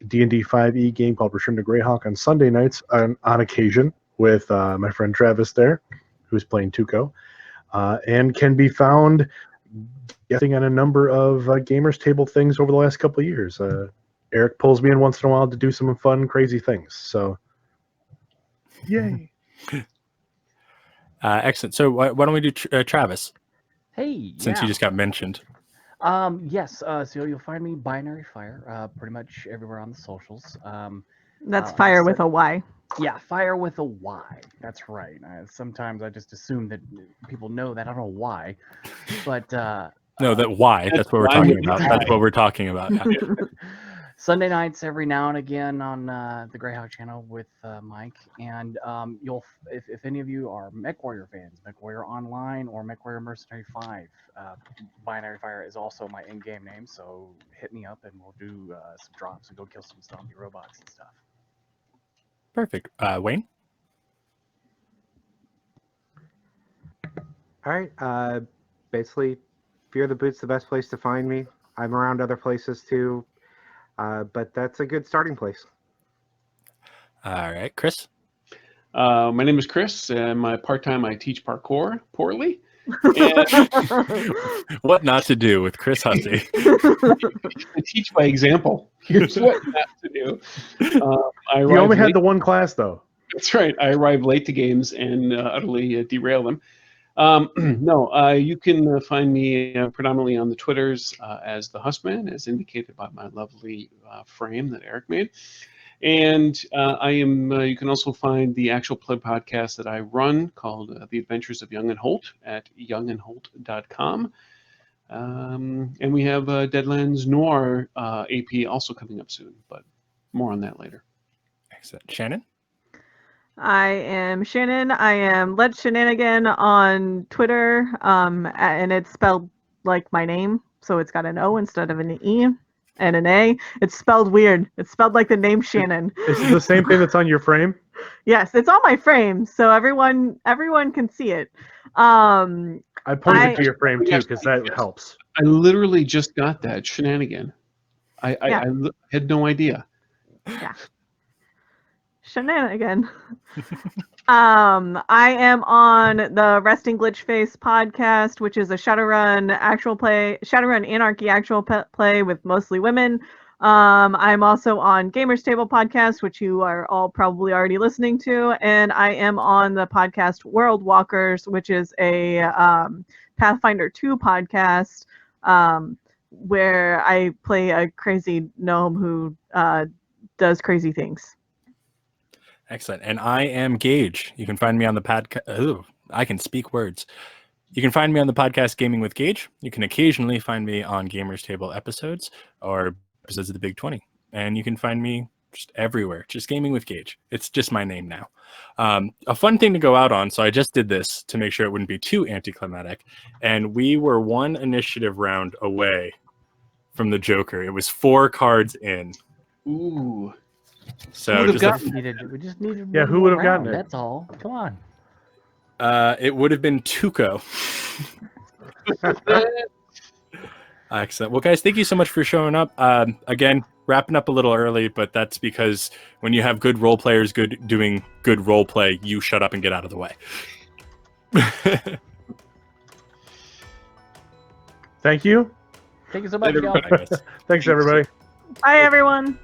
C: D&D 5e game called Return to Greyhawk on Sunday nights on occasion with my friend Travis there, who's playing Tuco, and can be found getting on a number of Gamers Table things over the last couple of years. Eric pulls me in once in a while to do some fun, crazy things. So, yay.
A: Excellent. So why don't we do Travis,
H: Hey,
A: since you just got mentioned?
H: Yes. So you'll find me Binary Fire, pretty much everywhere on the socials.
B: That's fire with a Y.
H: Yeah, Fire with a Y. That's right. Sometimes I just assume that people know that. I don't know why, but
A: No, that why? That's what we're talking about. That's what we're talking about. Yeah.
H: Sunday nights every now and again on the Greyhawk channel with Mike, and if any of you are MechWarrior fans, MechWarrior Online or MechWarrior Mercenary 5, Binary Fire is also my in-game name, so hit me up and we'll do some drops and go kill some zombie robots and stuff.
A: Perfect. Wayne?
E: All right. Basically, Fear the Boot's the best place to find me. I'm around other places too, but that's a good starting place.
A: All right. Chris?
F: My name is Chris, and my part-time I teach parkour poorly. And
A: What not to do with Chris Hussey?
F: I teach by example. Here's what not to do.
C: You only had the one class, though.
F: That's right. I arrive late to games and utterly derail them. You can find me predominantly on the Twitters as the Hussman, as indicated by my lovely frame that Eric made. And you can also find the actual play podcast that I run called The Adventures of Young and Holt at youngandholt.com. And we have Deadlands Noir AP also coming up soon, but more on that later.
A: Excellent. Shannon?
B: I am Shannon. I am Let's Shenanigan on Twitter, and it's spelled like my name, so it's got an O instead of an E and an A. It's spelled weird. It's spelled like the name Shannon.
C: Is it the same thing that's on your frame?
B: Yes, it's on my frame, so everyone can see it.
C: I pointed to your frame too because that helps.
F: I literally just got that shenanigan. I had no idea.
B: Yeah. Shenanigan. I am on the Resting Glitch Face podcast, which is a Shadowrun Anarchy actual play with mostly women. I'm also on Gamers Table podcast, which you are all probably already listening to, and I am on the podcast World Walkers, which is a Pathfinder 2 podcast, where I play a crazy gnome who does crazy things.
A: Excellent. And I am Gage. You can find me on the podcast. I can speak words. You can find me on the podcast Gaming with Gage. You can occasionally find me on Gamers Table episodes or episodes of the Big 20. And you can find me just everywhere. Just Gaming with Gage. It's just my name now. A fun thing to go out on. So I just did this to make sure it wouldn't be too anticlimactic. And we were one initiative round away from the Joker. It was 4 cards in.
F: Ooh.
A: So
H: we
A: just
H: just needed
C: Yeah, who would have gotten it?
H: That's all. Come on.
A: it would have been Tuco. Excellent. Well, guys, thank you so much for showing up. Again, wrapping up a little early, but that's because when you have good role players doing good role play, you shut up and get out of the way.
C: Thank you.
H: Thank you so much,
F: Later,
H: y'all.
A: Bye, guys.
C: Thanks, everybody.
B: Bye, everyone.